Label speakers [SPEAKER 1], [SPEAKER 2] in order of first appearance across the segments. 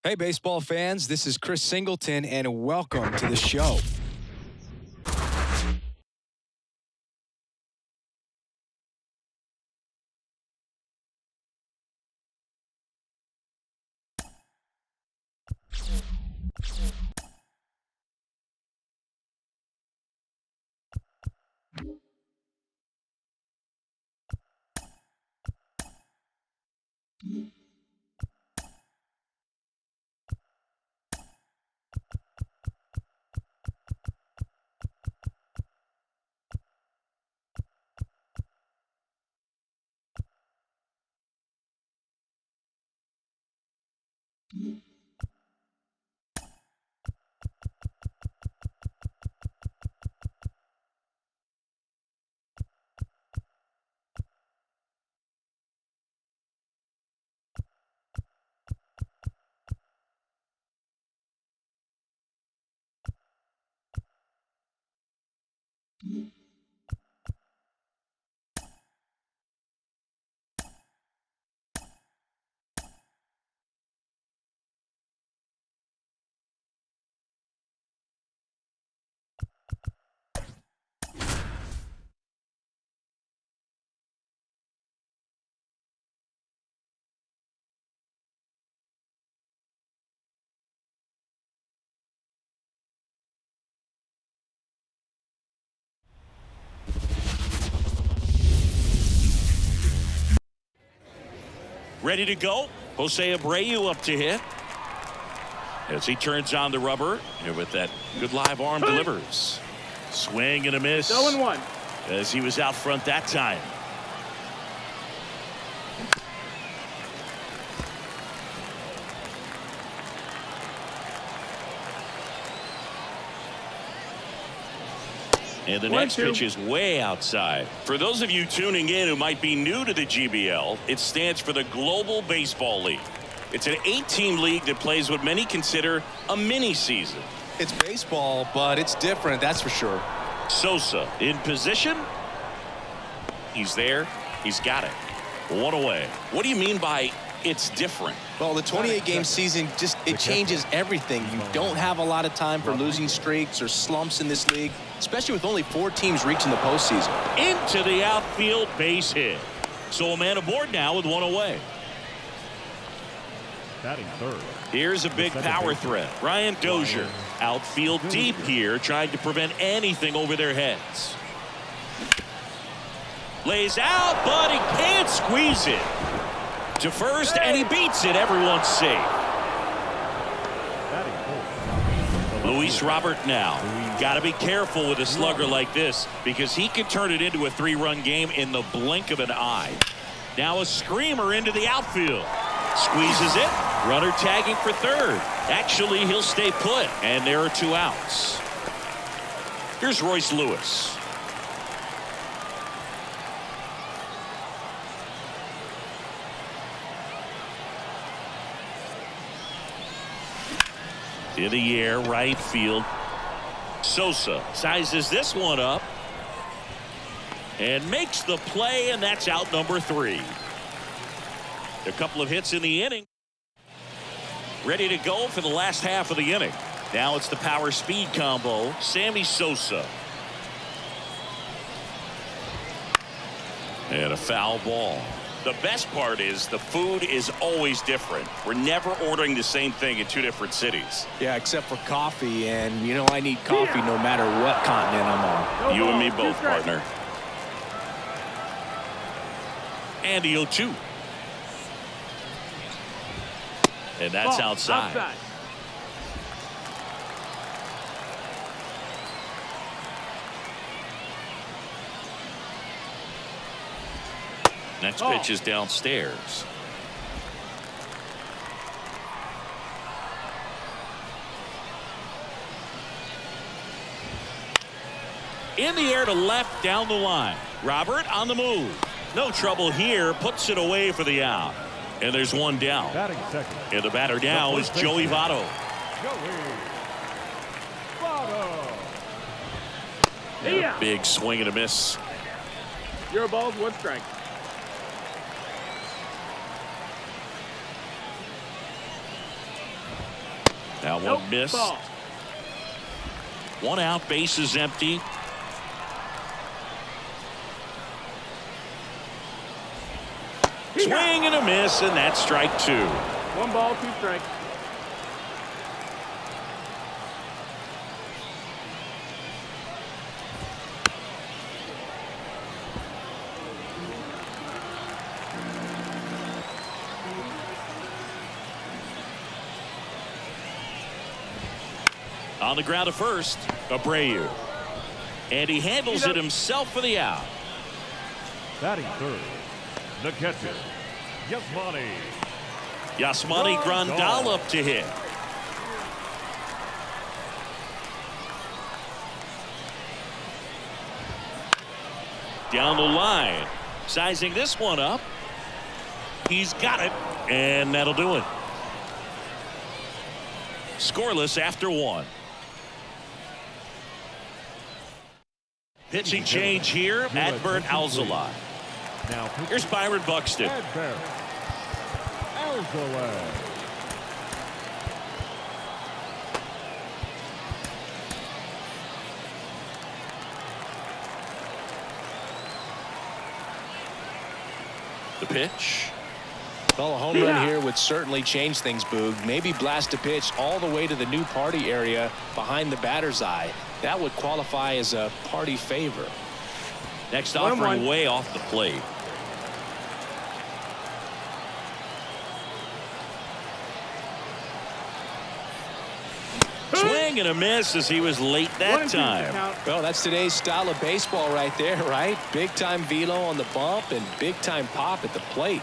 [SPEAKER 1] Hey, baseball fans, this is Chris Singleton, and welcome to the show.
[SPEAKER 2] Ready to go. Jose Abreu up to hit. As he turns on the rubber. And with that good live arm delivers. Swing and a miss.
[SPEAKER 3] 0-1.
[SPEAKER 2] As he was out front that time. And the next pitch is way outside. For those of you tuning in who might be new to the GBL, it stands for the Global Baseball League. It's an 8-team league that plays what many consider a mini season.
[SPEAKER 1] It's baseball, but it's different, that's for sure.
[SPEAKER 2] Sosa in position. He's there. He's got it. One away. What do you mean by it's different?
[SPEAKER 1] Well, the 28-game season it changes everything. You don't have a lot of time for losing streaks or slumps in this league, especially with only 4 teams reaching the postseason.
[SPEAKER 2] Into the outfield, base hit. So a man aboard now with 1 away.
[SPEAKER 3] Batting third.
[SPEAKER 2] Here's a big power threat. Ryan Dozier outfield deep here, trying to prevent anything over their heads. Lays out, but he can't squeeze it. To first, and he beats it. Everyone's safe. Luis Robert now. Got to be careful with a slugger like this because he can turn it into a 3-run game in the blink of an eye. Now a screamer into the outfield. Squeezes it. Runner tagging for third. Actually, he'll stay put. And there are 2 outs. Here's Royce Lewis. In the air, right field. Sosa sizes this one up and makes the play, and that's out number 3. A couple of hits in the inning. Ready to go for the last half of the inning. Now it's the power speed combo. Sammy Sosa. And a foul ball. The best part is the food is always different. We're never ordering the same thing in 2 different cities.
[SPEAKER 1] Yeah, except for coffee, and you know I need coffee no matter what continent I'm on.
[SPEAKER 2] You and me both, partner. And the 0-2. And that's outside. Next pitch is downstairs. In the air to left down the line. Robert on the move. No trouble here. Puts it away for the out. And there's 1 down. And the batter now is Joey Votto. A big swing and a miss.
[SPEAKER 3] 0 balls, 1 strike.
[SPEAKER 2] That one missed.
[SPEAKER 3] Ball.
[SPEAKER 2] 1 out, bases empty. Swing and a miss, and that's strike 2.
[SPEAKER 3] 1 ball, 2 strikes.
[SPEAKER 2] On the ground to first, Abreu. And he handles it himself for the out.
[SPEAKER 4] Batting third, the catcher, Yasmani.
[SPEAKER 2] Yasmani Grandal up to hit. Down the line. Sizing this one up. He's got it. And that'll do it. Scoreless after 1. Pitching change here, Adbert Alzolay.
[SPEAKER 4] Now
[SPEAKER 2] Here's Byron Buxton.
[SPEAKER 4] Adbert Alzolay.
[SPEAKER 2] The pitch.
[SPEAKER 1] Well, a home run here would certainly change things, Boog. Maybe blast a pitch all the way to the new party area behind the batter's eye. That would qualify as a party favor.
[SPEAKER 2] Next offering way off the plate. Swing and a miss as he was late that time.
[SPEAKER 1] Well, that's today's style of baseball right there, right? Big time velo on the bump and big time pop at the plate.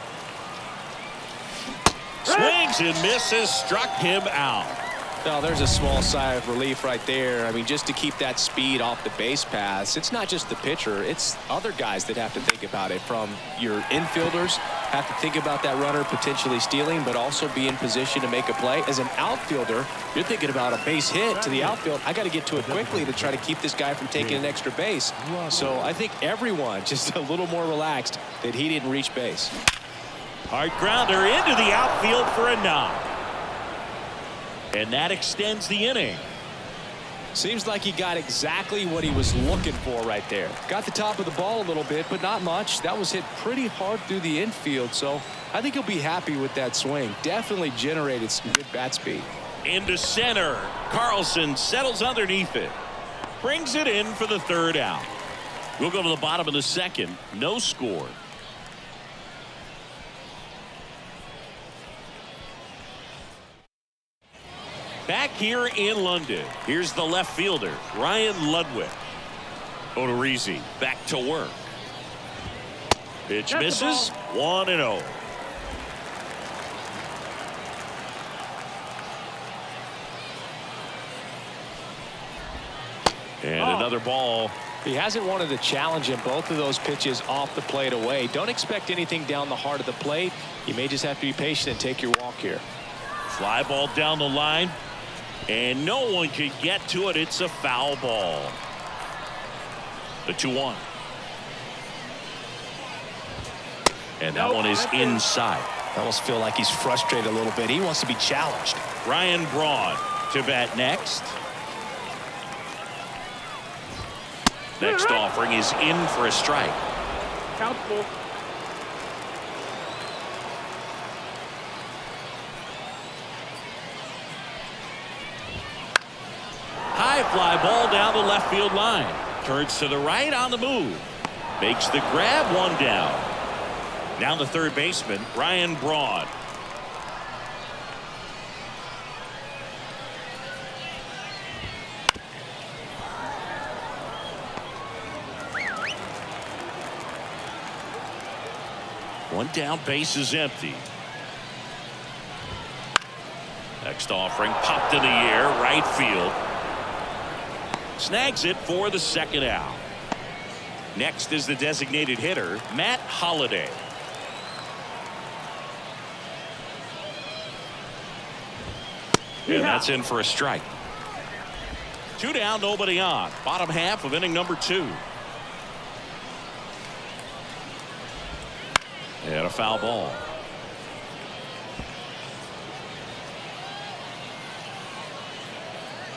[SPEAKER 2] Swings and misses, struck him out.
[SPEAKER 1] Well, there's a small sigh of relief right there. I mean, just to keep that speed off the base paths, it's not just the pitcher, it's other guys that have to think about it. From your infielders, have to think about that runner potentially stealing, but also be in position to make a play. As an outfielder, you're thinking about a base hit to the outfield. I got to get to it quickly to try to keep this guy from taking an extra base. So I think everyone just a little more relaxed that he didn't reach base.
[SPEAKER 2] Hard grounder into the outfield for a knock. And that extends the inning.
[SPEAKER 1] Seems like he got exactly what he was looking for right there. Got the top of the ball a little bit, but not much. That was hit pretty hard through the infield, so I think he'll be happy with that swing. Definitely generated some good bat speed.
[SPEAKER 2] Into center. Carlson settles underneath it. Brings it in for the 3rd out. We'll go to the bottom of the 2nd. No score. Back here in London, here's the left fielder, Ryan Ludwig. Odorizzi back to work. Pitch misses, 1-0. And another ball.
[SPEAKER 1] He hasn't wanted to challenge him. Both of those pitches off the plate away. Don't expect anything down the heart of the plate. You may just have to be patient and take your walk here.
[SPEAKER 2] Fly ball down the line. And no one can get to it. It's a foul ball. The 2-1. And that one is inside.
[SPEAKER 1] I almost feel like he's frustrated a little bit. He wants to be challenged.
[SPEAKER 2] Ryan Braun to bat next. Next offering is in for a strike.
[SPEAKER 3] Count full.
[SPEAKER 2] High fly ball down the left field line. Turns to the right on the move. Makes the grab, 1 down. Now the third baseman, Ryan Braun. One down, base is empty. Next offering popped in the air, right field. Snags it for the 2nd out. Next is the designated hitter, Matt Holliday. And that's in for a strike. 2 down, nobody on. Bottom half of inning number 2. And a foul ball.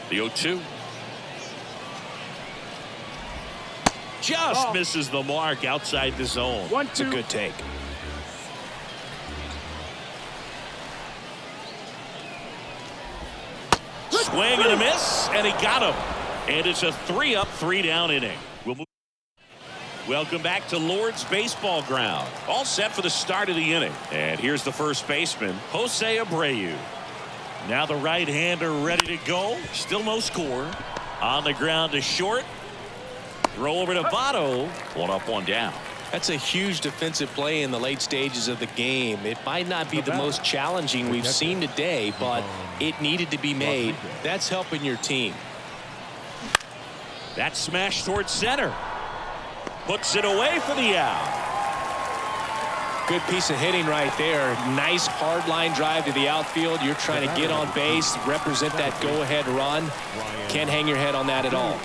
[SPEAKER 2] The 0-2. Just misses the mark outside the zone.
[SPEAKER 3] 1-2.
[SPEAKER 1] It's a good take.
[SPEAKER 2] Swing and a miss, and he got him. And it's a 3-up, 3-down inning. Welcome back to Lord's Baseball Ground. All set for the start of the inning. And here's the first baseman, Jose Abreu. Now the right-hander ready to go. Still no score. On the ground to short. Throw over to Votto. 1 up, 1 down.
[SPEAKER 1] That's a huge defensive play in the late stages of the game. It might not be the most challenging we've seen today, but it needed to be made. That's helping your team.
[SPEAKER 2] That smash towards center. Puts it away for the out.
[SPEAKER 1] Good piece of hitting right there. Nice hard line drive to the outfield. You're trying to get on base, represent that go-ahead run. Can't hang your head on that at all.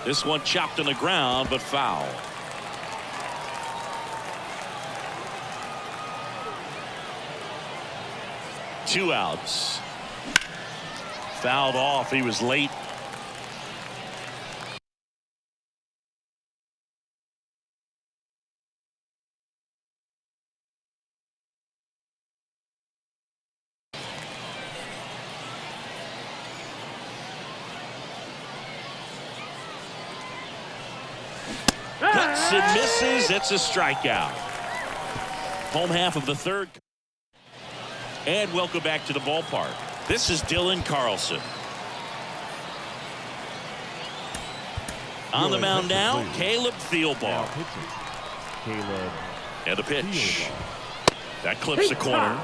[SPEAKER 2] This one chopped on the ground, but foul. Two outs. Fouled off. He was late. Cuts and misses. It's a strikeout. Home half of the third. And welcome back to the ballpark. This is Dylan Carlson. On the mound now, Caleb Thielbar.
[SPEAKER 4] Caleb.
[SPEAKER 2] And a pitch. That clips the corner.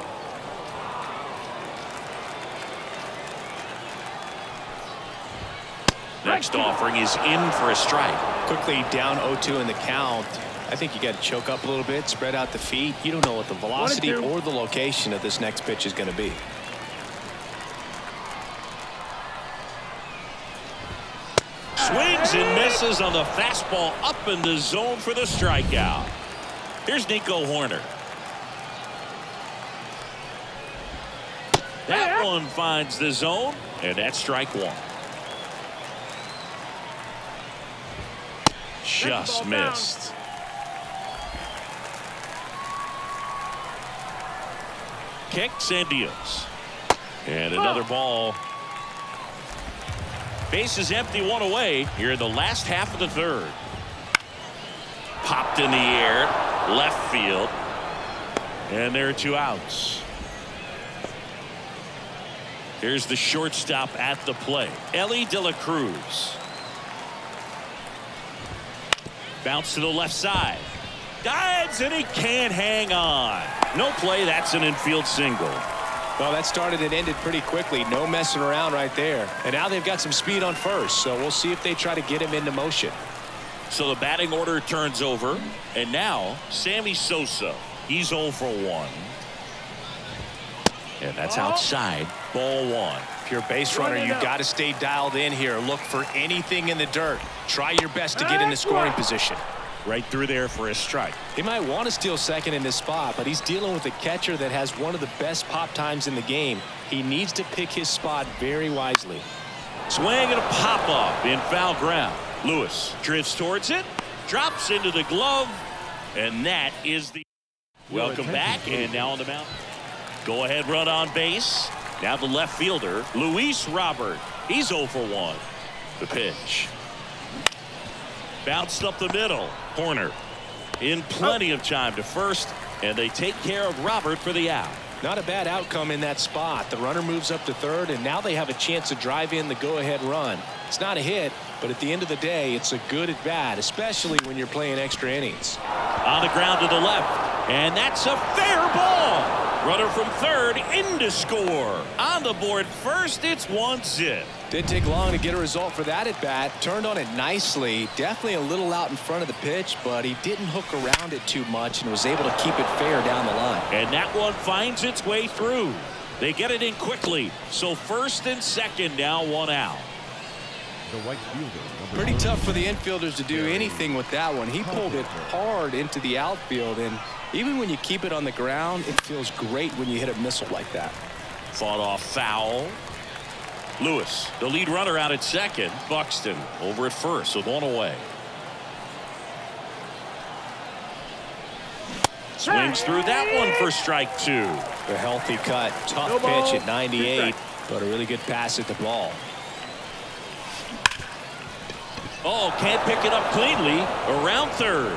[SPEAKER 2] Next offering is in for a strike.
[SPEAKER 1] Quickly down 0-2 in the count. I think you got to choke up a little bit, spread out the feet. You don't know what the velocity or the location of this next pitch is going to be.
[SPEAKER 2] Swings and misses on the fastball up in the zone for the strikeout. Here's Nico Horner. That one finds the zone, and that's strike one. Just missed. Kicks and deals. And another ball. Base is empty, 1 away here in the last half of the third. Popped in the air, left field. And there are 2 outs. Here's the shortstop at the plate, Ellie De La Cruz. Bounce to the left side. Dives, and he can't hang on. No play. That's an infield single.
[SPEAKER 1] Well, that started and ended pretty quickly. No messing around right there. And now they've got some speed on first, so we'll see if they try to get him into motion.
[SPEAKER 2] So the batting order turns over, and now Sammy Sosa. He's 0 for 1. And that's outside. Ball 1.
[SPEAKER 1] If you're a base runner, you got to stay dialed in here. Look for anything in the dirt. Try your best to get in the scoring position.
[SPEAKER 2] Right through there for a strike.
[SPEAKER 1] He might want to steal second in this spot, but he's dealing with a catcher that has one of the best pop times in the game. He needs to pick his spot very wisely.
[SPEAKER 2] Swing and a pop up in foul ground. Lewis drifts towards it, drops into the glove, and that is the welcome back. And now on the mound, go ahead run on base. Now the left fielder, Luis Robert. He's 0 for 1. The pitch. Bounced up the middle. Horner in plenty of time to first, and they take care of Robert for the out.
[SPEAKER 1] Not a bad outcome in that spot. The runner moves up to third, and now they have a chance to drive in the go-ahead run. It's not a hit, but at the end of the day, it's a good at bat, especially when you're playing extra innings.
[SPEAKER 2] On the ground to the left, and that's a fair ball. Runner from third in to score. On the board first, it's 1-0.
[SPEAKER 1] Didn't take long to get a result for that at bat. Turned on it nicely. Definitely a little out in front of the pitch, but he didn't hook around it too much and was able to keep it fair down the line.
[SPEAKER 2] And that one finds its way through. They get it in quickly. So first and second now, 1 out.
[SPEAKER 4] The right fielder.
[SPEAKER 1] Pretty tough for the infielders to do anything with that one. He pulled it hard into the outfield, and even when you keep it on the ground, it feels great when you hit a missile like that.
[SPEAKER 2] Fought off foul. Lewis, the lead runner, out at second. Buxton over at first with one away. Swings through that one for strike 2.
[SPEAKER 1] A healthy cut. Tough pitch at 98, but a really good pass at the ball.
[SPEAKER 2] Oh, can't pick it up cleanly. Around third.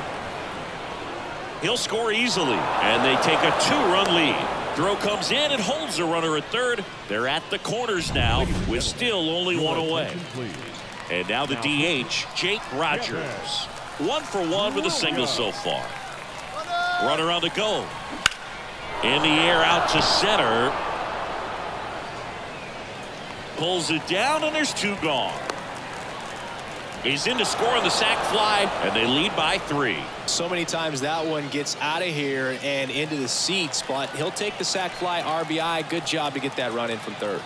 [SPEAKER 2] He'll score easily, and they take a 2-run lead. Throw comes in and holds the runner at third. They're at the corners now with still only one away. And now the DH, Jake Rogers. 1 for 1 with a single so far. Runner on the go. In the air out to center. Pulls it down, and there's 2 gone. He's in to score on the sac fly, and they lead by 3.
[SPEAKER 1] So many times that one gets out of here and into the seats, but he'll take the sac fly RBI. Good job to get that run in from third.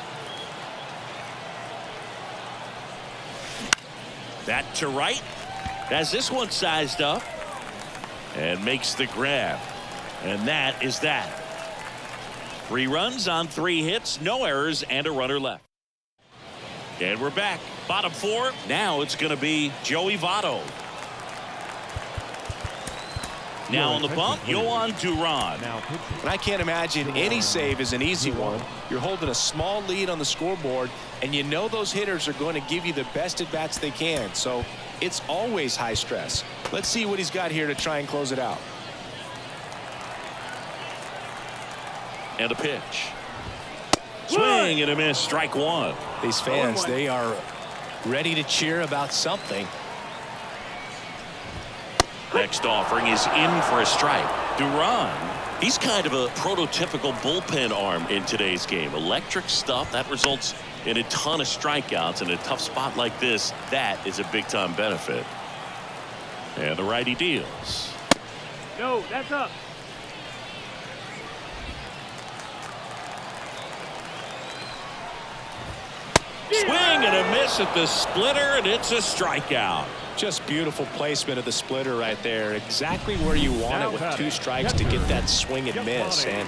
[SPEAKER 2] That to right. Has this one sized up. And makes the grab. And that is that. 3 runs on 3 hits, no errors, and a runner left. And we're back. Bottom 4. Now it's going to be Joey Votto. Now on the bump, Yohan Duran.
[SPEAKER 1] And I can't imagine any save is an easy one. You're holding a small lead on the scoreboard, and you know those hitters are going to give you the best at bats they can. So it's always high stress. Let's see what he's got here to try and close it out.
[SPEAKER 2] And a pitch. Swing and a miss. Strike 1.
[SPEAKER 1] These fans, they are ready to cheer about something.
[SPEAKER 2] Next offering is in for a strike. Duran, he's kind of a prototypical bullpen arm in today's game. Electric stuff that results in a ton of strikeouts. In a tough spot like this, that is a big-time benefit. And the righty deals.
[SPEAKER 3] No, that's up.
[SPEAKER 2] Swing and a miss at the splitter, and it's a strikeout.
[SPEAKER 1] Just beautiful placement of the splitter right there. Exactly where you want it with 2 strikes to get that swing and miss. And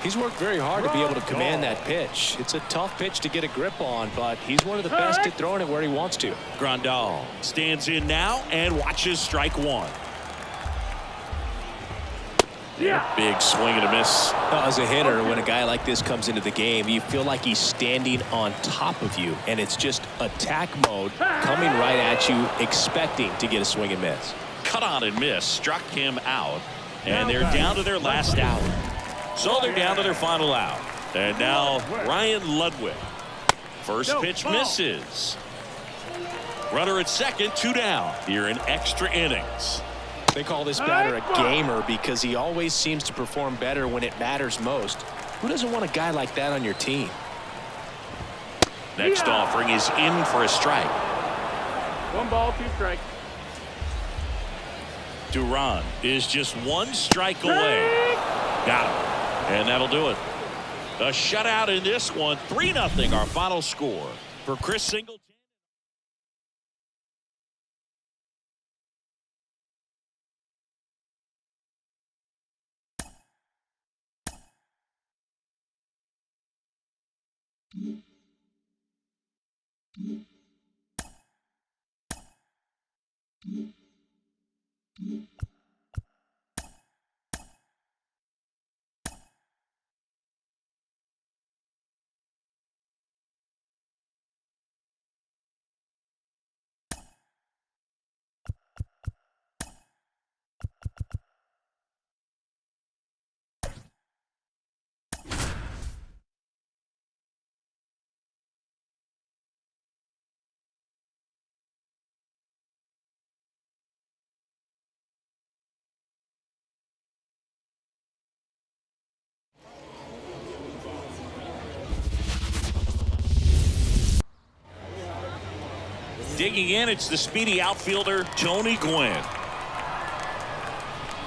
[SPEAKER 1] he's worked very hard to be able to command that pitch. It's a tough pitch to get a grip on, but he's one of the best at throwing it where he wants to.
[SPEAKER 2] Grandal stands in now and watches strike 1.
[SPEAKER 3] Yeah.
[SPEAKER 2] Big swing and a miss.
[SPEAKER 1] As a hitter, when a guy like this comes into the game, you feel like he's standing on top of you, and it's just attack mode coming right at you, expecting to get a swing and miss.
[SPEAKER 2] Cut on and miss, struck him out, and they're down to their last out. So they're down to their final out. And now Ryan Ludwig. First pitch misses. Runner at second, 2 down here in extra innings.
[SPEAKER 1] They call this batter a gamer because he always seems to perform better when it matters most. Who doesn't want a guy like that on your team?
[SPEAKER 2] Next offering is in for a strike.
[SPEAKER 3] 1 ball, 2 strikes.
[SPEAKER 2] Duran is just 1 strike away. Got him. And that'll do it. A shutout in this one. 3-0 our final score for Chris Singleton. Digging in, it's the speedy outfielder, Tony Gwynn.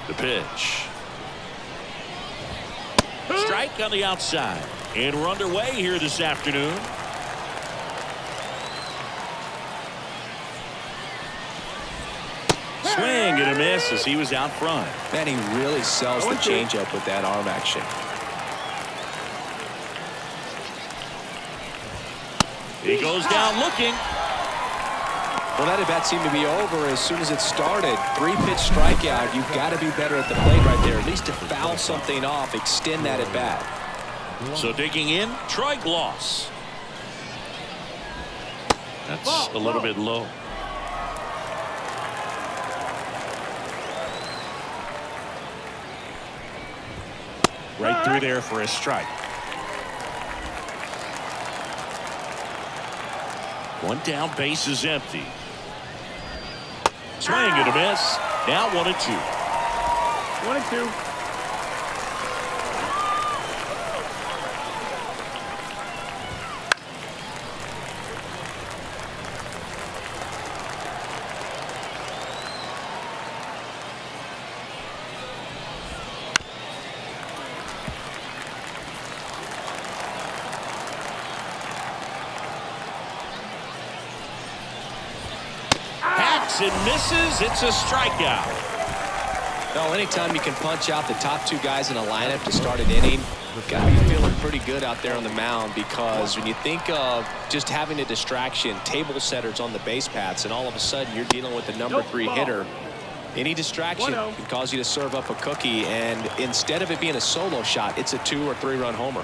[SPEAKER 2] The pitch. Strike on the outside. And we're underway here this afternoon. Swing and a miss as he was out front.
[SPEAKER 1] Man, he really sells the changeup with that arm action.
[SPEAKER 2] He goes down looking.
[SPEAKER 1] Well, that at-bat seemed to be over as soon as it started. 3-pitch strikeout. You've got to be better at the plate right there, at least to foul something off, extend that at-bat.
[SPEAKER 2] So digging in, Troy Gloss. That's a little bit low. Right through there for a strike. One down, base is empty. Swing and a miss. Now 1-2.
[SPEAKER 3] 1-2.
[SPEAKER 2] And misses. It's a strikeout.
[SPEAKER 1] Well, anytime you can punch out the top two guys in a lineup to start an inning, got to be feeling pretty good out there on the mound, because when you think of just having a distraction, table setters on the base paths, and all of a sudden you're dealing with the number 3 hitter, any distraction can cause you to serve up a cookie, and instead of it being a solo shot, it's a 2 or 3 run homer.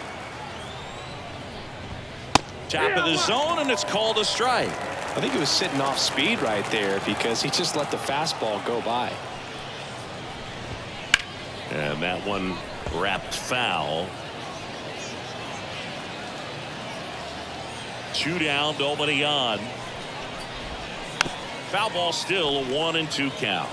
[SPEAKER 2] Top of the zone, and it's called a strike.
[SPEAKER 1] I think he was sitting off speed right there because he just let the fastball go by.
[SPEAKER 2] And that one wrapped foul. 2 down, nobody on. Foul ball still, a 1-2 count.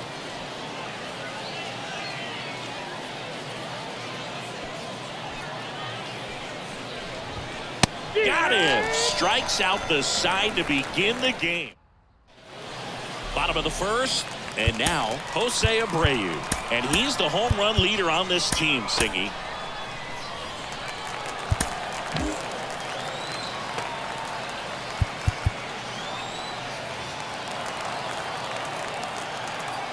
[SPEAKER 2] Got him. Strikes out the side to begin the game. Bottom of the first, and now Jose Abreu, and he's the home run leader on this team, Singy.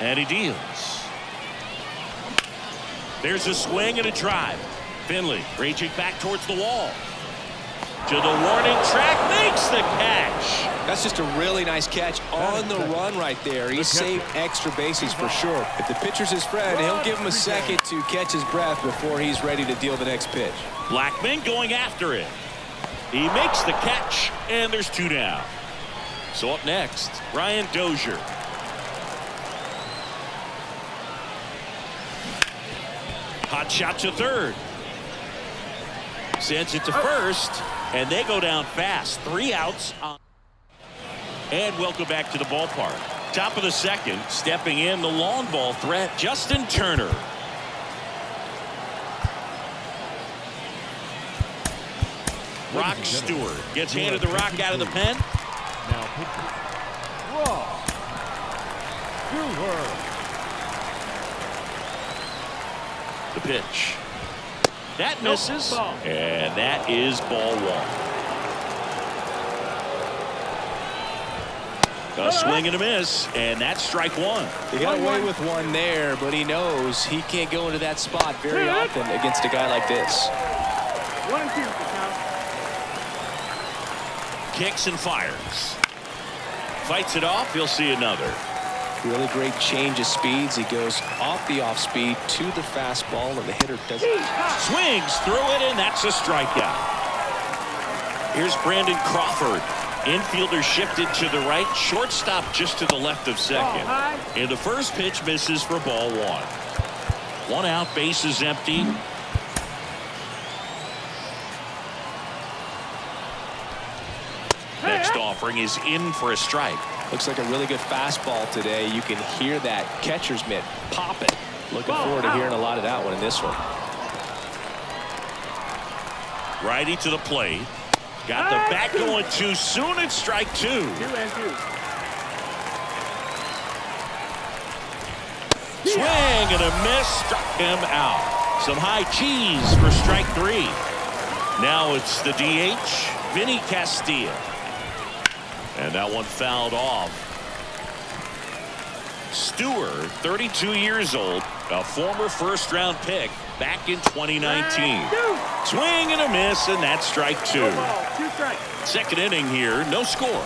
[SPEAKER 2] And he deals. There's a swing and a drive. Finley raging back towards the wall. To the warning track, makes the catch.
[SPEAKER 1] That's just a really nice catch on the run right there. He saved extra bases for sure. If the pitcher's his friend, he'll give him a second to catch his breath before he's ready to deal the next pitch.
[SPEAKER 2] Blackman going after it. He makes the catch, and there's 2 down. So up next, Ryan Dozier. Hot shot to third. Sends it to first, and they go down fast. 3 outs. And welcome back to the ballpark. Top of the second, stepping in the long ball threat, Justin Turner. Rock Stewart gets handed the rock out of the pen.
[SPEAKER 4] Now pitching. Rock Stewart.
[SPEAKER 2] The pitch. That misses, and that is ball 1. A swing and a miss, and that's strike 1.
[SPEAKER 1] He got away with one there, but he knows he can't go into that spot very often against a guy like this.
[SPEAKER 3] 1-2.
[SPEAKER 2] Kicks and fires. Fights it off. He'll see another.
[SPEAKER 1] Really great change of speeds. He goes off the off speed to the fastball, and the hitter doesn't.
[SPEAKER 2] Swings through it, and that's a strikeout. Here's Brandon Crawford. Infielder shifted to the right. Shortstop just to the left of second. And the first pitch misses for ball 1. 1 out, base is empty. Next offering is in for a strike.
[SPEAKER 1] Looks like a really good fastball today. You can hear that catcher's mitt popping. Looking forward to hearing a lot of that one in this one.
[SPEAKER 2] Righty to the plate. Got the bat going too soon. It's strike 2.
[SPEAKER 3] 2-2.
[SPEAKER 2] Swing and a miss. Struck him out. Some high cheese for strike 3. Now it's the DH, Vinny Castilla. And that one fouled off. Stewart, 32 years old, A former first-round pick back in 2019. Swing and a miss, and that's strike two.
[SPEAKER 3] 2 strikes.
[SPEAKER 2] Second inning here, no score.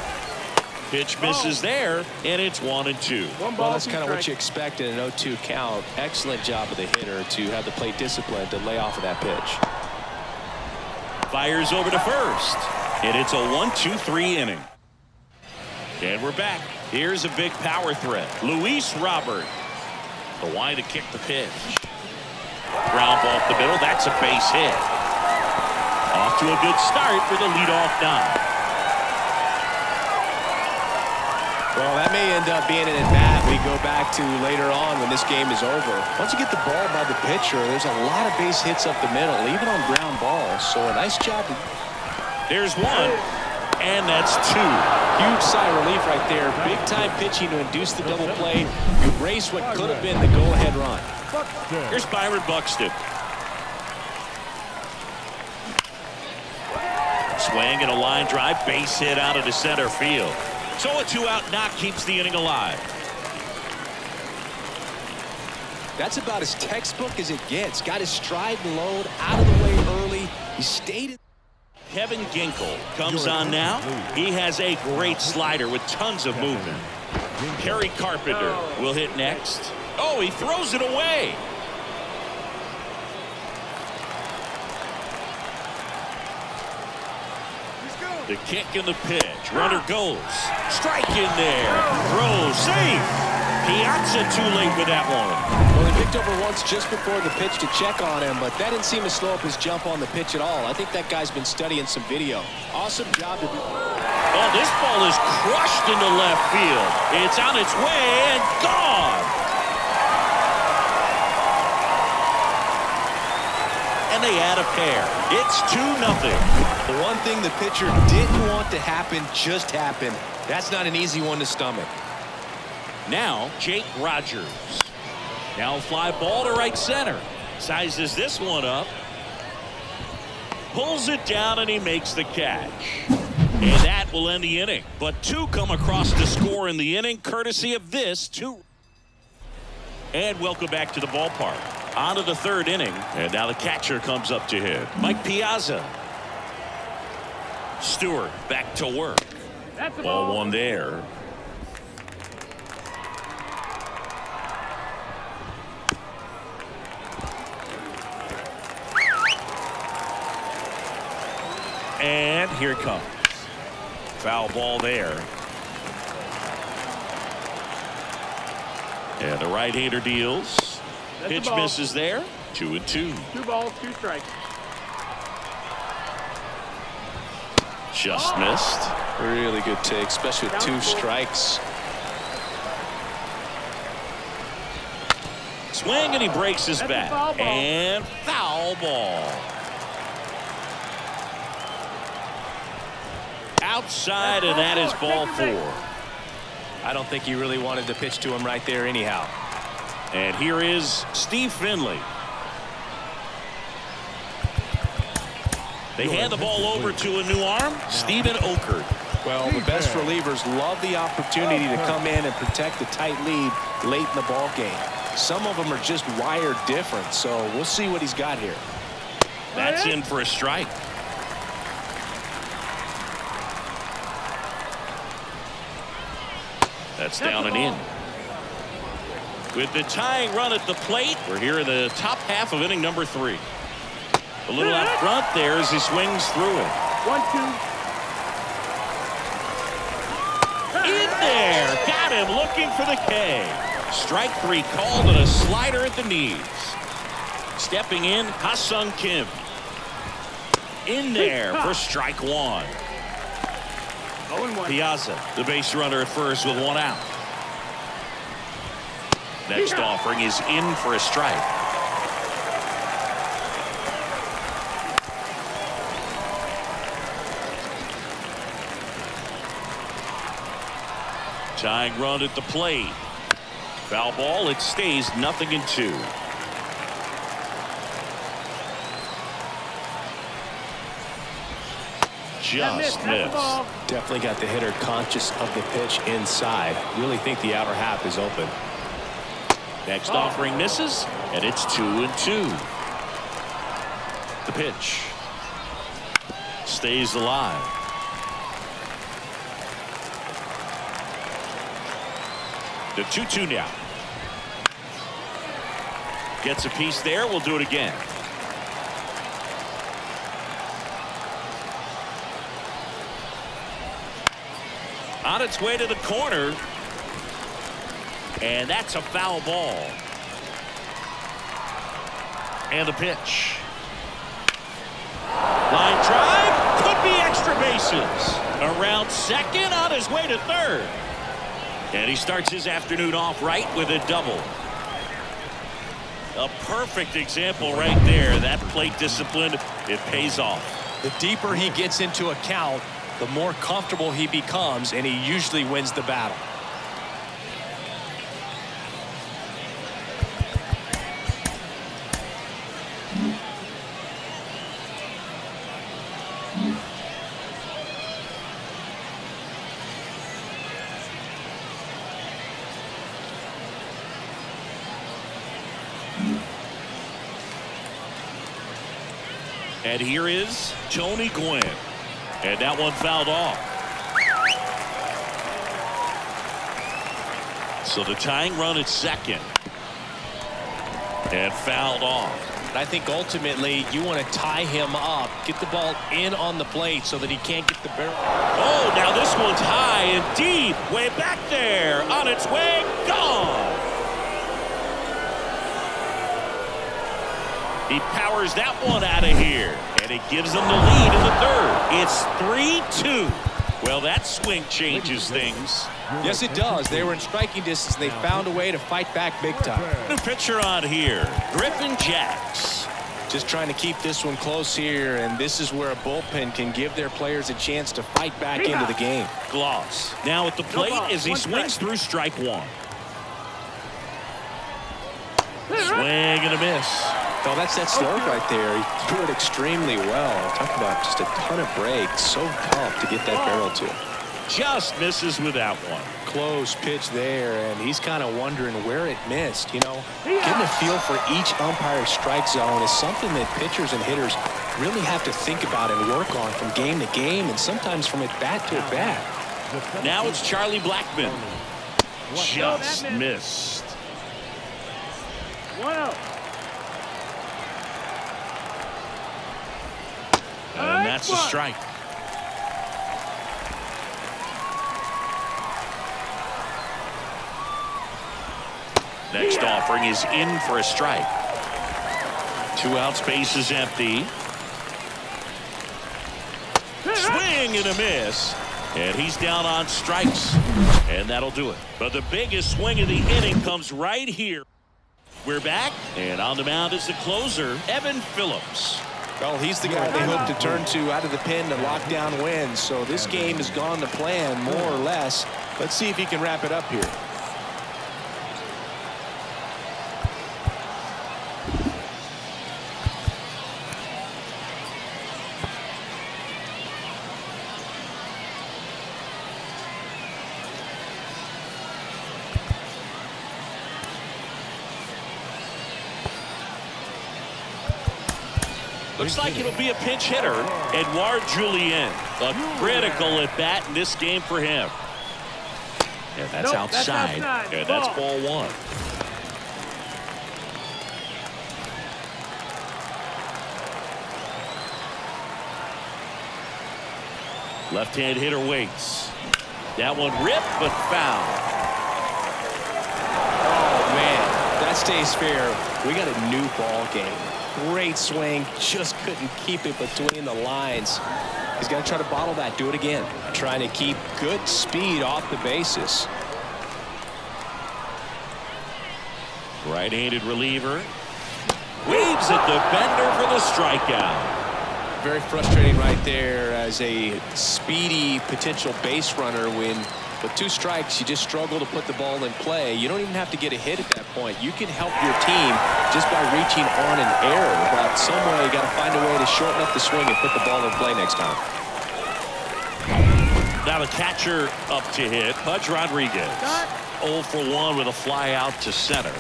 [SPEAKER 2] Pitch misses there, and it's 1-2.
[SPEAKER 1] Well, that's kind of what you expect in an 0-2 count. Excellent job of the hitter to have the plate discipline to lay off of that pitch.
[SPEAKER 2] Fires over to first, and it's a 1-2-3 inning. And we're back. Here's a big power threat. Luis Robert. The line to kick the pitch. Ground ball up the middle. That's a base hit. Off to a good start for the leadoff nod.
[SPEAKER 1] Well, that may end up being an at-bat we go back to later on when this game is over. Once you get the ball by the pitcher, there's a lot of base hits up the middle, even on ground balls. So a nice job.
[SPEAKER 2] There's one, and that's two.
[SPEAKER 1] Huge sigh of relief right there. Big-time pitching to induce the double play. Erase what could have been the go-ahead run.
[SPEAKER 2] Here's Byron Buxton. Swing and a line drive, base hit out into center field. So a 2-out knock keeps the inning alive.
[SPEAKER 1] That's about as textbook as it gets. Got his stride and load out of the way early. He stayed.
[SPEAKER 2] Kevin Ginkel comes on now. He has a great slider with tons of movement. Kerry Carpenter will hit next. Oh, he throws it away. The kick and the pitch. Runner goes. Strike in there. Throw safe. Piazza too late with that one.
[SPEAKER 1] Well, he picked over once just before the pitch to check on him, but that didn't seem to slow up his jump on the pitch at all. I think that guy's been studying some video. Awesome job to do.
[SPEAKER 2] Oh, this ball is crushed into left field. It's on its way and gone. And they add a pair. It's 2-0.
[SPEAKER 1] The one thing the pitcher didn't want to happen just happened. That's not an easy one to stomach.
[SPEAKER 2] Now Jake Rogers. Now fly ball to right center. Sizes this one up. Pulls it down and he makes the catch. And that will end the inning. But two come across to score in the inning courtesy of this two. And welcome back to the ballpark. On to the third inning. And now the catcher comes up to him. Mike Piazza. Stewart back to work.
[SPEAKER 3] That's the
[SPEAKER 2] Ball
[SPEAKER 3] ball.
[SPEAKER 2] one there. And here it comes. Foul ball there. And the right-hander deals.
[SPEAKER 3] That's
[SPEAKER 2] Pitch
[SPEAKER 3] the ball.
[SPEAKER 2] misses there. 2-2.
[SPEAKER 3] 2 balls, 2 strikes.
[SPEAKER 2] Just missed.
[SPEAKER 1] Really good take, especially with 2 strikes.
[SPEAKER 2] Swing and he breaks his
[SPEAKER 3] That's a
[SPEAKER 2] bat.
[SPEAKER 3] foul ball.
[SPEAKER 2] And foul ball. Outside, and that is ball 4.
[SPEAKER 1] I don't think he really wanted to pitch to him right there anyhow.
[SPEAKER 2] And here is Steve Finley. They hand the ball over to a new arm, Steven Okert.
[SPEAKER 1] Well, the best relievers love the opportunity to come in and protect the tight lead late in the ball game. Some of them are just wired different, so we'll see what he's got here.
[SPEAKER 2] That's in for a strike. That's down and in. With the tying run at the plate, we're here in the top half of inning number 3. A little out front there as he swings through it.
[SPEAKER 3] 1-2.
[SPEAKER 2] In there. Got him looking for the K. Strike 3 called and a slider at the knees. Stepping in, Ha-Sung Kim. In there for strike 1.
[SPEAKER 3] 0-1.
[SPEAKER 2] Piazza, the base runner at first with 1 out. Next offering is in for a strike. Tying run at the plate. Foul ball, it stays 0-2. Just missed.
[SPEAKER 1] Definitely got the hitter conscious of the pitch inside. Really think the outer half is open.
[SPEAKER 2] Next offering misses, and it's 2-2. The pitch stays alive. The 2-2 now. Gets a piece there. We'll do it again. On its way to the corner. And that's a foul ball. And the pitch. Line drive. Could be extra bases. Around second, on his way to third. And he starts his afternoon off right with a double. A perfect example right there. That plate discipline, it pays off.
[SPEAKER 1] The deeper he gets into a count, the more comfortable he becomes, and he usually wins the battle.
[SPEAKER 2] And here is Tony Gwynn. And that one fouled off. So the tying run at second. And fouled off.
[SPEAKER 1] I think ultimately you want to tie him up, get the ball in on the plate so that he can't get the barrel.
[SPEAKER 2] Oh, now this one's high and deep. Way back there. On its way. Gone. He powers that one out of here. And it gives them the lead in the third. It's 3-2. Well, that swing changes things.
[SPEAKER 1] Yes, it does. They were in striking distance. They found a way to fight back big time.
[SPEAKER 2] The pitcher on here, Griffin Jacks.
[SPEAKER 1] Just trying to keep this one close here, and this is where a bullpen can give their players a chance to fight back into the game.
[SPEAKER 2] Gloss. Now at the plate as he swings through strike one. Swing and a miss.
[SPEAKER 1] Oh, that's that slope right there. He threw it extremely well. Talk about just a ton of breaks. So tough to get that barrel to.
[SPEAKER 2] Just misses with that one.
[SPEAKER 1] Close pitch there, and he's kind of wondering where it missed. You know, getting a feel for each umpire's strike zone is something that pitchers and hitters really have to think about and work on from game to game, and sometimes from at bat to at bat.
[SPEAKER 2] Now it's Charlie Blackmon. Just missed.
[SPEAKER 3] 1-0.
[SPEAKER 2] And that's a strike. Next offering is in for a strike. 2 outs, base is empty. Swing and a miss. And he's down on strikes. And that'll do it. But the biggest swing of the inning comes right here. We're back. And on the mound is the closer, Evan Phillips.
[SPEAKER 1] Well, he's the guy they hope to turn to out of the pen to lock down wins. So this game has gone to plan, more or less. Let's see if he can wrap it up here.
[SPEAKER 2] Looks like it'll be a pinch hitter, Edouard Julien. A critical at bat in this game for him. And that's outside. And that's ball one. Left-hand hitter waits. That one ripped, but foul.
[SPEAKER 1] Oh, man, that stays fair. We got a new ball game. Great swing, just couldn't keep it between the lines. He's got to try to bottle that. Do it again. Trying to keep good speed off the bases.
[SPEAKER 2] Right-handed reliever. Waves at the bender for the strikeout.
[SPEAKER 1] Very frustrating right there as a speedy potential base runner when with 2 strikes you just struggle to put the ball in play. You don't even have to get a hit at that point. You can help your team just by reaching on an error, but some way you got to find a way to shorten up the swing and put the ball in play next time.
[SPEAKER 2] Now the catcher up to hit, Pudge Rodriguez. 0 for 1 with a fly out to center.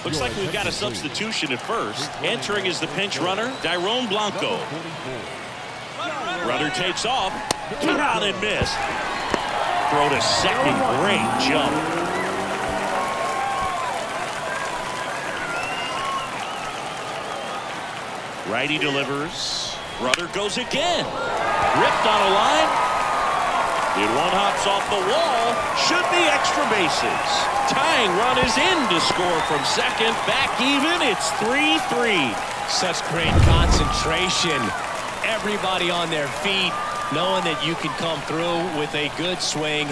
[SPEAKER 2] Looks like we've got a substitution at first. Entering is the pinch runner, Dyrone Blanco. Runner takes off. Down and missed. Throw to second. Great jump. Righty delivers. Runner goes again. Ripped on a line. And one hops off the wall. Should be extra bases. Tying run is in to score from second. Back even. It's 3-3.
[SPEAKER 1] Such great concentration. Everybody on their feet, knowing that you can come through with a good swing.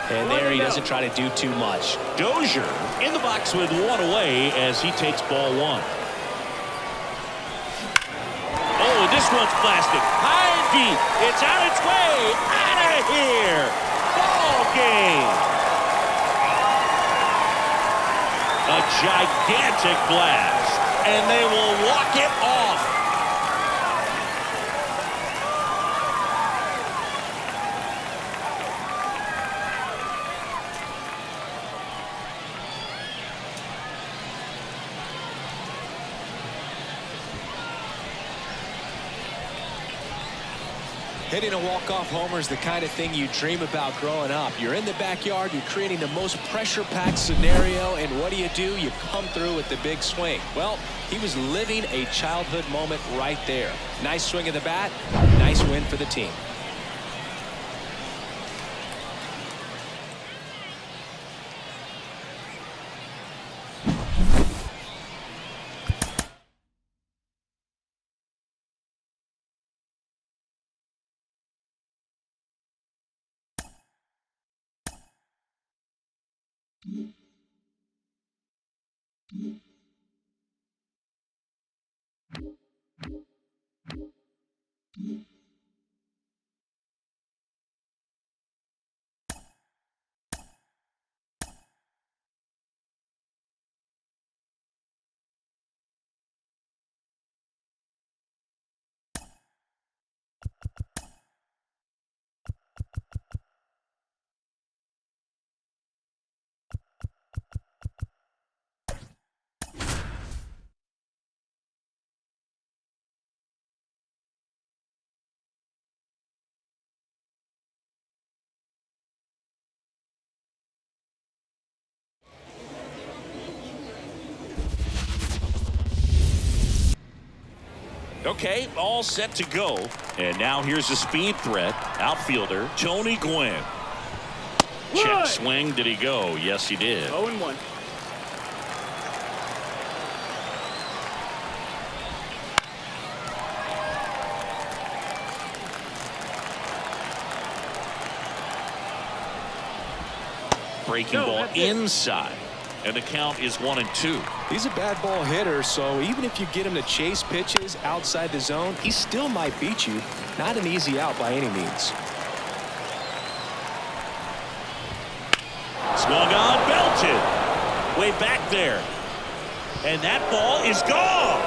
[SPEAKER 1] And there he doesn't try to do too much.
[SPEAKER 2] Dozier in the box with one away as he takes ball one. Oh, this one's blasted. High and deep. It's on its way. Out of here. Ball game. A gigantic blast. And they will walk it off.
[SPEAKER 1] Hitting a walk-off homer is the kind of thing you dream about growing up. You're in the backyard, you're creating the most pressure-packed scenario, and what do? You come through with the big swing. Well, he was living a childhood moment right there. Nice swing of the bat, nice win for the team.
[SPEAKER 2] Okay, all set to go. And now here's a speed threat. Outfielder Tony Gwynn. Check swing. Did he go? Yes, he did.
[SPEAKER 3] 0-1.
[SPEAKER 2] Breaking ball inside. And the count is 1-2.
[SPEAKER 1] He's a bad ball hitter, so even if you get him to chase pitches outside the zone, he still might beat you. Not an easy out by any means.
[SPEAKER 2] Swung on, belted. Way back there. And that ball is gone.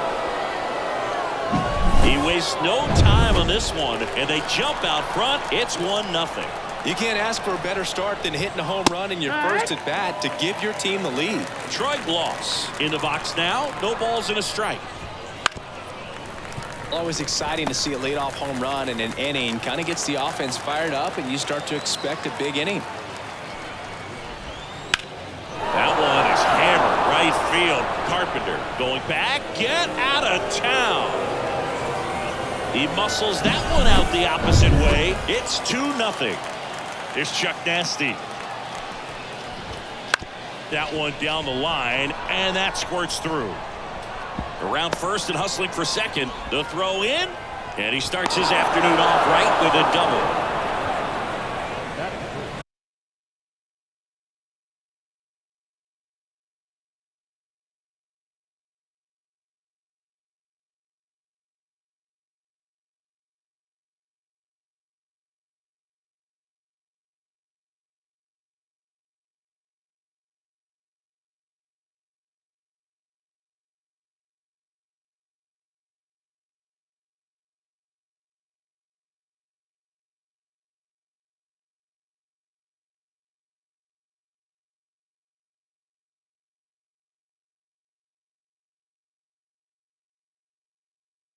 [SPEAKER 2] He wastes no time on this one, and they jump out front. It's 1-0.
[SPEAKER 1] You can't ask for a better start than hitting a home run in your first at bat to give your team the lead.
[SPEAKER 2] Troy Gloss in the box now. No balls and a strike.
[SPEAKER 1] Always exciting to see a leadoff home run in an inning. Kind of gets the offense fired up, and you start to expect a big inning.
[SPEAKER 2] That one is hammered right field. Carpenter going back. Get out of town. He muscles that one out the opposite way. It's 2-0. Here's Chuck Nasty. That one down the line, and that squirts through. Around first and hustling for second. The throw in, and he starts his afternoon off right with a double.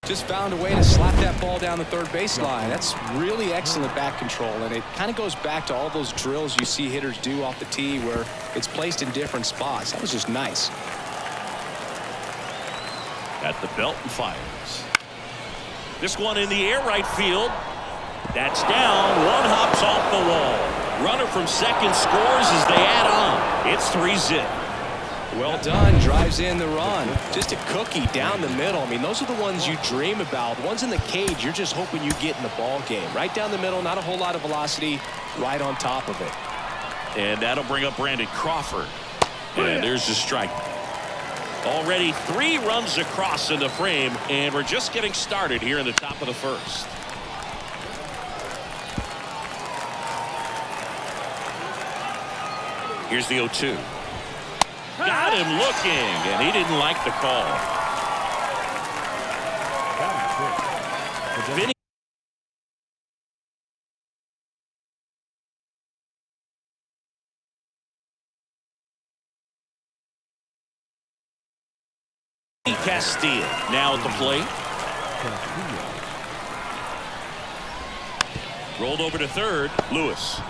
[SPEAKER 1] Just found a way to slap that ball down the third baseline. That's really excellent bat control, and it kind of goes back to all those drills you see hitters do off the tee where it's placed in different spots. That was just nice.
[SPEAKER 2] At the belt and fires. This one in the air right field. That's down. One hops off the wall. Runner from second scores as they add on. It's 3-zip.
[SPEAKER 1] Well done. Drives in the run. Just a cookie down the middle. I mean, those are the ones you dream about. The ones in the cage, you're just hoping you get in the ball game. Right down the middle, not a whole lot of velocity, right on top of it.
[SPEAKER 2] And that'll bring up Brandon Crawford. And there's the strike. Already 3 runs across in the frame, and we're just getting started here in the top of the first. Here's the 0-2. Got him looking, and he didn't like the call. Vinny Castilla now at the plate. Rolled over to third. Lewis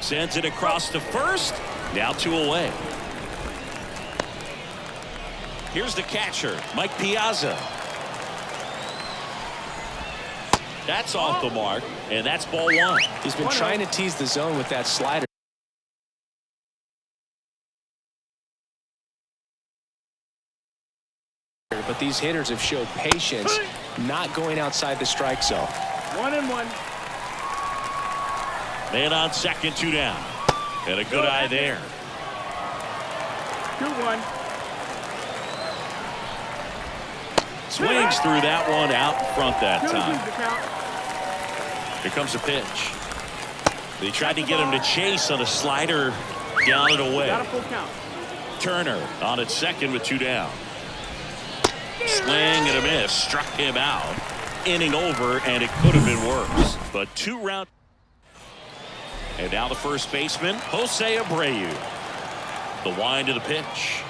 [SPEAKER 2] sends it across to first. Now 2 away. Here's the catcher, Mike Piazza. That's off the mark, and that's ball 1.
[SPEAKER 1] He's been trying to tease the zone with that slider. But these hitters have showed patience, not going outside the strike zone.
[SPEAKER 3] 1-1.
[SPEAKER 2] Man on second, 2 down. And a good eye there.
[SPEAKER 3] 2-1.
[SPEAKER 2] Swings through that one out in front that
[SPEAKER 3] 2-2
[SPEAKER 2] time.
[SPEAKER 3] the count.
[SPEAKER 2] Here comes a pitch. They tried to get him to chase on a slider down and away.
[SPEAKER 3] Got a full count.
[SPEAKER 2] Turner on at second with 2 down. Swing and a miss. Struck him out. Inning over, and it could have been worse. But 2 round. And now the first baseman, Jose Abreu. The wind of the pitch.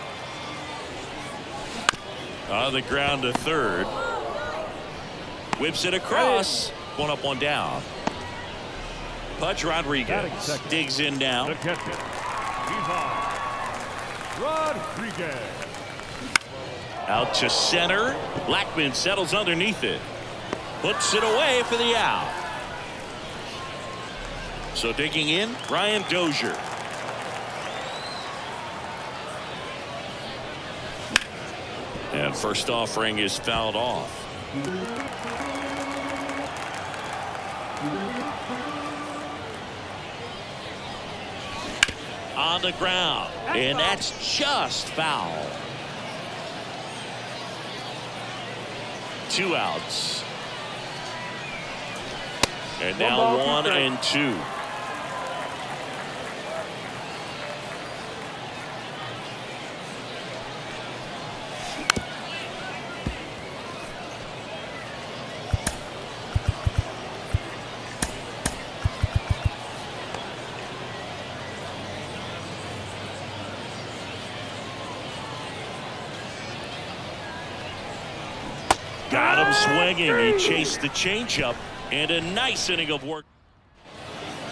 [SPEAKER 2] On the ground to third. Whips it across. 1 up, 1 down. Pudge Rodriguez digs in now.
[SPEAKER 4] The catcher, Ivan Rodriguez.
[SPEAKER 2] Out to center. Blackman settles underneath it. Puts it away for the out. So digging in, Brian Dozier. And first offering is fouled off. On the ground. And that's just foul. 2 outs. And now 1 and 2. Got him swinging. He chased the changeup, and a nice inning of work.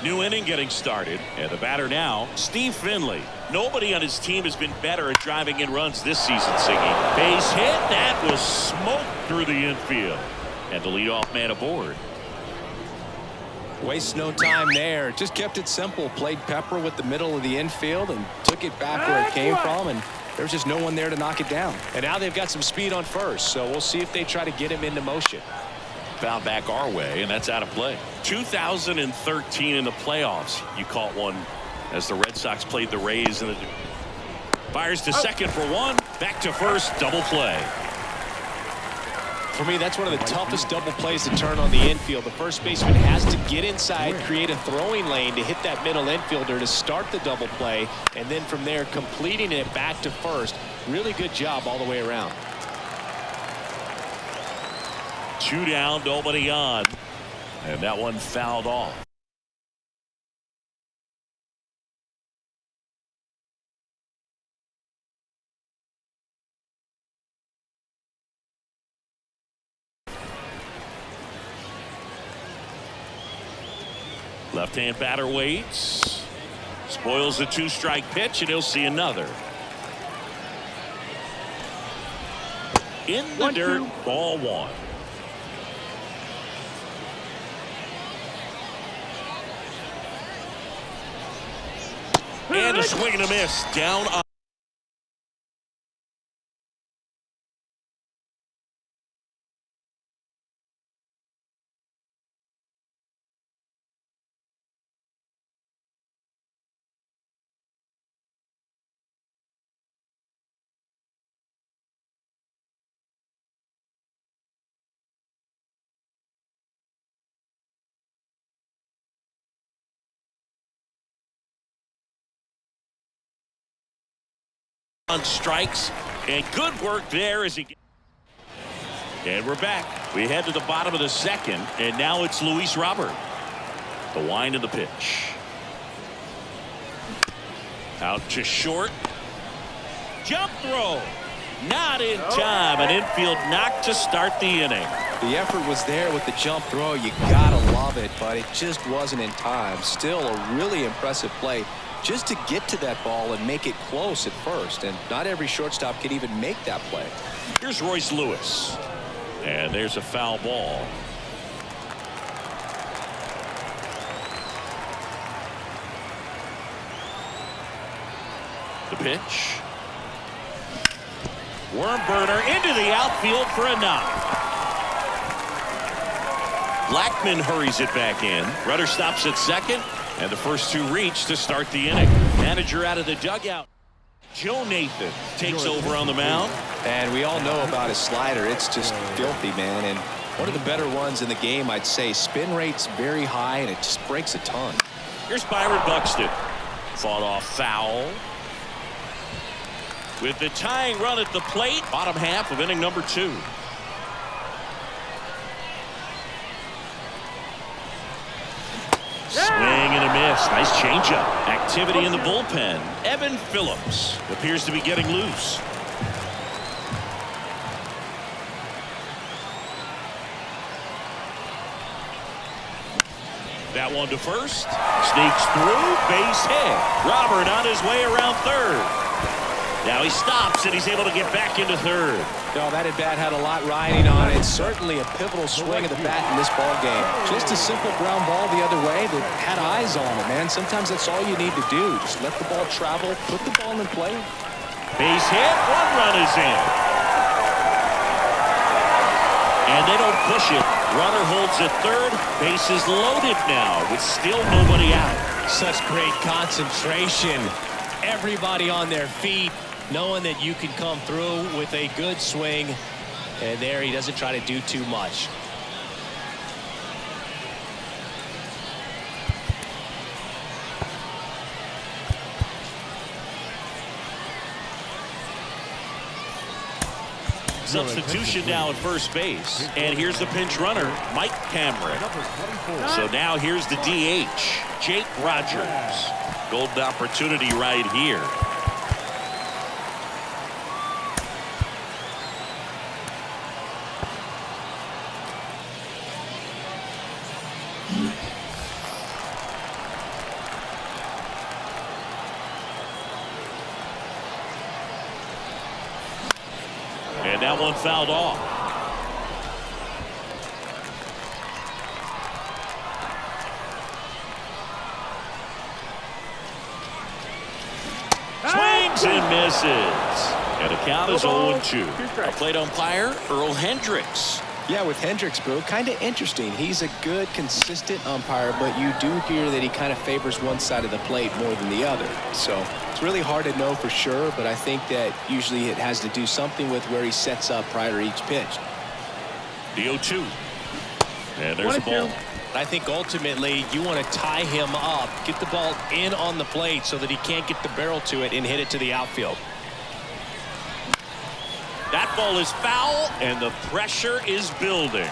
[SPEAKER 2] New inning getting started, and the batter now, Steve Finley. Nobody on his team has been better at driving in runs this season, Siggy. Base hit. That was smoked through the infield. And the leadoff man aboard.
[SPEAKER 1] Waste no time there. Just kept it simple. Played Pepper with the middle of the infield and took it back where it came from, and there was just no one there to knock it down. And now they've got some speed on first, so we'll see if they try to get him into motion.
[SPEAKER 2] Foul back our way, and that's out of play. 2013 in the playoffs, you caught one as the Red Sox played the Rays. And fires to second for 1. Back to first. Double play.
[SPEAKER 1] For me, that's one of the toughest double plays to turn on the infield. The first baseman has to get inside, create a throwing lane to hit that middle infielder to start the double play, and then from there completing it back to first. Really good job all the way around.
[SPEAKER 2] 2 down, nobody on, and that one fouled off. Left-hand batter waits. Spoils the 2-strike pitch, and he'll see another. In the dirt, ball 1. And a swing and a miss. Down on. On strikes, and good work there as he. And we're back. We head to the bottom of the second, and now it's Luis Robert. The wind of the pitch. Out to short. Jump throw. Not in time. An infield knock to start the inning.
[SPEAKER 1] The effort was there with the jump throw. You gotta love it, but it just wasn't in time. Still a really impressive play just to get to that ball and make it close at first. And not every shortstop can even make that play.
[SPEAKER 2] Here's Royce Lewis. And there's a foul ball. The pitch. Worm burner into the outfield for a knock. Blackman hurries it back in. Rudder stops at second, and the first 2 reach to start the inning. Manager out of the dugout. Joe Nathan takes over on the mound.
[SPEAKER 1] And we all know about his slider. It's just filthy, man. And one of the better ones in the game, I'd say. Spin rate's very high, and it just breaks a ton.
[SPEAKER 2] Here's Byron Buxton. Fought off foul. With the tying run at the plate, bottom half of inning number 2. Swing and a miss. Nice changeup. Activity in the bullpen. Evan Phillips appears to be getting loose. That one to first. Sneaks through. Base hit. Robert on his way around third. Now he stops, and he's able to get back into third.
[SPEAKER 1] No, that at bat had a lot riding on it. Certainly a pivotal swing of the bat in this ball game. Just a simple ground ball the other way that had eyes on it, man. Sometimes that's all you need to do. Just let the ball travel, put the ball in play.
[SPEAKER 2] Base hit. 1 run is in. And they don't push it. Runner holds at third. Base is loaded now with still nobody out.
[SPEAKER 5] Such great concentration. Everybody on their feet, knowing that you can come through with a good swing. And there he doesn't try to do too much.
[SPEAKER 2] Substitution now at first base. And here's the pinch runner, Mike Cameron. So now here's the DH, Jake Rogers. Golden opportunity right here. And that one fouled off. Swings and misses. And the count is 0-2. A plate umpire, Earl Hendricks.
[SPEAKER 1] Yeah, with Hendricks, bro, kind of interesting. He's a good, consistent umpire, but you do hear that he kind of favors one side of the plate more than the other. So it's really hard to know for sure, but I think that usually it has to do something with where he sets up prior to each pitch.
[SPEAKER 2] The 0-2. And there's the ball.
[SPEAKER 5] I think ultimately you want to tie him up, get the ball in on the plate so that he can't get the barrel to it and hit it to the outfield.
[SPEAKER 2] That ball is foul, and the pressure is building.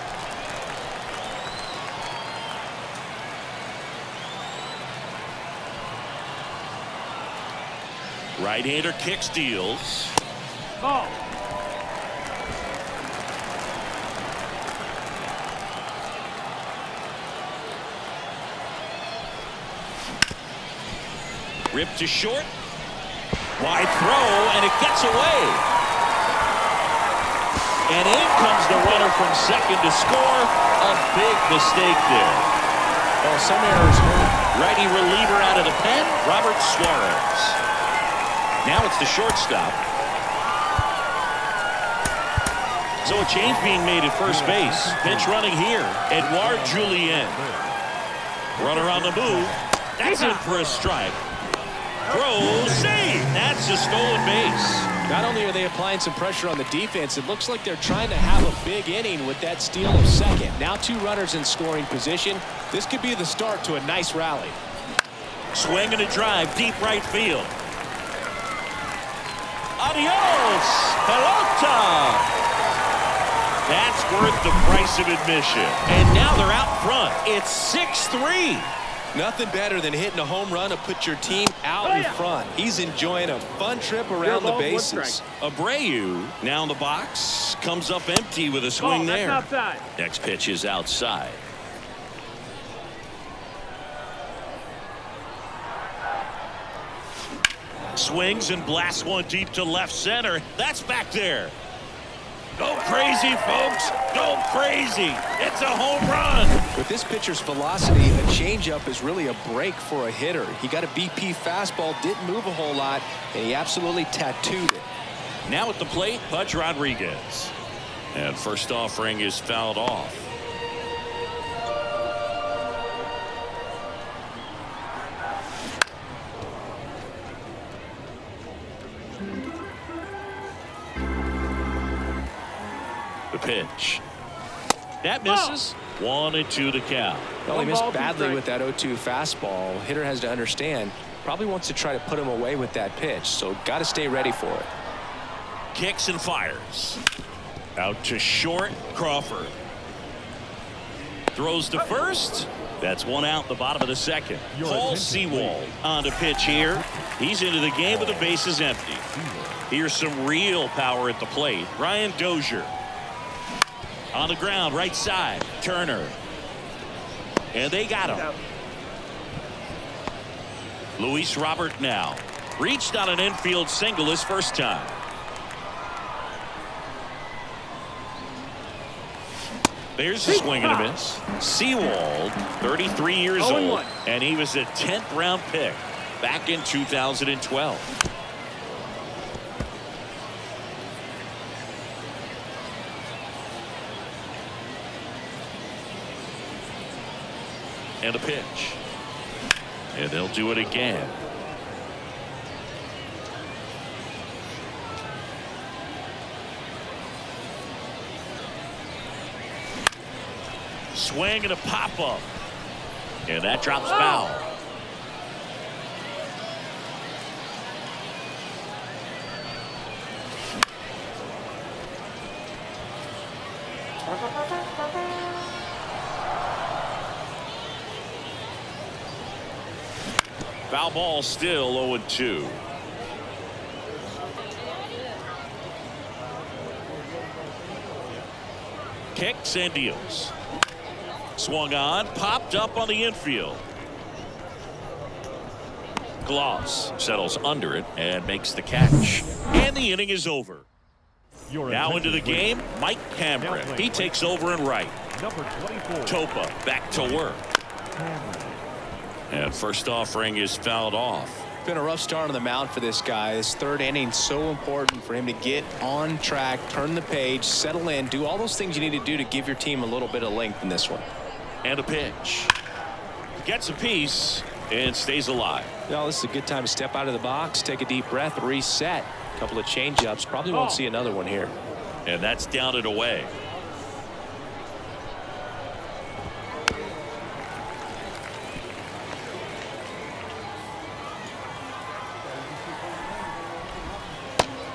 [SPEAKER 2] Right-hander kick steals.
[SPEAKER 3] Ball.
[SPEAKER 2] Ripped to short. Wide throw, and it gets away. And in comes the runner from second to score. A big mistake there.
[SPEAKER 1] Well, some errors hurt.
[SPEAKER 2] Righty reliever out of the pen, Robert Suarez. Now it's the shortstop. So a change being made at first base. Pinch running here, Edouard Julien. Runner on the move. That's in for a strike. Throw, save. That's a stolen base.
[SPEAKER 5] Not only are they applying some pressure on the defense, it looks like they're trying to have a big inning with that steal of second. Now 2 runners in scoring position. This could be the start to a nice rally.
[SPEAKER 2] Swing and a drive, deep right field. Adios, pelota. That's worth the price of admission. And now they're out front. It's 6-3.
[SPEAKER 1] Nothing better than hitting a home run to put your team out in front. He's enjoying a fun trip around the bases.
[SPEAKER 2] Abreu now in the box. Comes up empty with a swing
[SPEAKER 3] that's
[SPEAKER 2] there.
[SPEAKER 3] outside.
[SPEAKER 2] Next pitch is outside. Swings and blasts one deep to left center. That's back there. Go crazy, folks. Go crazy. It's a home run.
[SPEAKER 1] With this pitcher's velocity, a changeup is really a break for a hitter. He got a BP fastball, didn't move a whole lot, and he absolutely tattooed it.
[SPEAKER 2] Now at the plate, Pudge Rodriguez. And first offering is fouled off. The pitch. That misses. 1-2 to count.
[SPEAKER 5] Well, he missed badly with that 0-2 fastball. Hitter has to understand, probably wants to try to put him away with that pitch, so got to stay ready for it.
[SPEAKER 2] Kicks and fires. Out to short, Crawford. Throws to first. That's 1 out in the bottom of the second. Paul Sewald on to pitch here. He's into the game with the bases empty. Here's some real power at the plate. Ryan Dozier. On the ground, right side, Turner. And they got him. Luis Robert now. Reached on an infield single his first time. There's a swing and a miss. Sewald, 33 years old, and he was a 10th round pick back in 2012. And a pitch. And they'll do it again. Swing and a pop-up. And that drops foul. Foul ball still 0-2. Kicks and deals. Swung on, popped up on the infield. Gloss settles under it and makes the catch. And the inning is over. Now into the game, Mike Cameron. He takes over in right.
[SPEAKER 4] Number 24.
[SPEAKER 2] Topa back to work. And first offering is fouled off.
[SPEAKER 5] Been a rough start on the mound for this guy. This third inning so important for him to get on track, turn the page, settle in, do all those things you need to do to give your team a little bit of length in this one.
[SPEAKER 2] And a pitch. Gets a piece and stays alive.
[SPEAKER 5] Well, this is a good time to step out of the box, take a deep breath, reset. A couple of change-ups. Probably won't see another one here.
[SPEAKER 2] And that's down and away.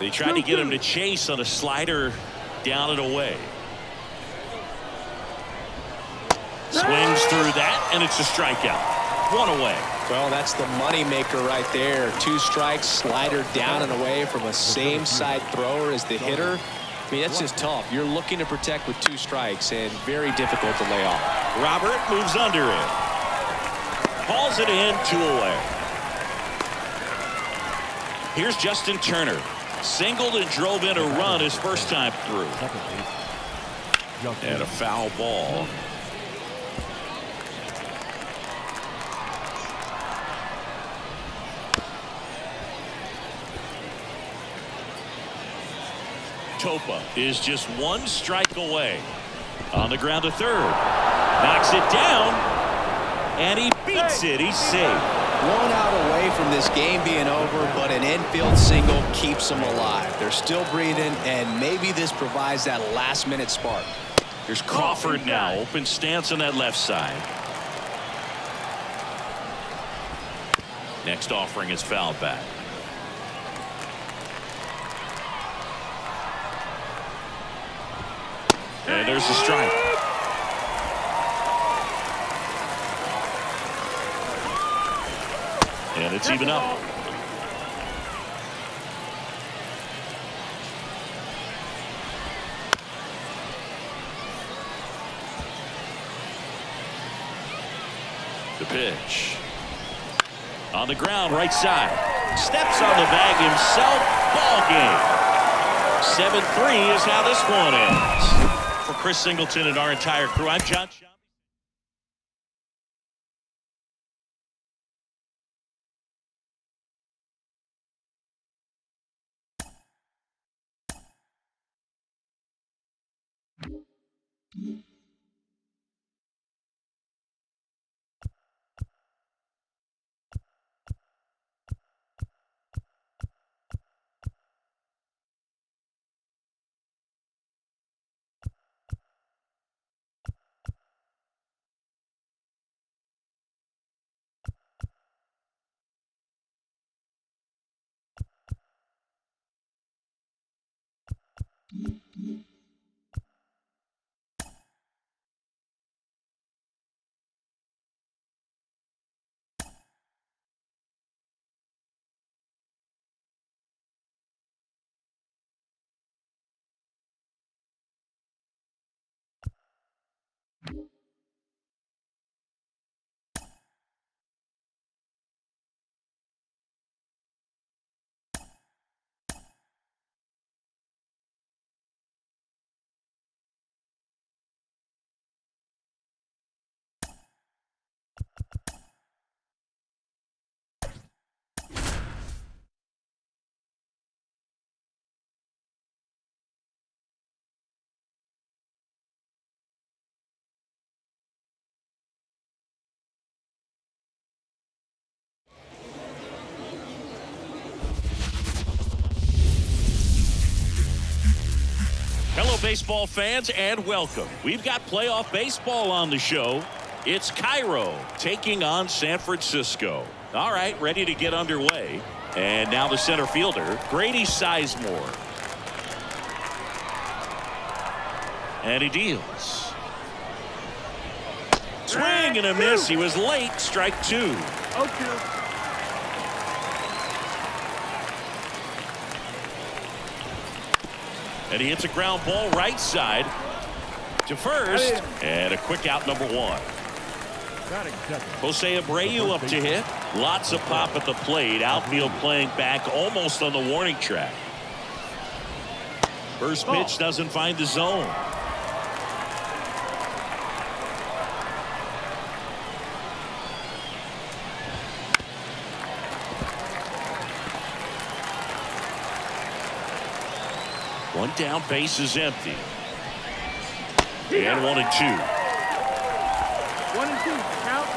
[SPEAKER 2] They tried to get him to chase on a slider down and away. Swings through that, and it's a strikeout. 1 away.
[SPEAKER 5] Well, that's the money maker right there. 2 strikes, slider down and away from a same side thrower as the hitter. I mean, that's just tough. You're looking to protect with 2 strikes and very difficult to lay off.
[SPEAKER 2] Robert moves under it. Hauls it in, 2 away. Here's Justin Turner. Singled and drove in a run his first time through. And a foul ball. Topa is just one strike away. On the ground to third. Knocks it down. And he beats it. He's safe.
[SPEAKER 5] 1 out away from this game being over, but an infield single keeps them alive. They're still breathing, and maybe this provides that last-minute spark.
[SPEAKER 2] Here's Crawford now. Open stance on that left side. Next offering is fouled back. And there's the strike. And it's even up. The pitch. On the ground, right side. Steps on the bag himself. Ball game. 7-3 is how this one ends. For Chris Singleton and our entire crew, I'm John. Hello, baseball fans, and welcome. We've got playoff baseball on the show. It's Cairo taking on San Francisco. All right, ready to get underway. And now the center fielder, Grady Sizemore. And he deals. Swing and a miss. He was late. Strike two.
[SPEAKER 3] 0-2.
[SPEAKER 2] And he hits a ground ball right side to first. And a quick out, number one. Jose Abreu up to hit. Lots of pop at the plate. Outfield playing back almost on the warning track. First pitch doesn't find the zone. One down, base is empty. And 1-2.
[SPEAKER 3] 1-2. Count.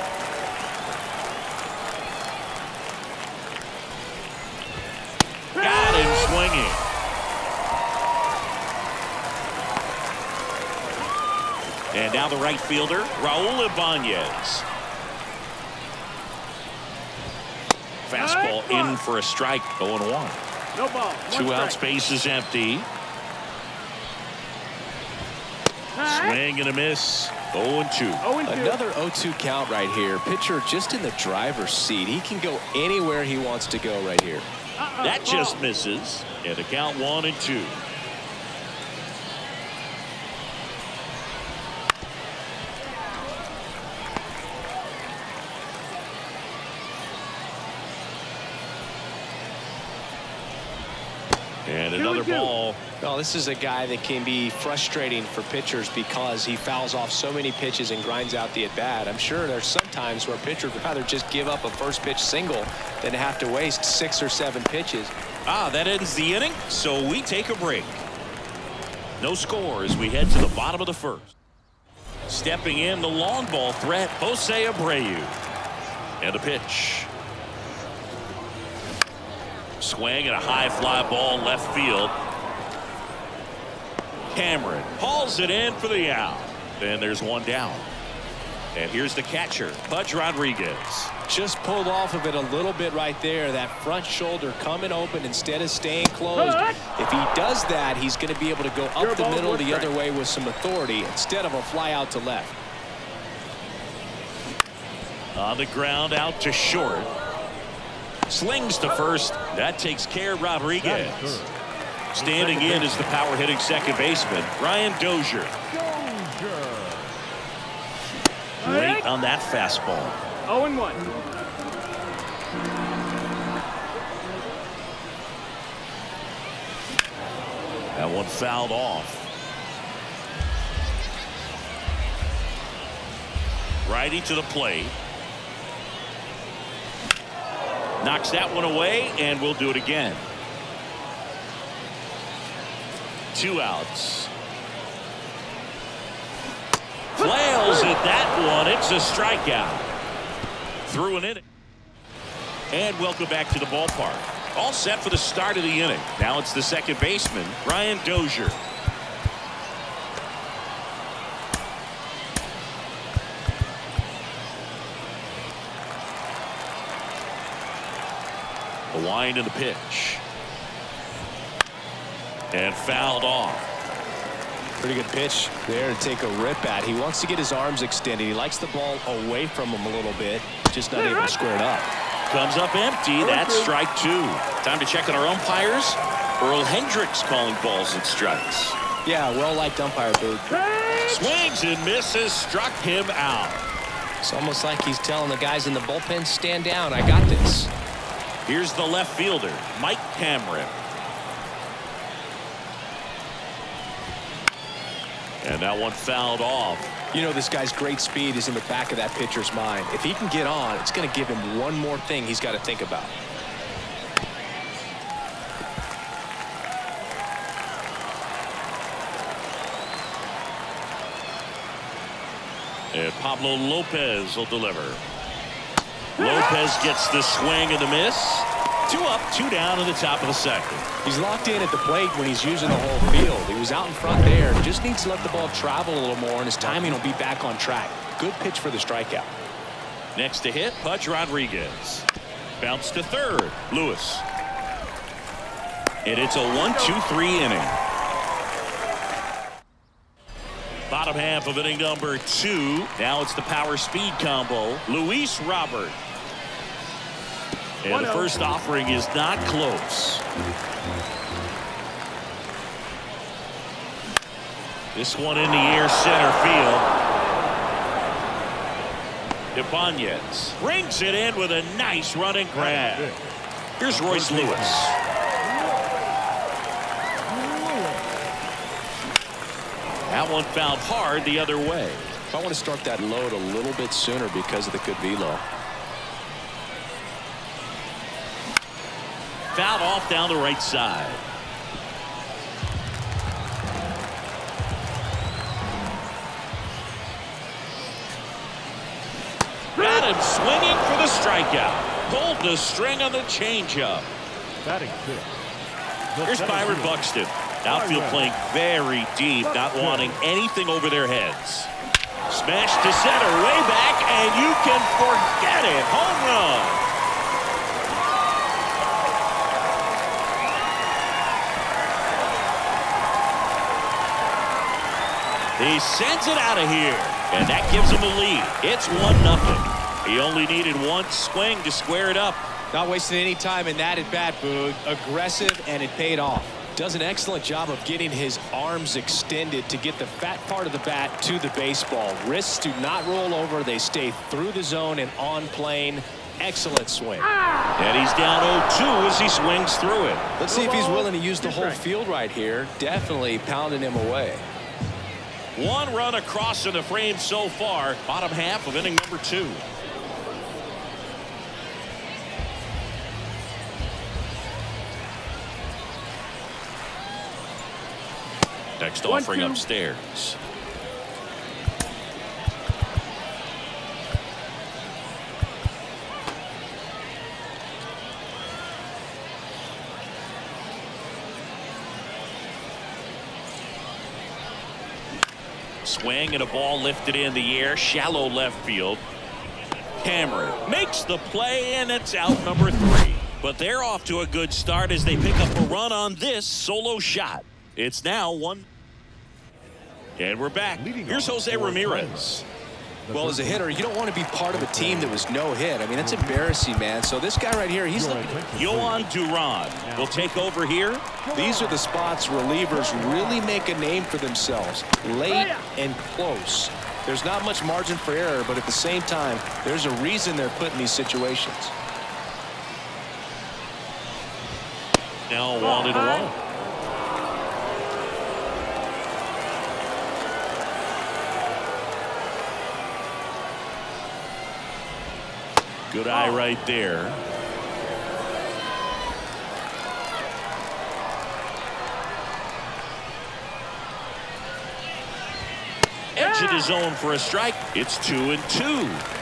[SPEAKER 2] Got him swinging. And now the right fielder, Raul Ibanez. Fastball in for a strike, 0-1.
[SPEAKER 3] No ball.
[SPEAKER 2] Two outs, base is empty. Swing and a miss. 0-2.
[SPEAKER 5] Another 0-2 count right here. Pitcher just in the driver's seat. He can go anywhere he wants to go right here.
[SPEAKER 2] That just misses. And the count 1-2. Another ball.
[SPEAKER 5] Well, this is a guy that can be frustrating for pitchers because he fouls off so many pitches and grinds out the at-bat. I'm sure there's some times where pitchers would rather just give up a first pitch single than have to waste 6 or 7 pitches.
[SPEAKER 2] That ends the inning, so we take a break. No score as we head to the bottom of the first. Stepping in, the long ball threat, Jose Abreu. And a pitch. Swing and a high fly ball left field. Cameron hauls it in for the out. And there's one down. And here's the catcher, Pudge Rodriguez.
[SPEAKER 5] Just pulled off of it a little bit right there. That front shoulder coming open instead of staying closed. If he does that, he's going to be able to go up the middle the other way with some authority instead of a fly out to left.
[SPEAKER 2] On the ground, out to short. Slings to first. That takes care of Rodriguez. Standing in is the power hitting second baseman, Ryan Dozier. Late on that fastball.
[SPEAKER 3] 0-1.
[SPEAKER 2] That one fouled off. Righty to the plate. Knocks that one away, and we'll do it again. 2 outs. Flails at that one. It's a strikeout. Through an inning. And welcome back to the ballpark. All set for the start of the inning. Now it's the second baseman, Ryan Dozier. The wind and the pitch. And fouled off.
[SPEAKER 5] Pretty good pitch there to take a rip at. He wants to get his arms extended. He likes the ball away from him a little bit. Just not able to square it up.
[SPEAKER 2] Comes up empty. That's strike 2. Time to check on our umpires. Earl Hendricks calling balls and strikes.
[SPEAKER 5] Yeah, well-liked umpire, dude.
[SPEAKER 2] Swings and misses. Struck him out.
[SPEAKER 5] It's almost like he's telling the guys in the bullpen, stand down. I got this.
[SPEAKER 2] Here's the left fielder, Mike Cameron. And that one fouled off.
[SPEAKER 5] You know, this guy's great speed is in the back of that pitcher's mind. If he can get on, it's going to give him one more thing he's got to think about.
[SPEAKER 2] And Pablo Lopez will deliver. Lopez gets the swing and the miss. 2 up, 2 down in the top of the second.
[SPEAKER 5] He's locked in at the plate when he's using the whole field. He was out in front there. Just needs to let the ball travel a little more, and his timing will be back on track. Good pitch for the strikeout.
[SPEAKER 2] Next to hit, Pudge Rodriguez. Bounce to third, Lewis. And it's a 1-2-3 inning. Bottom half of inning number 2. Now it's the power speed combo. Luis Robert. And the first offering is not close. This one in the air, center field. Ibanez brings it in with a nice running grab. Here's Royce Lewis. That one fouled hard the other way.
[SPEAKER 5] I want to start that load a little bit sooner because of the good velo.
[SPEAKER 2] Fouled off down the right side. Got him swinging for the strikeout. Pulled the string on the changeup.
[SPEAKER 4] Batting fifth.
[SPEAKER 2] Here's Byron Buxton. Outfield playing very deep, not wanting anything over their heads. Smash to center, way back, and you can forget it. Home run. He sends it out of here, and that gives him a lead. It's 1-0. He only needed one swing to square it up.
[SPEAKER 5] Not wasting any time in that at bat, Boog. Aggressive, and it paid off. Does an excellent job of getting his arms extended to get the fat part of the bat to the baseball. Wrists do not roll over. They stay through the zone and on plane. Excellent swing.
[SPEAKER 2] And he's down 0-2 as he swings through it.
[SPEAKER 5] Let's see if he's willing to use the whole field right here. Definitely pounding him away.
[SPEAKER 2] 1 run across in the frame so far. Bottom half of inning number 2. Next offering upstairs. Swing and a ball lifted in the air, shallow left field. Cameron makes the play, and it's out number 3. But they're off to a good start as they pick up a run on this solo shot. It's now 1. And we're back. Here's Jose Ramirez.
[SPEAKER 5] Well, as a hitter, you don't want to be part of a team that was no hit. I mean, that's embarrassing, man. So this guy right here, he's looking.
[SPEAKER 2] Yohan Duran will take over here.
[SPEAKER 5] These are the spots relievers really make a name for themselves. Late and close. There's not much margin for error, but at the same time, there's a reason they're put in these situations.
[SPEAKER 2] Now 1-1. Good eye right there. Edge of the zone for a strike. It's 2-2.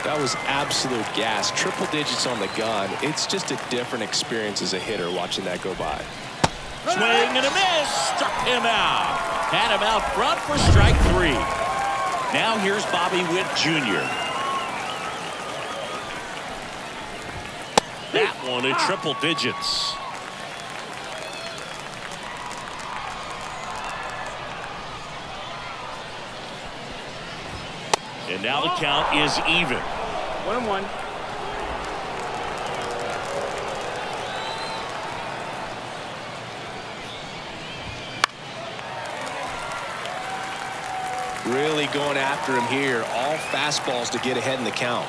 [SPEAKER 5] That was absolute gas. Triple digits on the gun. It's just a different experience as a hitter watching that go by.
[SPEAKER 2] Swing and a miss. Struck him out. Had him out front for strike 3. Now here's Bobby Witt Jr. That one in triple digits. And now the count is even.
[SPEAKER 3] 1-1.
[SPEAKER 5] Really going after him here. All fastballs to get ahead in the count.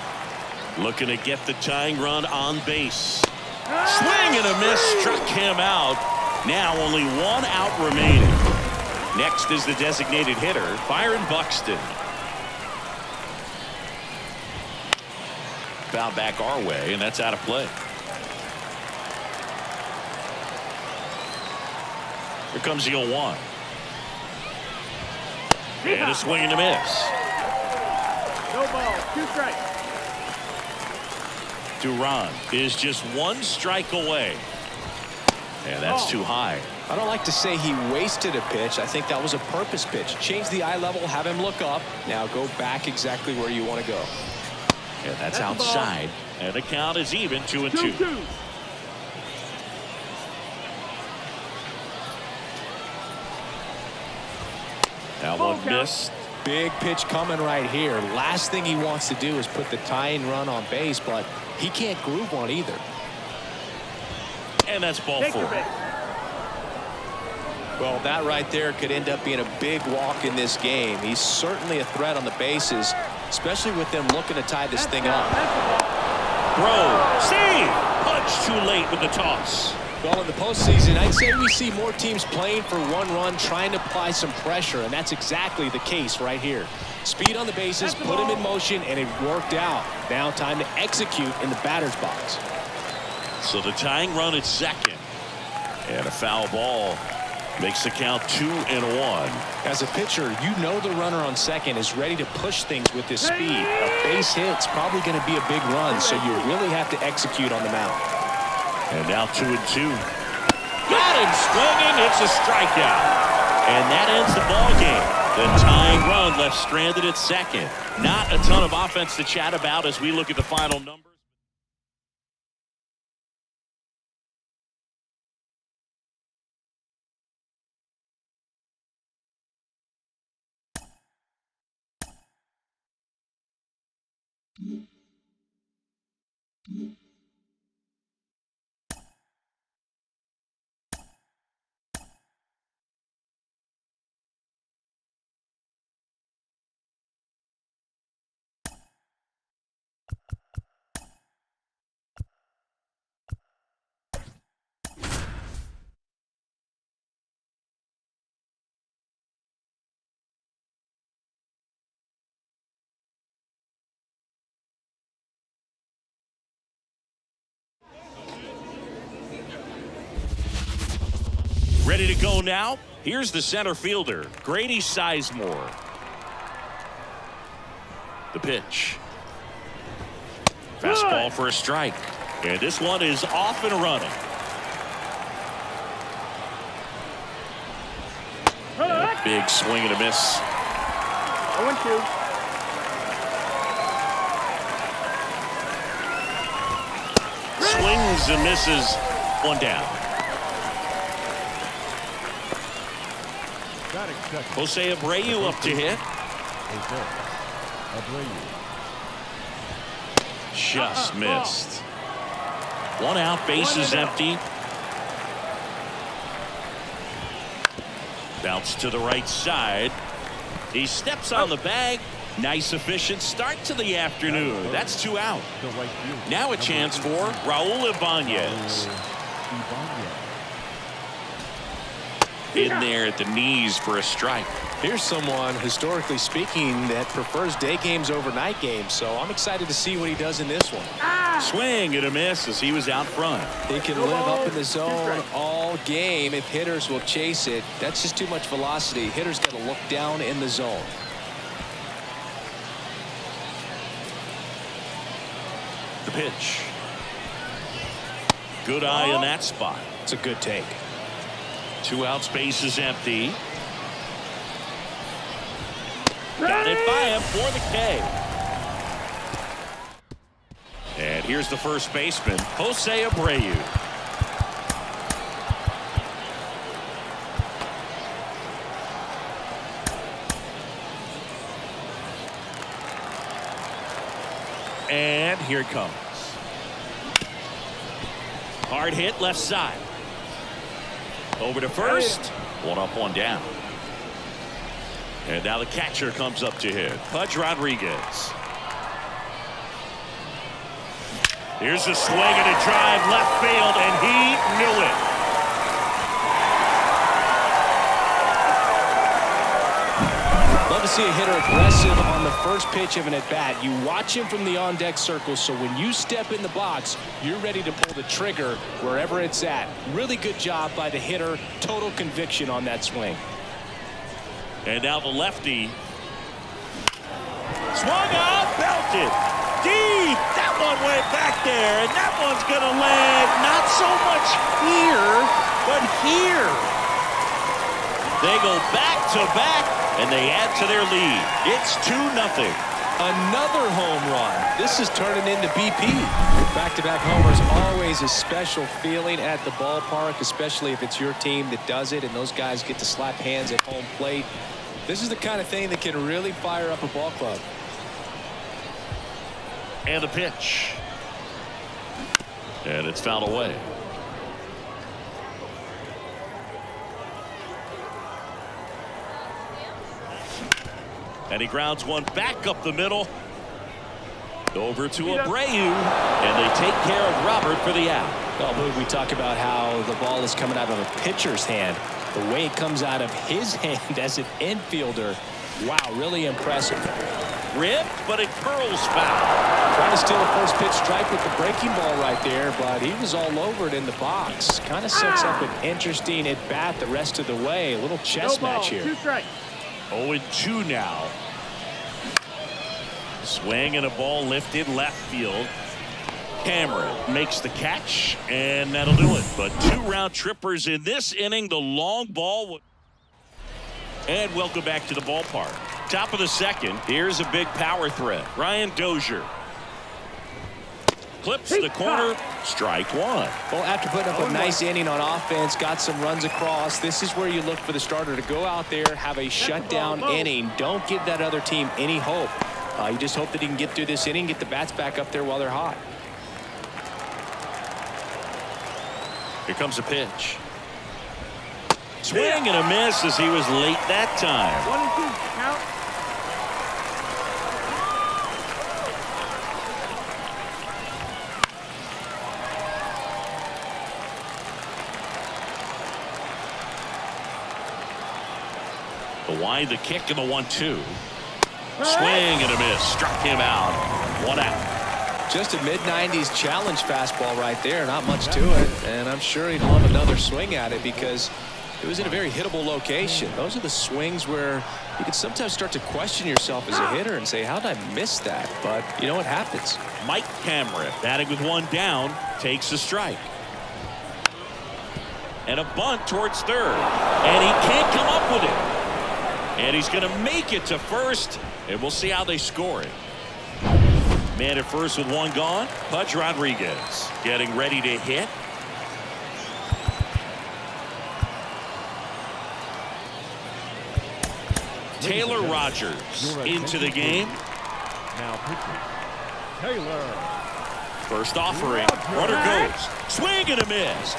[SPEAKER 2] Looking to get the tying run on base. Swing and a miss, struck him out. Now only 1 out remaining. Next is the designated hitter, Byron Buxton. Foul back our way, and that's out of play. Here comes the 0-1. And a swing and a miss.
[SPEAKER 3] No ball, 2 strikes.
[SPEAKER 2] Duran is just 1 strike away. And that's too high.
[SPEAKER 5] I don't like to say he wasted a pitch. I think that was a purpose pitch. Change the eye level, have him look up. Now go back exactly where you want to go.
[SPEAKER 2] And that's outside. And the count is even, 2-2.
[SPEAKER 3] 2-2.
[SPEAKER 2] Now 1 missed.
[SPEAKER 5] Big pitch coming right here. Last thing he wants to do is put the tying run on base, but he can't groove one either.
[SPEAKER 2] And that's ball
[SPEAKER 3] Take
[SPEAKER 2] 4.
[SPEAKER 3] your base.
[SPEAKER 5] Well, that right there could end up being a big walk in this game. He's certainly a threat on the bases, especially with them looking to tie this thing up.
[SPEAKER 2] Throw. Save. Punch too late with the toss.
[SPEAKER 5] Well, in the postseason, I'd say we see more teams playing for 1 run, trying to apply some pressure, and that's exactly the case right here. Speed on the bases, put him in motion, and it worked out. Now time to execute in the batter's box.
[SPEAKER 2] So the tying run at second. And a foul ball makes the count 2-1.
[SPEAKER 5] As a pitcher, you know the runner on second is ready to push things with his speed. A base hit's probably going to be a big run, so you really have to execute on the mound.
[SPEAKER 2] And now 2-2. Got him swinging. It's a strikeout. And that ends the ball game. The tying run left stranded at second. Not a ton of offense to chat about as we look at the final number. Ready to go now? Here's the center fielder, Grady Sizemore. The pitch. Fastball for a strike. And this one is off and running. And a big swing and a miss.
[SPEAKER 3] 0-2.
[SPEAKER 2] Swings and misses. One down. Jose Abreu up to hit. Just missed. One out, bases empty. Bounce to the right side. He steps on the bag. Nice efficient start to the afternoon. That's 2 out. Now a chance for Raul Ibanez. In there at the knees for a strike.
[SPEAKER 1] Here's someone, historically speaking, that prefers day games over night games. So I'm excited to see what he does in this one.
[SPEAKER 2] Swing and a miss as he was out front.
[SPEAKER 1] He can live up in the zone all game if hitters will chase it. That's just too much velocity. Hitters got to look down in the zone.
[SPEAKER 2] The pitch. Good eye in that spot.
[SPEAKER 1] It's a good take.
[SPEAKER 2] 2 outs, bases empty. Got it by him for the K. And here's the first baseman, Jose Abreu. And here it comes. Hard hit left side. Over to first. One up, one down. And now the catcher comes up to hit. Pudge Rodriguez. Here's a swing and a drive left field, and he knew it.
[SPEAKER 1] Love to see a hitter aggressive on the first pitch of an at-bat. You watch him from the on-deck circle, so when you step in the box, you're ready to pull the trigger wherever it's at. Really good job by the hitter. Total conviction on that swing.
[SPEAKER 2] And now the lefty. Swung out, belted. Deep. That one went back there, and that one's going to land not so much here, but here. They go back to back, and they add to their lead. It's 2-0.
[SPEAKER 1] Another home run. This is turning into BP. Back-to-back homers, always a special feeling at the ballpark, especially if it's your team that does it, and those guys get to slap hands at home plate. This is the kind of thing that can really fire up a ball club.
[SPEAKER 2] And the pitch. And it's fouled away. And he grounds one back up the middle. Over to Abreu. And they take care of Robert for the out.
[SPEAKER 1] Well, Boog, we talk about how the ball is coming out of a pitcher's hand. The way it comes out of his hand as an infielder. Wow, really impressive.
[SPEAKER 2] Ripped, but it curls foul.
[SPEAKER 1] Trying to steal a first pitch strike with the breaking ball right there, but he was all over it in the box. Kind of sets up an interesting at bat the rest of the way. A little chess match here.
[SPEAKER 3] 2 strikes.
[SPEAKER 2] 0-2 now. Swing and a ball lifted left field. Cameron makes the catch, and that'll do it. But 2 round trippers in this inning. The long ball. And welcome back to the ballpark. Top of the second. Here's a big power threat. Ryan Dozier. Clips the corner. Strike one.
[SPEAKER 1] Well, after putting up a nice inning on offense, got some runs across, this is where you look for the starter to go out there, have a shutdown inning. Don't give that other team any hope. You just hope that he can get through this inning, get the bats back up there while they're hot.
[SPEAKER 2] Here comes a pitch. Swing and a miss as he was late that time.
[SPEAKER 3] 1-2 count.
[SPEAKER 2] The wide, the kick, and the 1-2. Swing and a miss. Struck him out. 1 out.
[SPEAKER 1] Just a mid-90s challenge fastball right there. Not much to it. And I'm sure he'd love another swing at it because
[SPEAKER 5] It was in a very hittable location. Those are the swings where you can sometimes start to question yourself as a hitter and say, how did I miss that? But you know what happens.
[SPEAKER 2] Mike Cameron batting with one down takes a strike. And a bunt towards third. And he can't come up with it. And he's going to make it to first. And we'll see how they score it. Man at first with one gone. Pudge Rodriguez getting ready to hit. Taylor Rogers into the game.
[SPEAKER 4] Now pitching. Taylor.
[SPEAKER 2] First offering. Runner goes. Swing and a miss.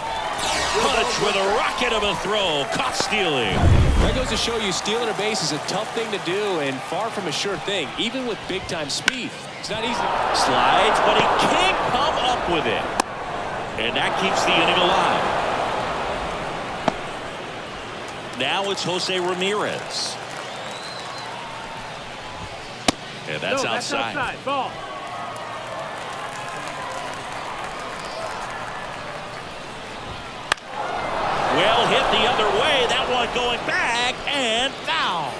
[SPEAKER 2] Pudge with a rocket of a throw. Caught stealing.
[SPEAKER 5] That goes to show you stealing a base is a tough thing to do and far from a sure thing, even with big-time speed. It's not easy.
[SPEAKER 2] Slides, but he can't come up with it. And that keeps the inning alive. Now it's Jose Ramirez. And that's outside.
[SPEAKER 3] Ball.
[SPEAKER 2] Well hit the other way. That one going back and foul.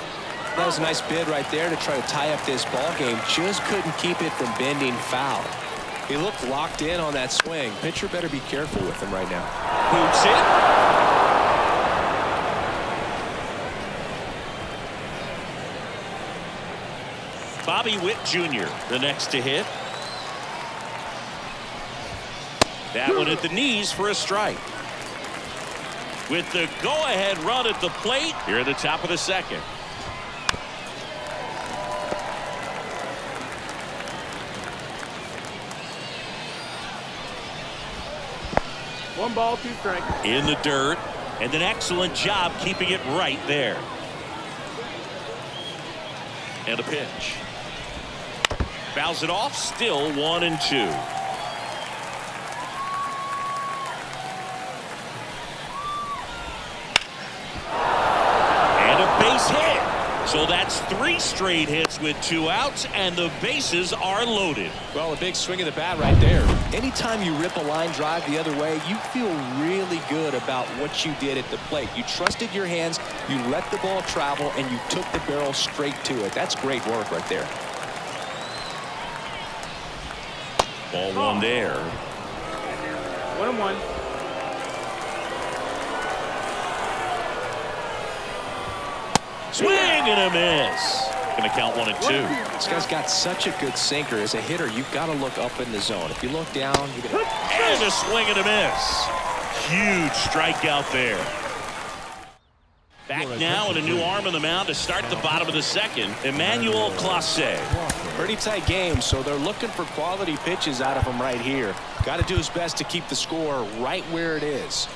[SPEAKER 5] That was a nice bid right there to try to tie up this ball game. Just couldn't keep it from bending foul. He looked locked in on that swing. Pitcher better be careful with him right now.
[SPEAKER 2] Boots it. Bobby Witt Jr. the next to hit. That one at the knees for a strike. With the go-ahead run at the plate here at the top of the second.
[SPEAKER 3] One ball, two strikes.
[SPEAKER 2] In the dirt, and an excellent job keeping it right there. And a pitch. Fouls it off, still 1-2. And a base hit. So that's 3 straight hits with 2 outs, and the bases are loaded.
[SPEAKER 5] Well, a big swing of the bat right there. Anytime you rip a line drive the other way, you feel really good about what you did at the plate. You trusted your hands, you let the ball travel, and you took the barrel straight to it. That's great work right there.
[SPEAKER 2] Ball one there.
[SPEAKER 3] 1-1.
[SPEAKER 2] Swing and a miss. Going to count 1-2.
[SPEAKER 5] This guy's got such a good sinker. As a hitter, you've got to look up in the zone. If you look down, you're going to...
[SPEAKER 2] And a swing and a miss. Huge strikeout there. Back now and a new arm on the mound to start the bottom of the second. Emmanuel Clase.
[SPEAKER 5] Pretty tight game, so they're looking for quality pitches out of him right here. Got to do his best to keep the score right where it is.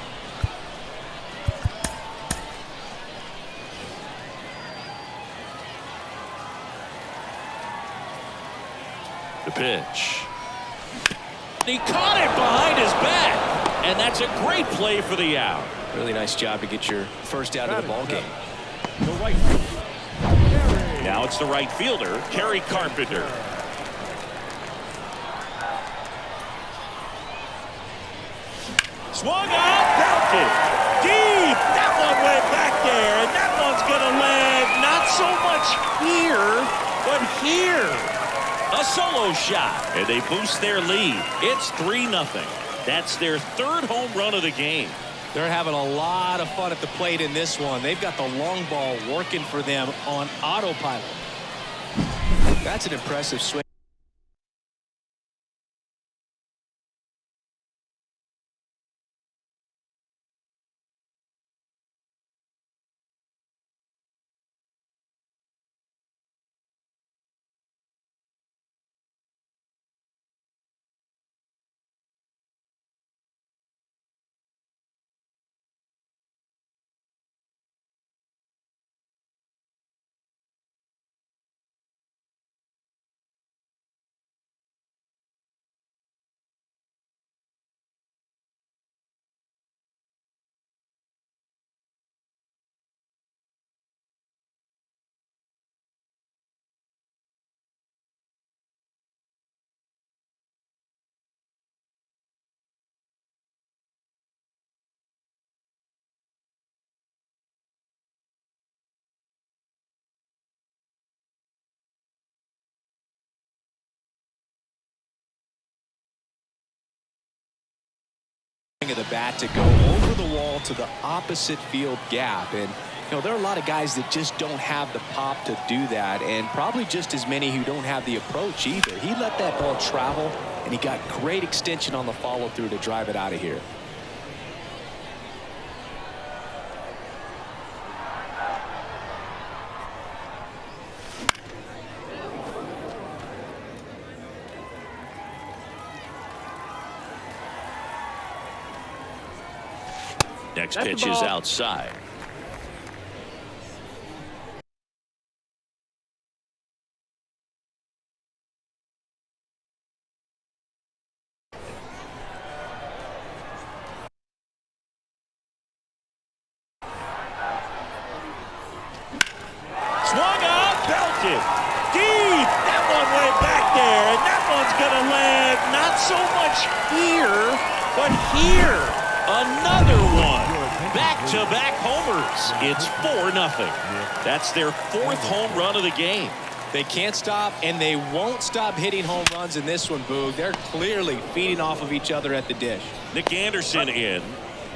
[SPEAKER 2] The pitch. He caught it behind his back, and that's a great play for the out.
[SPEAKER 5] Really nice job to get your first out of the ball game.
[SPEAKER 4] The right.
[SPEAKER 2] Now it's the right fielder, Kerry Carpenter. Swung out, belted deep. That one went back there, and that one's going to land not so much here, but here. A solo shot, and they boost their lead. It's 3-0. That's their 3rd home run of the game.
[SPEAKER 5] They're having a lot of fun at the plate in this one. They've got the long ball working for them on autopilot. That's an impressive swing. of the bat to go over the wall to the opposite field gap. And there are a lot of guys that just don't have the pop to do that, and probably just as many who don't have the approach either. He let that ball travel, and he got great extension on the follow through to drive it out of here.
[SPEAKER 2] Next pitch is outside. Swung out, belted deep. That one went back there, and that one's going to land not so much here, but here. Another one. Back-to-back homers. It's 4-0. That's their 4th home run of the game.
[SPEAKER 5] They can't stop, and they won't stop hitting home runs in this one, Boog. They're clearly feeding off of each other at the dish.
[SPEAKER 2] Nick Anderson in.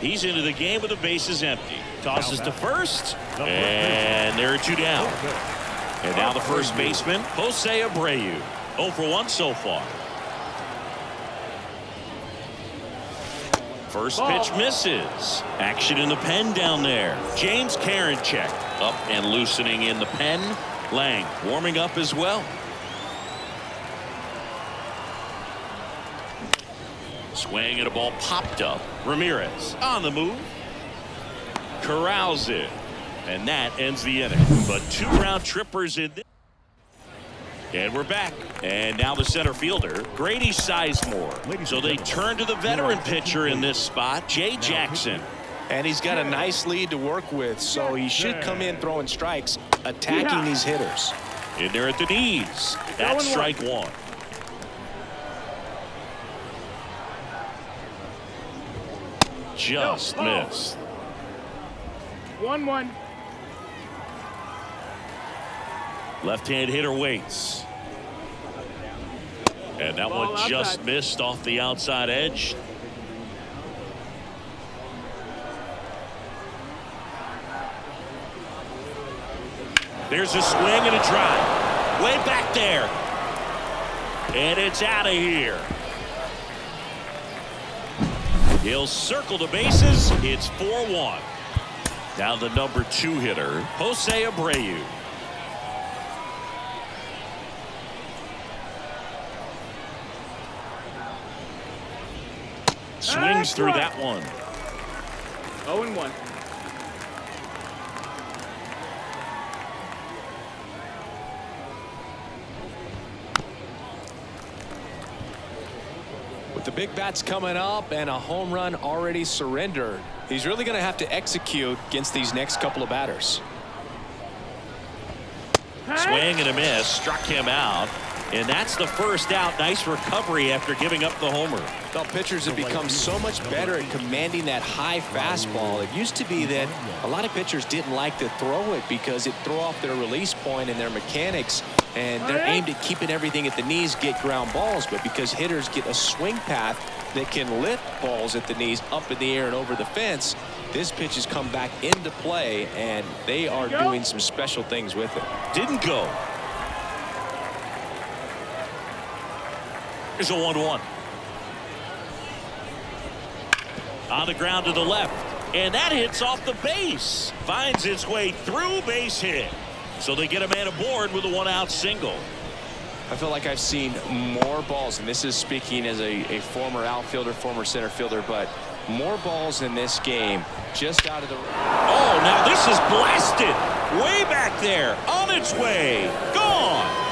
[SPEAKER 2] He's into the game with the bases empty. Tosses to first, and there are 2 down. And now the first baseman, Jose Abreu. 0 for 1 so far. First pitch misses. Action in the pen down there. James Karinchak up and loosening in the pen. Lang warming up as well. Swing and a ball popped up. Ramirez on the move. Corrals it. And that ends the inning. But 2 round trippers in this. And we're back. And now the center fielder, Grady Sizemore. So they turn to the veteran pitcher in this spot, Jay Jackson.
[SPEAKER 5] And he's got a nice lead to work with, so he should come in throwing strikes, attacking these hitters.
[SPEAKER 2] In there at the knees. That's strike 1. Just missed.
[SPEAKER 3] 1-1.
[SPEAKER 2] Left-hand hitter waits. And that one just missed off the outside edge. There's a swing and a drive. Way back there. And it's out of here. He'll circle the bases. It's 4-1. Now the number 2 hitter, Jose Abreu. Swings through that one.
[SPEAKER 3] 0-1.
[SPEAKER 5] With the big bats coming up and a home run already surrendered, he's really going to have to execute against these next couple of batters.
[SPEAKER 2] Swing and a miss. Struck him out. And that's the first out. Nice recovery after giving up the homer.
[SPEAKER 5] Well, pitchers have become so much better at commanding that high fastball. It used to be that a lot of pitchers didn't like to throw it because it threw off their release point and their mechanics, and they're aimed at keeping everything at the knees, get ground balls. But because hitters get a swing path that can lift balls at the knees up in the air and over the fence, this pitch has come back into play, and they are doing some special things with it.
[SPEAKER 2] Didn't go. Here's a 1-1. On the ground to the left. And that hits off the base. Finds its way through, base hit. So they get a man aboard with a 1-out single.
[SPEAKER 5] I feel like I've seen more balls, and this is speaking as a former outfielder, former center fielder, but more balls in this game just out of the...
[SPEAKER 2] Oh, now this is blasted. Way back there. On its way. Gone.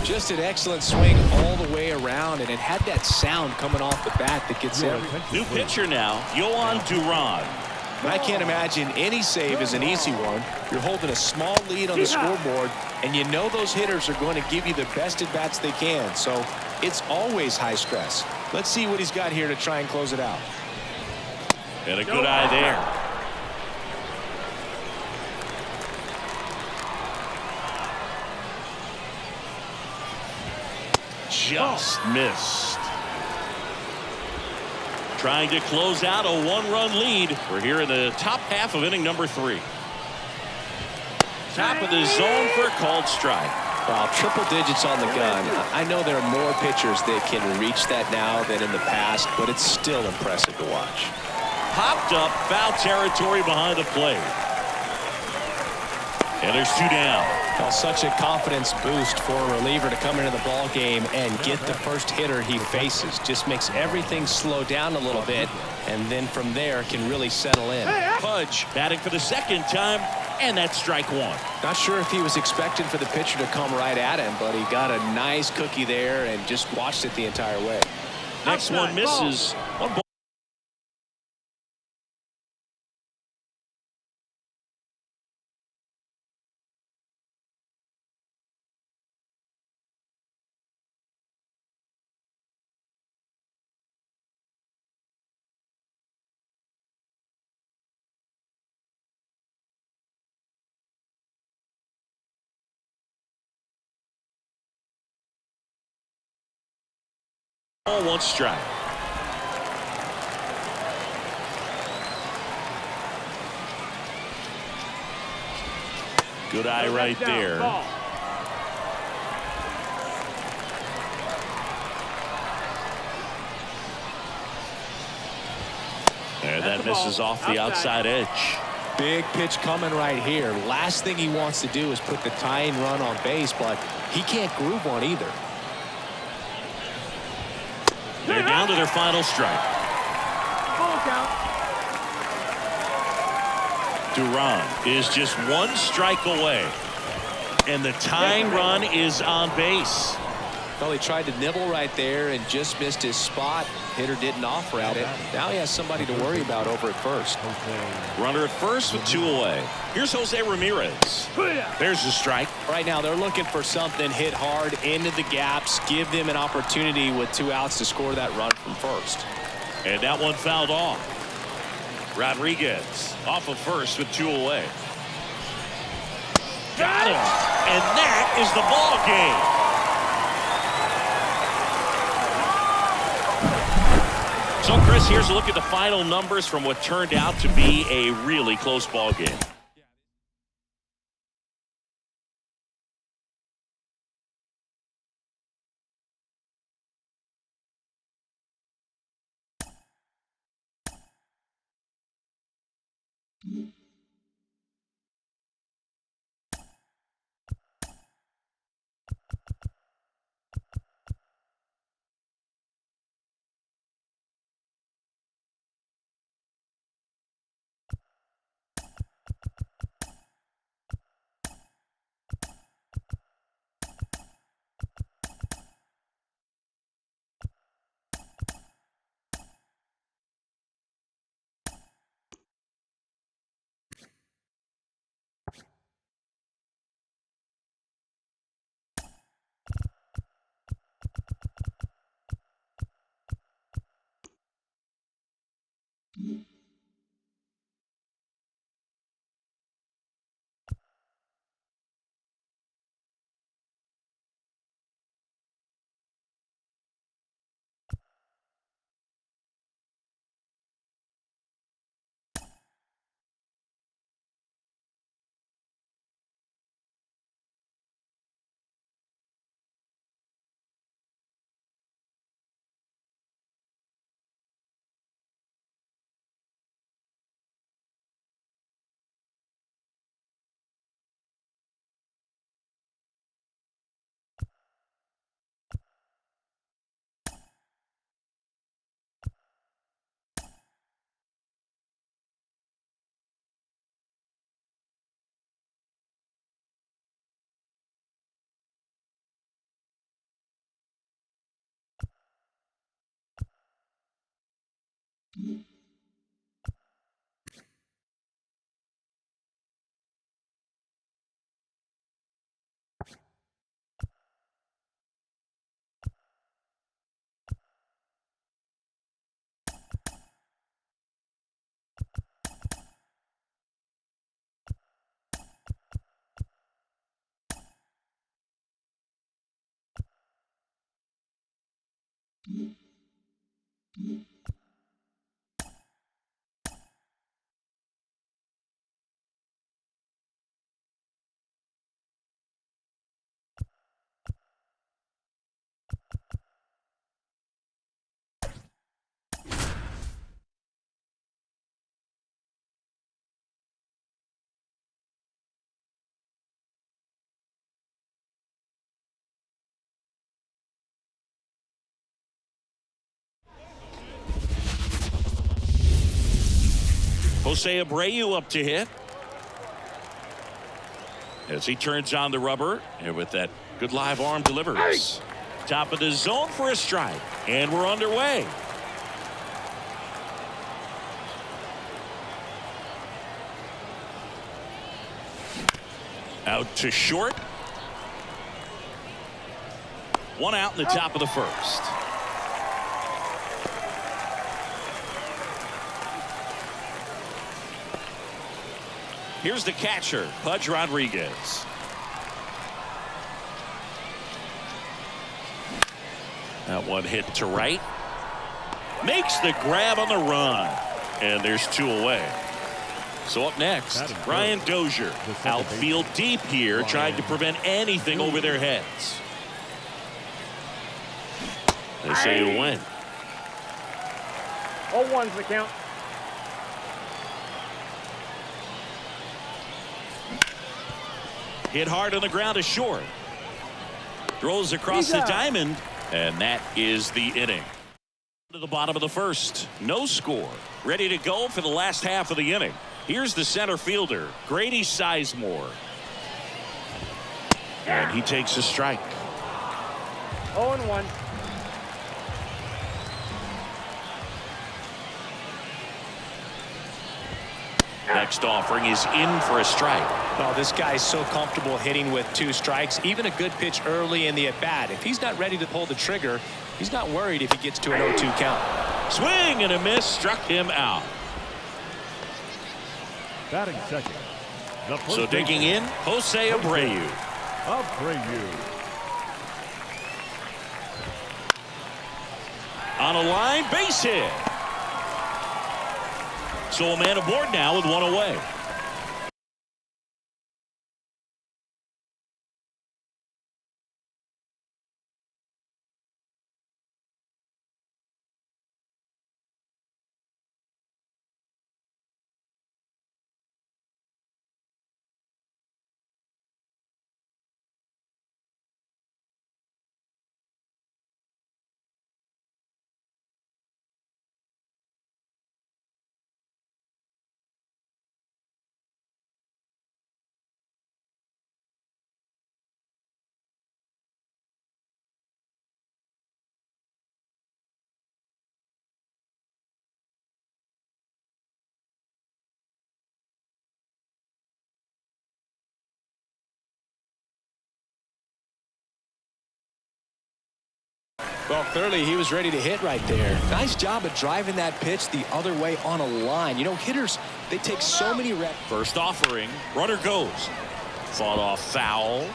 [SPEAKER 5] Just an excellent swing all the way around, and it had that sound coming off the bat that gets everything.
[SPEAKER 2] New pitcher now, Yohan Duran.
[SPEAKER 5] But I can't imagine any save is an easy one. You're holding a small lead on the scoreboard, and you know those hitters are going to give you the best at-bats they can. So it's always high stress. Let's see what he's got here to try and close it out.
[SPEAKER 2] And a good eye there. Just missed. trying to close out a one-run lead. We're here in the top half of inning number 3. Top of the zone for a called strike.
[SPEAKER 5] Well, triple digits on the gun. I know there are more pitchers that can reach that now than in the past, but it's still impressive to watch.
[SPEAKER 2] Popped up, foul territory behind the plate. And there's 2 down.
[SPEAKER 5] Well, such a confidence boost for a reliever to come into the ball game and get the first hitter he faces. Just makes everything slow down a little bit, and then from there can really settle in.
[SPEAKER 2] Pudge batting for the second time, and that's strike 1.
[SPEAKER 5] Not sure if he was expecting for the pitcher to come right at him, but he got a nice cookie there and just watched it the entire way.
[SPEAKER 2] Next one misses. One ball. Ball, 1 strike. Good eye right there. And that misses off the outside edge.
[SPEAKER 5] Big pitch coming right here. Last thing he wants to do is put the tying run on base, but he can't groove one either.
[SPEAKER 2] They're down to their final strike.
[SPEAKER 3] Full count.
[SPEAKER 2] Duran is just 1 strike away. And the tying run is on base.
[SPEAKER 5] Well, he tried to nibble right there and just missed his spot. Hitter didn't offer at it. Now he has somebody to worry about over at first.
[SPEAKER 2] Runner at first with 2 away. Here's Jose Ramirez. There's the strike.
[SPEAKER 5] Right now they're looking for something hit hard into the gaps, give them an opportunity with 2 outs to score that run from first.
[SPEAKER 2] And that one fouled off. Rodriguez off of first with 2 away. Got him. And that is the ball game. So, Chris, here's a look at the final numbers from what turned out to be a really close ball game. Jose Abreu up to hit. As he turns on the rubber and with that good live arm delivers. Top of the zone for a strike. And we're underway. Out to short. One out in the top of the first. Here's the catcher, Pudge Rodriguez. That one hit to right. Makes the grab on the run. And there's two away. So up next, Ryan Dozier. Outfield deep here, trying to prevent anything over their heads. They say a win.
[SPEAKER 3] 0-1's the count.
[SPEAKER 2] Hit hard on the ground to short. Throws across the diamond, and that is the inning. To the bottom of the first. No score. Ready to go for the last half of the inning. Here's the center fielder, Grady Sizemore. And he takes a strike.
[SPEAKER 3] 0-1.
[SPEAKER 2] Next offering is in for a strike.
[SPEAKER 5] Oh, this guy's so comfortable hitting with 2 strikes. Even a good pitch early in the at-bat. If he's not ready to pull the trigger, he's not worried if he gets to an 0-2 count.
[SPEAKER 2] Swing and a miss, struck him out.
[SPEAKER 4] Batting second.
[SPEAKER 2] So digging in, Jose Abreu. On a line, base hit. So a man aboard now with one away.
[SPEAKER 5] Well, clearly he was ready to hit right there. Nice job of driving that pitch the other way on a line. You know, hitters, they take so many reps.
[SPEAKER 2] First offering, runner goes. Fought off foul.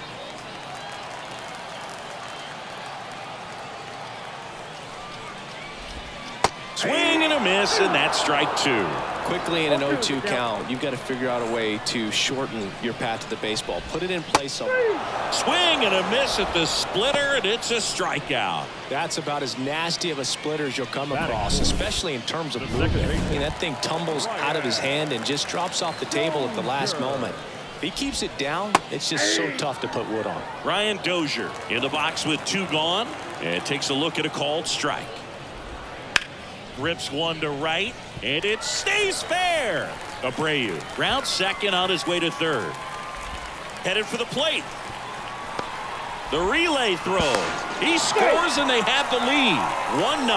[SPEAKER 2] Swing and a miss, and that's strike 2.
[SPEAKER 5] Quickly in an 0-2 count, you've got to figure out a way to shorten your path to the baseball. Put it in play somewhere.
[SPEAKER 2] Swing and a miss at the splitter, and it's a strikeout.
[SPEAKER 5] That's about as nasty of a splitter as you'll come across, especially in terms of movement. I mean, that thing tumbles out of his hand and just drops off the table at the last moment. If he keeps it down, it's just so tough to put wood on.
[SPEAKER 2] Ryan Dozier in the box with 2 gone, and takes a look at a called strike. Rips one to right, and it stays fair. Abreu rounds second on his way to third. Headed for the plate. The relay throw. He scores, and they have the lead. 1-0.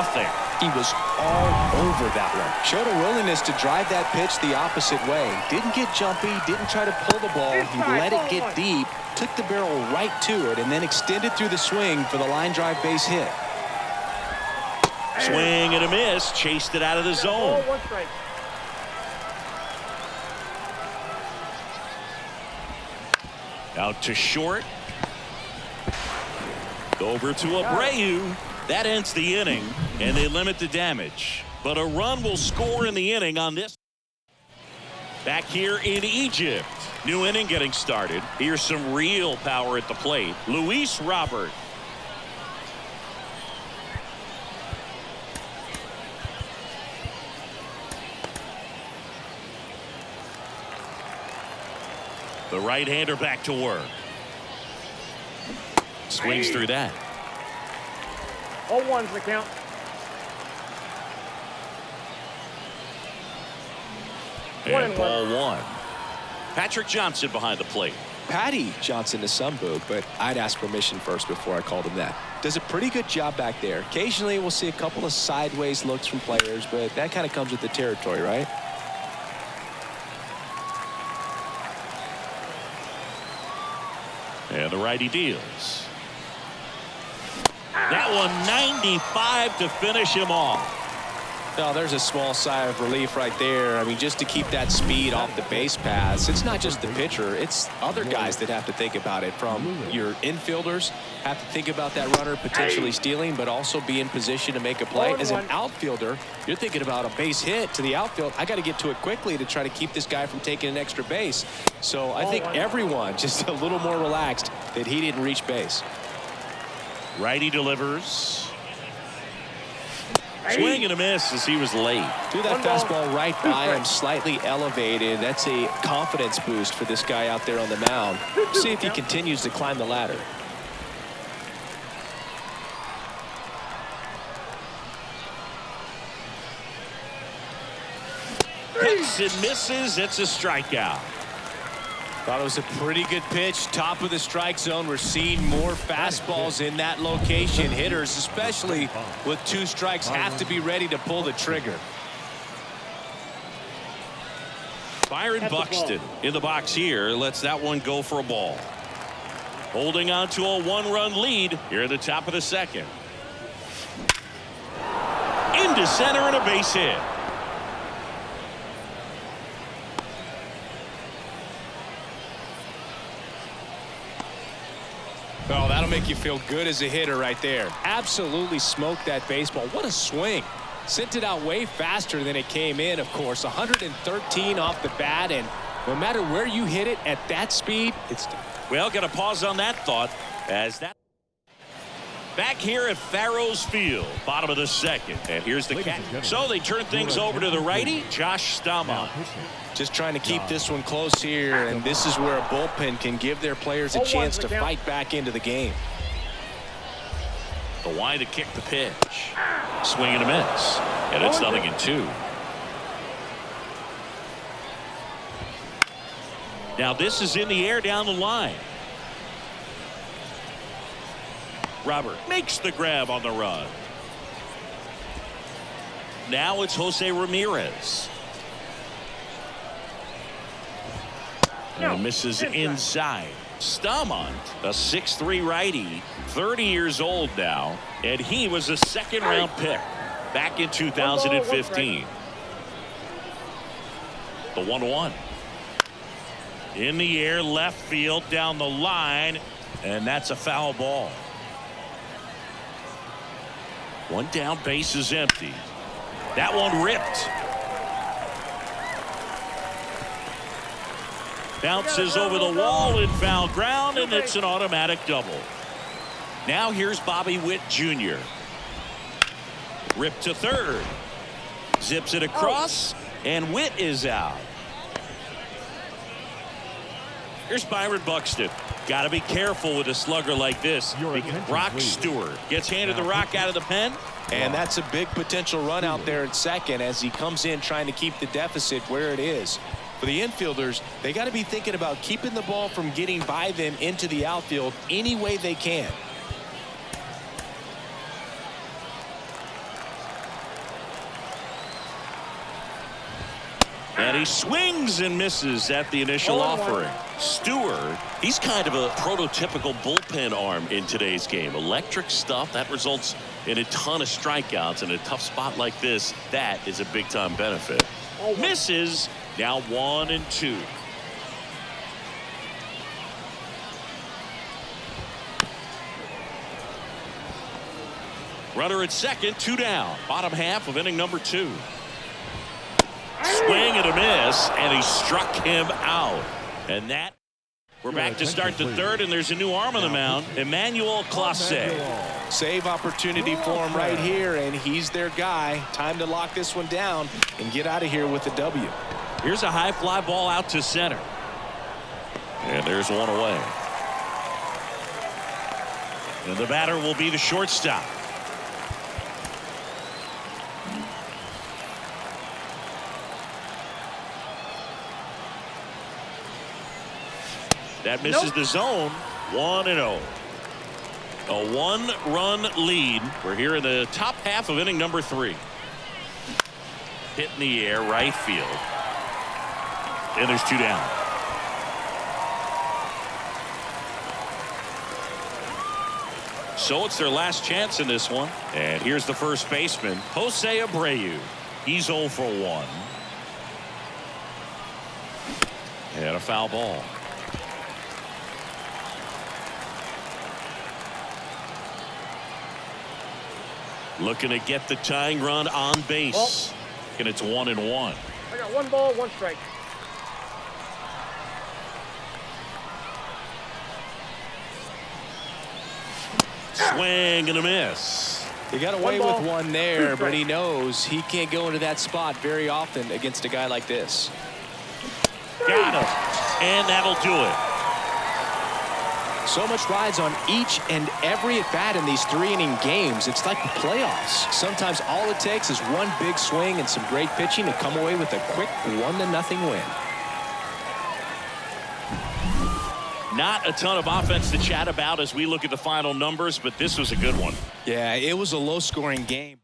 [SPEAKER 5] He was all over that one. Showed a willingness to drive that pitch the opposite way. Didn't get jumpy, didn't try to pull the ball. He let it get deep, took the barrel right to it, and then extended through the swing for the line drive base hit.
[SPEAKER 2] Swing and a miss. Chased it out of the zone. Out to short. Over to Abreu. That ends the inning, and they limit the damage. But a run will score in the inning on this. Back here in Egypt. New inning getting started. Here's some real power at the plate. Luis Robert. The right-hander back to work. Swings through that.
[SPEAKER 3] 0-1's the count.
[SPEAKER 2] And ball one. Patrick Johnson behind the plate.
[SPEAKER 5] Patty Johnson to some boot, but I'd ask permission first before I called him that. Does a pretty good job back there. Occasionally we'll see a couple of sideways looks from players, but that kind of comes with the territory, right?
[SPEAKER 2] And the righty deals. That one 95 to finish him off.
[SPEAKER 5] Oh, there's a small sigh of relief right there. I mean, just to keep that speed off the base paths. It's not just the pitcher. It's other guys that have to think about it. From your infielders have to think about that runner potentially stealing, but also be in position to make a play. As an outfielder, you're thinking about a base hit to the outfield. I got to get to it quickly to try to keep this guy from taking an extra base. So I think everyone just a little more relaxed that he didn't reach base.
[SPEAKER 2] Righty delivers. Swing and a miss as he was late.
[SPEAKER 5] Threw that fastball right by him, slightly elevated. That's a confidence boost for this guy out there on the mound. See if he continues to climb the ladder.
[SPEAKER 2] Hits and misses. It's a strikeout.
[SPEAKER 5] Thought it was a pretty good pitch. Top of the strike zone. We're seeing more fastballs in that location. Hitters, especially with 2 strikes, have to be ready to pull the trigger.
[SPEAKER 2] Byron Buxton in the box here lets that one go for a ball. Holding on to a 1-run lead here at the top of the second. Into center and a base hit.
[SPEAKER 5] Oh, that'll make you feel good as a hitter right there. Absolutely smoked that baseball. What a swing. Sent it out way faster than it came in, of course. 113 off the bat, and no matter where you hit it at that speed, it's...
[SPEAKER 2] Well, got to pause on that thought as that. Back here at Farrows Field, bottom of the second. And here's the catch. So they turn things over to the righty, Josh Staumont.
[SPEAKER 5] Just trying to keep this one close here, and this is where a bullpen can give their players a chance to fight back into the game.
[SPEAKER 2] The line to kick the pitch. Swing and a miss. And it's 0-2. Now this is in the air down the line. Robert makes the grab on the run. Now it's Jose Ramirez. And misses inside. Staumont, a 6'3" righty, 30 years old now, and he was a second-round pick back in 2015. The 1-1. In the air, left field, down the line, and that's a foul ball. One down, base is empty. That one ripped. Bounces over the wall in foul ground, and it's an automatic double. Now here's Bobby Witt Jr. Ripped to third. Zips it across, and Witt is out. Here's Byron Buxton. Got to be careful with a slugger like this. Brock Stewart gets handed the rock out of the pen.
[SPEAKER 5] And that's a big potential run out there at second as he comes in trying to keep the deficit where it is. For the infielders, they got to be thinking about keeping the ball from getting by them into the outfield any way they can.
[SPEAKER 2] And he swings and misses at the initial offering. Stewart, he's kind of a prototypical bullpen arm in today's game. Electric stuff that results in a ton of strikeouts in a tough spot like this. That is a big time benefit. Misses. Now 1-2. Runner at second, 2 down. Bottom half of inning number 2. Swing and a miss, and he struck him out. And that, we're back to start the third, and there's a new arm on the mound, Emmanuel Clase.
[SPEAKER 5] Save opportunity for him right here, and he's their guy. Time to lock this one down and get out of here with a W.
[SPEAKER 2] Here's a high fly ball out to center. And there's one away. And the batter will be the shortstop. That misses the zone. 1-0. A 1-run lead. We're here in the top half of inning number 3. Hit in the air, right field. And there's 2 down. So it's their last chance in this one. And here's the first baseman, Jose Abreu. He's 0 for 1. And a foul ball. Looking to get the tying run on base. And it's 1-1.
[SPEAKER 3] I got 1 ball, 1 strike.
[SPEAKER 2] Swing and a miss.
[SPEAKER 5] He got away with one there, but he knows he can't go into that spot very often against a guy like this.
[SPEAKER 2] Got him. And that'll do it.
[SPEAKER 5] So much rides on each and every at-bat in these 3-inning games. It's like the playoffs. Sometimes all it takes is one big swing and some great pitching to come away with a quick 1-0 win.
[SPEAKER 2] Not a ton of offense to chat about as we look at the final numbers, but this was a good one.
[SPEAKER 5] Yeah, it was a low-scoring game.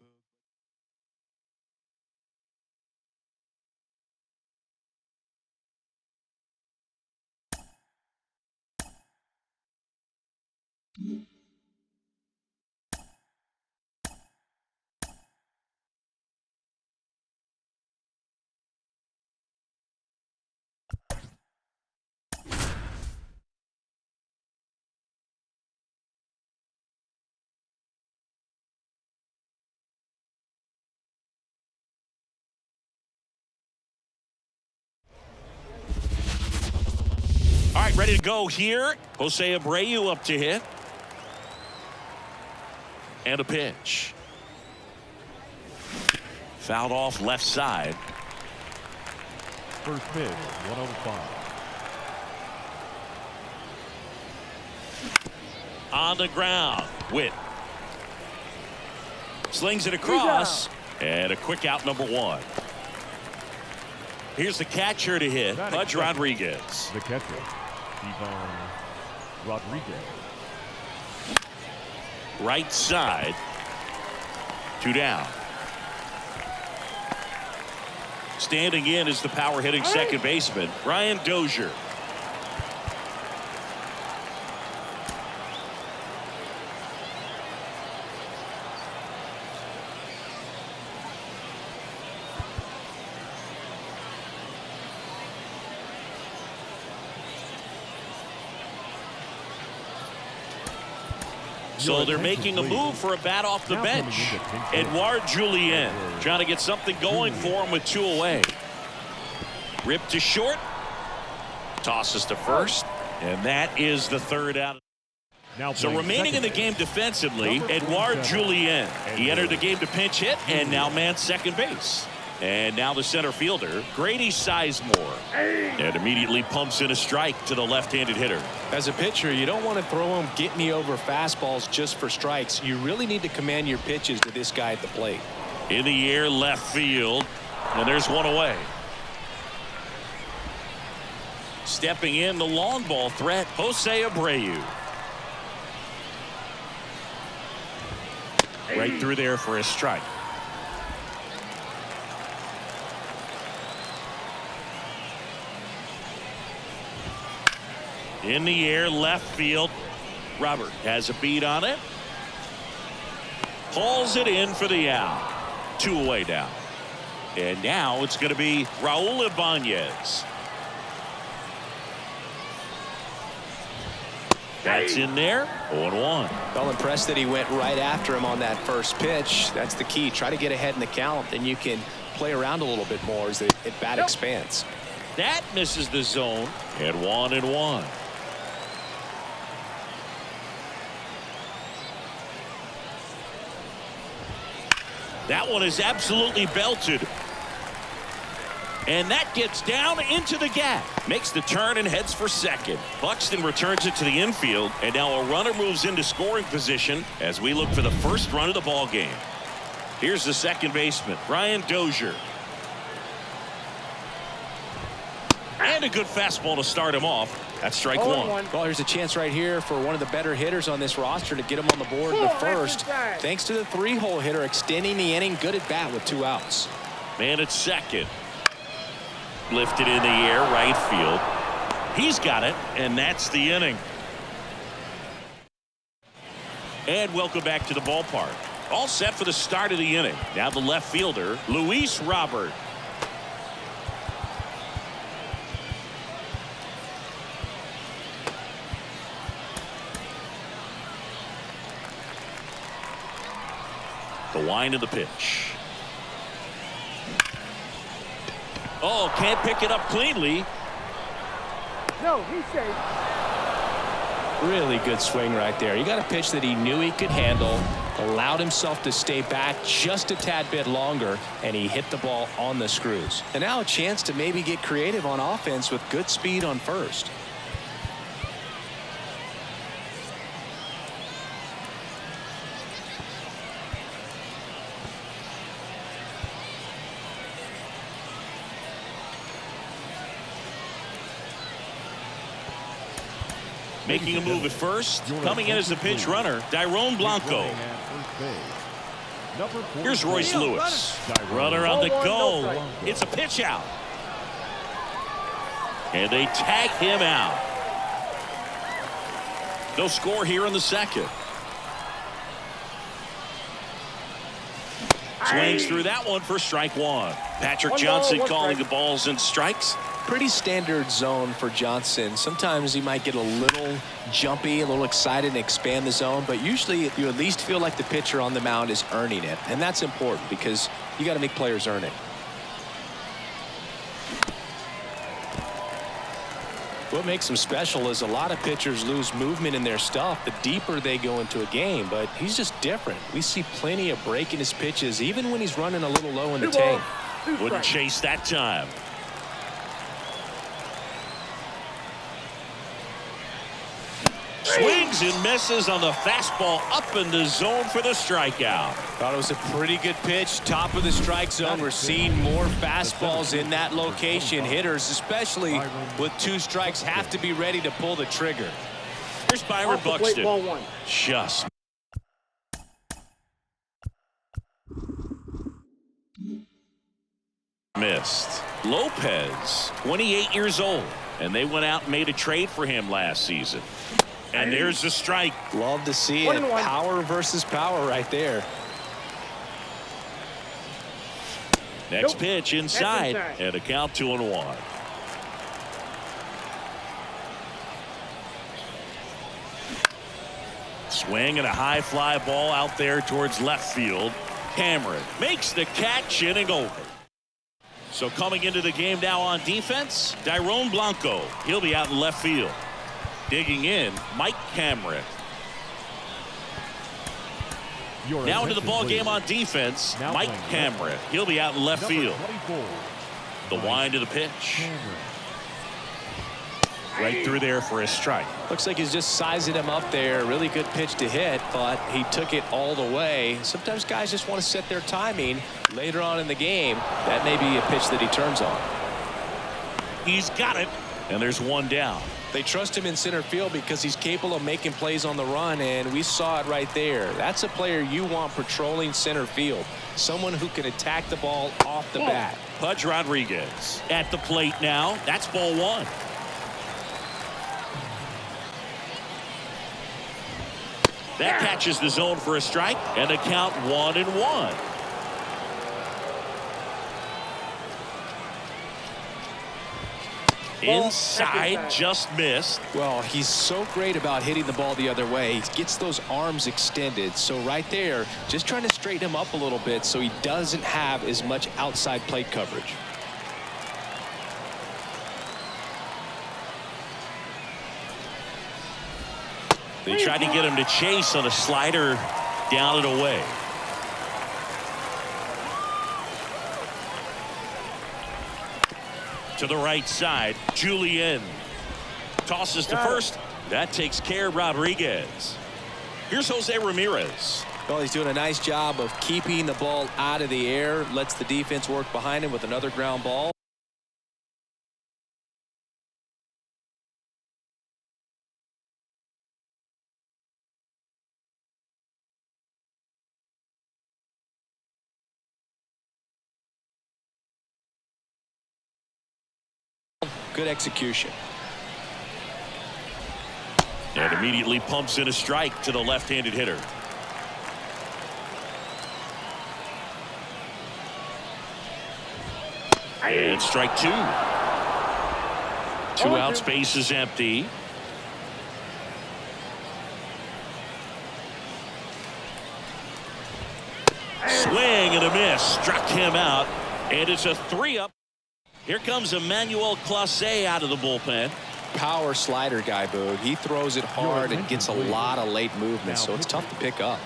[SPEAKER 2] All right, ready to go here. Jose Abreu up to hit. And a pitch. Fouled off left side.
[SPEAKER 4] First pitch, 105.
[SPEAKER 2] On the ground. Witt. Slings it across. And a quick out, number 1. Here's the catcher to hit, Pudge Rodriguez.
[SPEAKER 4] The catcher, Ivan Rodriguez.
[SPEAKER 2] Right side. 2 down. Standing in is the power hitting second baseman, Brian Dozier. So they're making a move for a bat off the bench. Edouard Julien trying to get something going for him with 2 away. Rip to short. Tosses to first. And that is the 3rd out. So remaining in the game defensively, Edouard Julien. He entered the game to pinch hit and now mans second base. And now the center fielder, Grady Sizemore. And immediately pumps in a strike to the left-handed hitter.
[SPEAKER 5] As a pitcher, you don't want to throw him get me over fastballs just for strikes. You really need to command your pitches to this guy at the plate.
[SPEAKER 2] In the air, left field. And there's 1 away. Stepping in, the long ball threat, Jose Abreu. Right through there for a strike. In the air, left field. Robert has a beat on it. Hauls it in for the out. 2 away now. And now it's going to be Raul Ibanez. That's in there. 0-1.
[SPEAKER 5] Well, impressed that he went right after him on that first pitch. That's the key. Try to get ahead in the count, then you can play around a little bit more as the at-bat expands.
[SPEAKER 2] That misses the zone. And 1-1. That one is absolutely belted. And that gets down into the gap. Makes the turn and heads for second. Buxton returns it to the infield. And now a runner moves into scoring position as we look for the first run of the ball game. Here's the second baseman, Brian Dozier. And And a good fastball to start him off. That's strike one.
[SPEAKER 5] Well, there's a chance right here for one of the better hitters on this roster to get him on the board in the first. Thanks to the 3-hole hitter extending the inning. Good at bat with 2 outs.
[SPEAKER 2] Man at second. Lifted in the air, right field. He's got it, and that's the inning. And welcome back to the ballpark. All set for the start of the inning. Now the left fielder, Luis Robert. The wind of the pitch. Oh, can't pick it up cleanly.
[SPEAKER 3] No, he's safe.
[SPEAKER 5] Really good swing right there. He got a pitch that he knew he could handle, allowed himself to stay back just a tad bit longer, and he hit the ball on the screws. And now a chance to maybe get creative on offense with good speed on first.
[SPEAKER 2] Making a move at first. Coming in as the pinch runner, Dairon Blanco. Here's Royce Lewis. Runner on the go. It's a pitch out. And they tag him out. No score here in the second. Swings through that one for strike one. Patrick Johnson calling the balls and strikes.
[SPEAKER 5] Pretty standard zone for Johnson. Sometimes he might get a little jumpy, a little excited and expand the zone, but usually you at least feel like the pitcher on the mound is earning it, and that's important because you got to make players earn it. What makes him special is a lot of pitchers lose movement in their stuff the deeper they go into a game, but he's just different. We see plenty of breaking his pitches even when he's running a little low in the tank.
[SPEAKER 2] Wouldn't chase that time. Swings and misses on the fastball up in the zone for the strikeout.
[SPEAKER 5] Thought it was a pretty good pitch. Top of the strike zone. We're seeing more fastballs in that location. Hitters, especially with 2 strikes, have to be ready to pull the trigger.
[SPEAKER 2] Here's Byron Buxton. Just missed. Lopez, 28 years old, and they went out and made a trade for him last season. And there's the strike.
[SPEAKER 5] Love to see it. Power versus power right there.
[SPEAKER 2] Next pitch inside, and a count 2-1. Swing and a high fly ball out there towards left field. Cameron makes the catch, inning over. So coming into the game now on defense, Dairon Blanco. He'll be out in left field. Digging in, Mike Cameron. Now into the ball game on defense, Mike Cameron. He'll be out in left field. The wind of the pitch. Right through there for a strike.
[SPEAKER 5] Looks like he's just sizing him up there. Really good pitch to hit, but he took it all the way. Sometimes guys just want to set their timing later on in the game. That may be a pitch that he turns on.
[SPEAKER 2] He's got it, and there's one down.
[SPEAKER 5] They trust him in center field because he's capable of making plays on the run, and we saw it right there. That's a player you want patrolling center field. Someone who can attack the ball off the bat.
[SPEAKER 2] Pudge Rodriguez at the plate now. That's ball one. That catches the zone for a strike, and a count 1-1. Inside, just missed.
[SPEAKER 5] Well, he's so great about hitting the ball the other way. He gets those arms extended. So right there, just trying to straighten him up a little bit so he doesn't have as much outside plate coverage.
[SPEAKER 2] They tried to get him to chase on a slider down and away. To the right side, Julien tosses to first. That takes care of Rodriguez. Here's Jose Ramirez.
[SPEAKER 5] Well, he's doing a nice job of keeping the ball out of the air. Lets the defense work behind him with another ground ball. Good execution.
[SPEAKER 2] And immediately pumps in a strike to the left-handed hitter. And strike two. Two outs, base is empty. Swing and a miss. Struck him out. And it's a 3-up. Here comes Emmanuel Clase out of the bullpen.
[SPEAKER 5] Power slider guy, Boog. He throws it hard and gets a lot of late movement, so it's tough to pick up.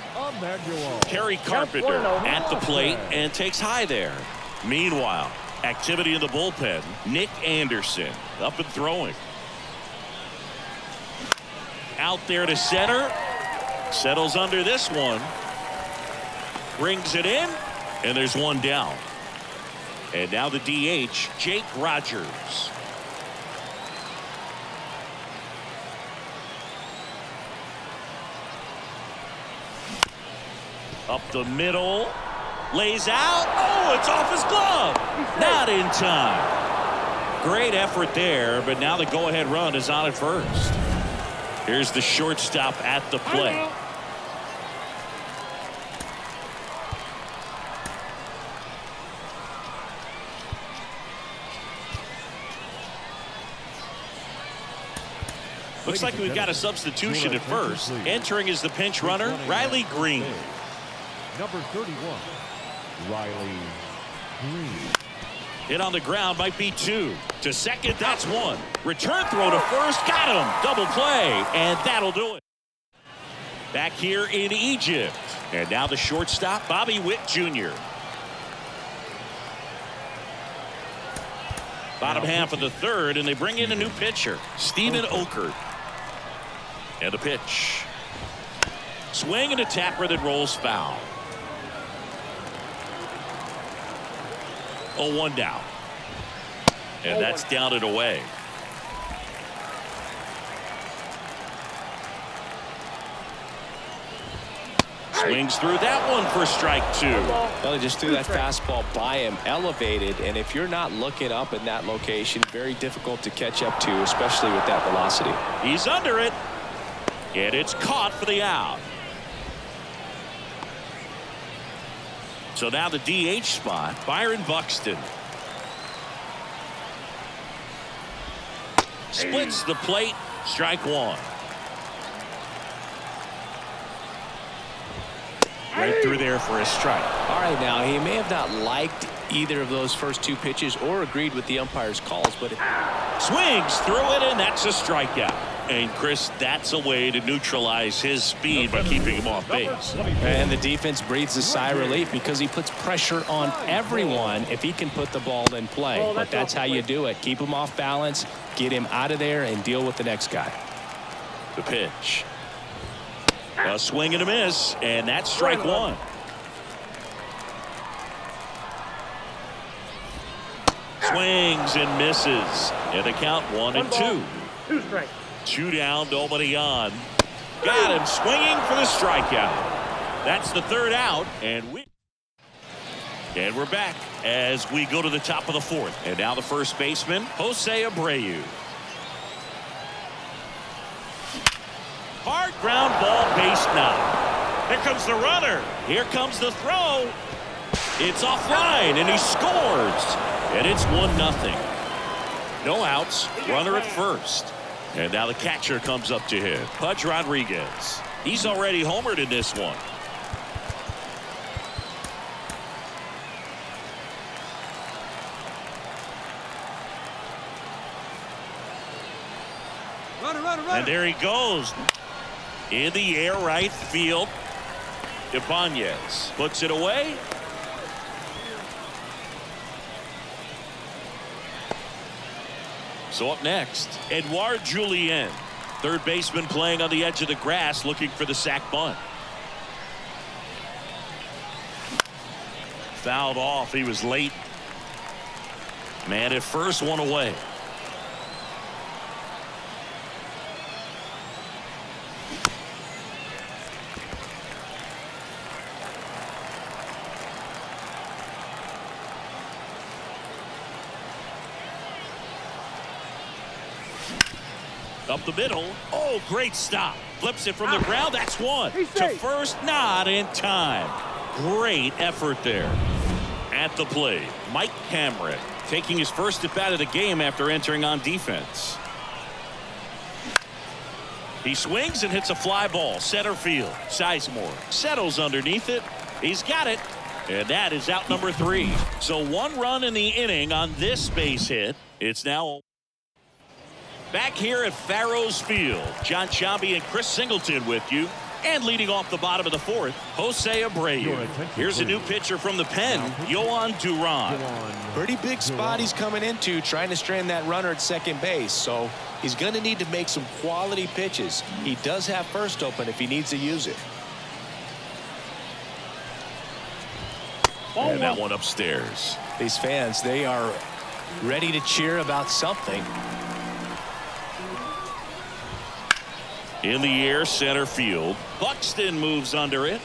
[SPEAKER 2] Kerry Carpenter at the plate and takes high there. Meanwhile, activity in the bullpen. Nick Anderson up and throwing. Out there to center. Settles under this one. Brings it in. And there's one down. And now the DH, Jake Rogers. Up the middle. Lays out. Oh, it's off his glove. Not in time. Great effort there, but now the go-ahead run is on at first. Here's the shortstop at the plate. Looks like we've got a substitution at first. Entering is the pinch runner, Riley Green.
[SPEAKER 4] Number 31, Riley Green.
[SPEAKER 2] Hit on the ground, might be two. To second, that's one. Return throw to first, got him. Double play, and that'll do it. Back here in Egypt. And now the shortstop, Bobby Witt Jr. Bottom half of the third, and they bring in a new pitcher, Steven Okert. And a pitch. Swing and a tapper that rolls foul. 0-1 down. And that's down and away. Swings through that one for strike two.
[SPEAKER 5] Well, he just threw that fastball by him, elevated, and if you're not looking up in that location, very difficult to catch up to, especially with that velocity.
[SPEAKER 2] He's under it. And it's caught for the out. So now the DH spot, Byron Buxton. Splits the plate, strike one. Right through there for a strike.
[SPEAKER 5] All right, now he may have not liked either of those first two pitches or agreed with the umpire's calls, but
[SPEAKER 2] Swings through it, and that's a strikeout. And Chris, that's a way to neutralize his speed by keeping him off base.
[SPEAKER 5] And the defense breathes a sigh of relief because he puts pressure on everyone if he can put the ball in play. But that's how you do it. Keep him off balance, get him out of there, and deal with the next guy.
[SPEAKER 2] The pitch. A swing and a miss, and that's strike one. Swings and misses. And the count 1-2.
[SPEAKER 3] 2 strikes.
[SPEAKER 2] 2 down, nobody on. Got him swinging for the strikeout. That's the third out, and we're back as we go to the top of the fourth. And now the first baseman, Jose Abreu. Hard ground ball, base knock. Here comes the runner. Here comes the throw. It's offline, and he scores. And it's 1-0. No outs, runner at first. And now the catcher comes up to him, Pudge Rodriguez. He's already homered in this one. And there he goes. In the air, right field. Ibanez puts it away. So up next, Edouard Julien, third baseman playing on the edge of the grass, looking for the sac bunt. Fouled off. He was late. Man at first, one away. Up the middle. Oh, great stop. Flips it from the ground. That's one. To first, not in time. Great effort there. At the plate, Mike Cameron taking his first at bat of the game after entering on defense. He swings and hits a fly ball. Center field. Sizemore settles underneath it. He's got it. And that is out number 3. So 1 run in the inning on this base hit. It's now back here at Farrows Field. John Sciambi and Chris Singleton with you. And leading off the bottom of the 4th, Jose Abreu. Here's a new pitcher from the pen, Yohan Duran.
[SPEAKER 5] Pretty big spot he's coming into, trying to strand that runner at second base. So he's going to need to make some quality pitches. He does have first open if he needs to use it.
[SPEAKER 2] And that one upstairs.
[SPEAKER 5] These fans, they are ready to cheer about something.
[SPEAKER 2] In the air, center field. Buxton moves under it.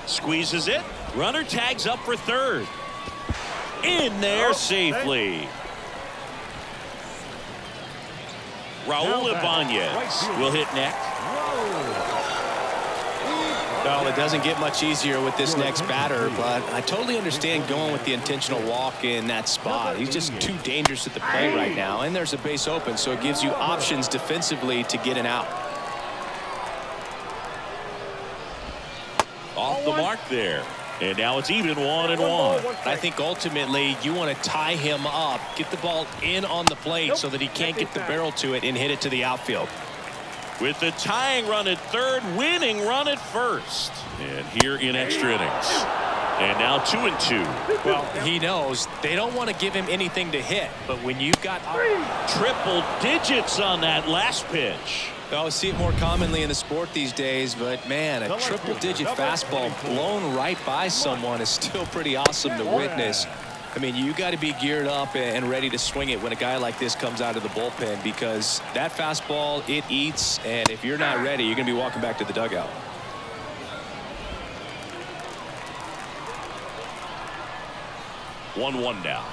[SPEAKER 2] Squeezes it. Runner tags up for third. In there safely. Raul Ibanez will hit next.
[SPEAKER 5] Well, it doesn't get much easier with this next batter, but I totally understand going with the intentional walk in that spot. He's just too dangerous at the plate right now, and there's a base open, so it gives you options defensively to get an out.
[SPEAKER 2] Off the mark there. And now it's even 1-1.
[SPEAKER 5] I think ultimately you want to tie him up, get the ball in on the plate so that he can't get the barrel to it and hit it to the outfield.
[SPEAKER 2] With the tying run at third, winning run at first. And here in extra innings. And now 2-2.
[SPEAKER 5] Well, he knows they don't want to give him anything to hit, but when you've got
[SPEAKER 2] triple digits on that last pitch.
[SPEAKER 5] I see it more commonly in the sport these days, but man, a triple-digit fastball blown right by someone is still pretty awesome to witness. I mean, you got to be geared up and ready to swing it when a guy like this comes out of the bullpen, because that fastball, it eats, and if you're not ready, you're going to be walking back to the dugout.
[SPEAKER 2] One now.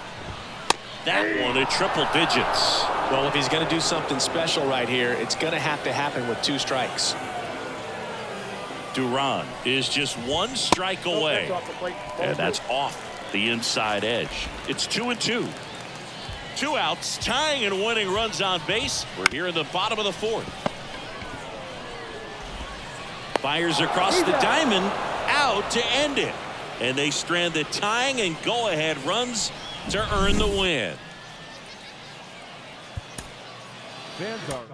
[SPEAKER 2] That one at triple digits.
[SPEAKER 5] Well, if he's going to do something special right here, it's going to happen with 2 strikes.
[SPEAKER 2] Duran is just 1 strike away. And that's off the inside edge. It's 2-2. 2 outs, tying and winning runs on base. We're here in the bottom of the 4th. Fires across the diamond, out to end it. And they strand the tying and go-ahead runs to earn the win.
[SPEAKER 4] Fans are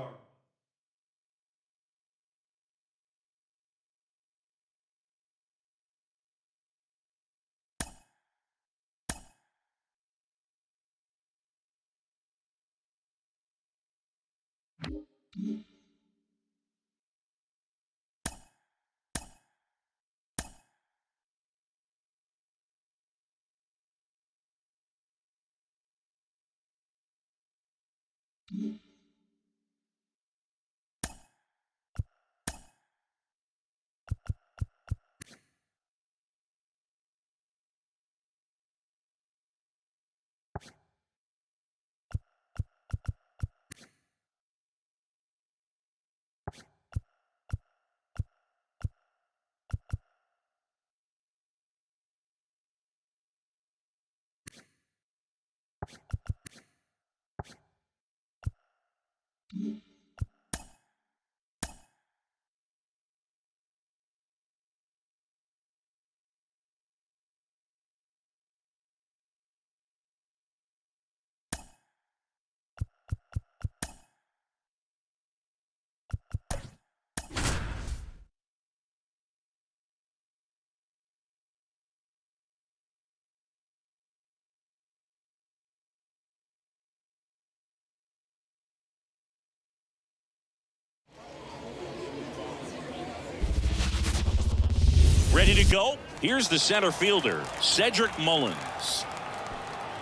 [SPEAKER 2] ready to go. Here's the center fielder, Cedric Mullins.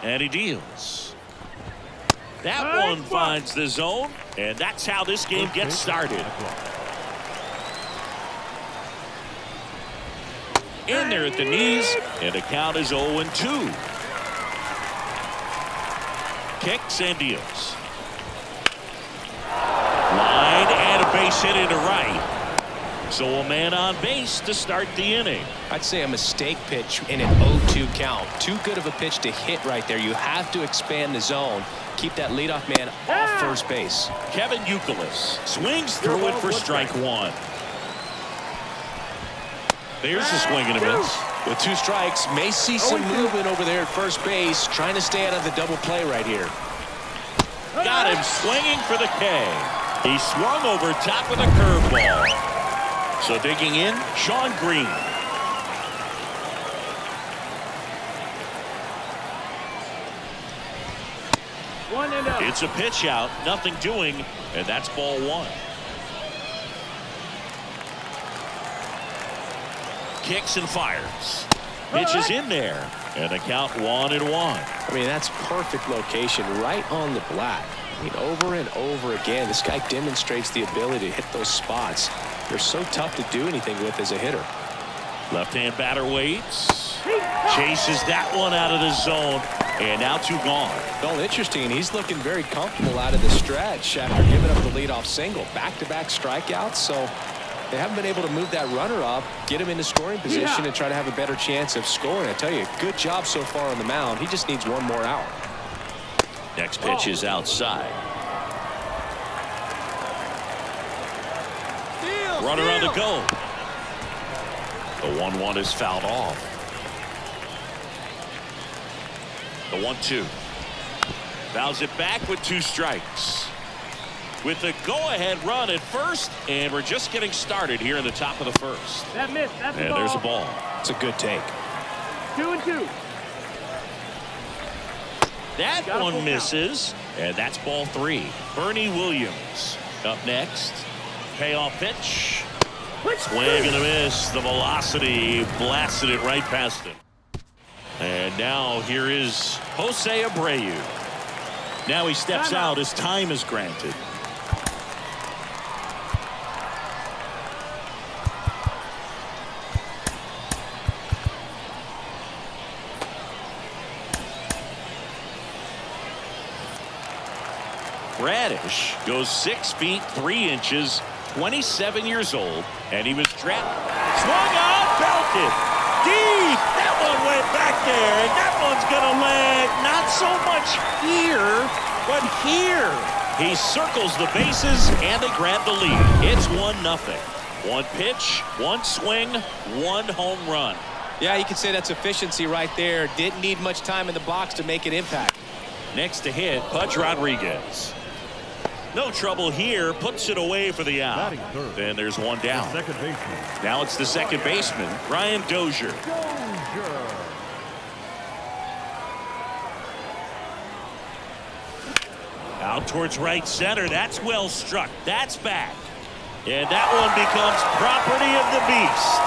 [SPEAKER 2] And he deals. That one finds the zone, and that's how this game gets started. In there at the knees, and the count is 0-2. Kicks and deals. Line base hit into right. So a man on base to start the inning.
[SPEAKER 5] I'd say a mistake pitch in an 0-2 count. Too good of a pitch to hit right there. You have to expand the zone. Keep that leadoff man off first base.
[SPEAKER 2] Kevin Youkilis swings through it for strike one. There's a swing and a miss.
[SPEAKER 5] With 2 strikes, may see some movement over there at first base, trying to stay out of the double play right here.
[SPEAKER 2] Got him swinging for the K. He swung over top of the curveball. So digging in, Sean Green. It's a pitch out, nothing doing, and that's ball 1. Kicks and fires. Pitch is in there, and a count 1-1.
[SPEAKER 5] I mean, that's perfect location, right on the black. I mean, over and over again, this guy demonstrates the ability to hit those spots. They're so tough to do anything with as a hitter.
[SPEAKER 2] Left-hand batter waits. Chases that one out of the zone, and now 2 gone.
[SPEAKER 5] Well, interesting. He's looking very comfortable out of the stretch after giving up the leadoff single. Back-to-back strikeouts, so they haven't been able to move that runner up, get him into scoring position, and try to have a better chance of scoring. I tell you, good job so far on the mound. He just needs one more out.
[SPEAKER 2] Next pitch is outside. Runner on the go. The 1-1 is fouled off. The 1-2. Fouls it back with 2 strikes. With the go-ahead run at first, and we're just getting started here in the top of the first.
[SPEAKER 3] That missed. That's
[SPEAKER 2] and there's a ball.
[SPEAKER 5] It's a good take.
[SPEAKER 3] 2-2.
[SPEAKER 2] That one misses, and that's ball 3. Bernie Williams up next. Payoff pitch. Swing and a miss. The velocity blasted it right past him. And now here is Jose Abreu. Now he steps out as time is granted. Radish goes 6 feet 3 inches, 27 years old, and he was drafted. Swung on, belted deep. That one went back there, and that one's gonna land not so much here, but here. He circles the bases, and they grab the lead. It's 1-0. 1 pitch, 1 swing, 1 home run.
[SPEAKER 5] Yeah, you could say that's efficiency right there. Didn't need much time in the box to make an impact.
[SPEAKER 2] Next to hit, Pudge Rodriguez. No trouble here, puts it away for the out. Then there's 1 down.
[SPEAKER 4] Second baseman.
[SPEAKER 2] Now it's the second baseman, Brian Dozier. Out towards right center. That's well struck. That's back. And that one becomes property of the beast.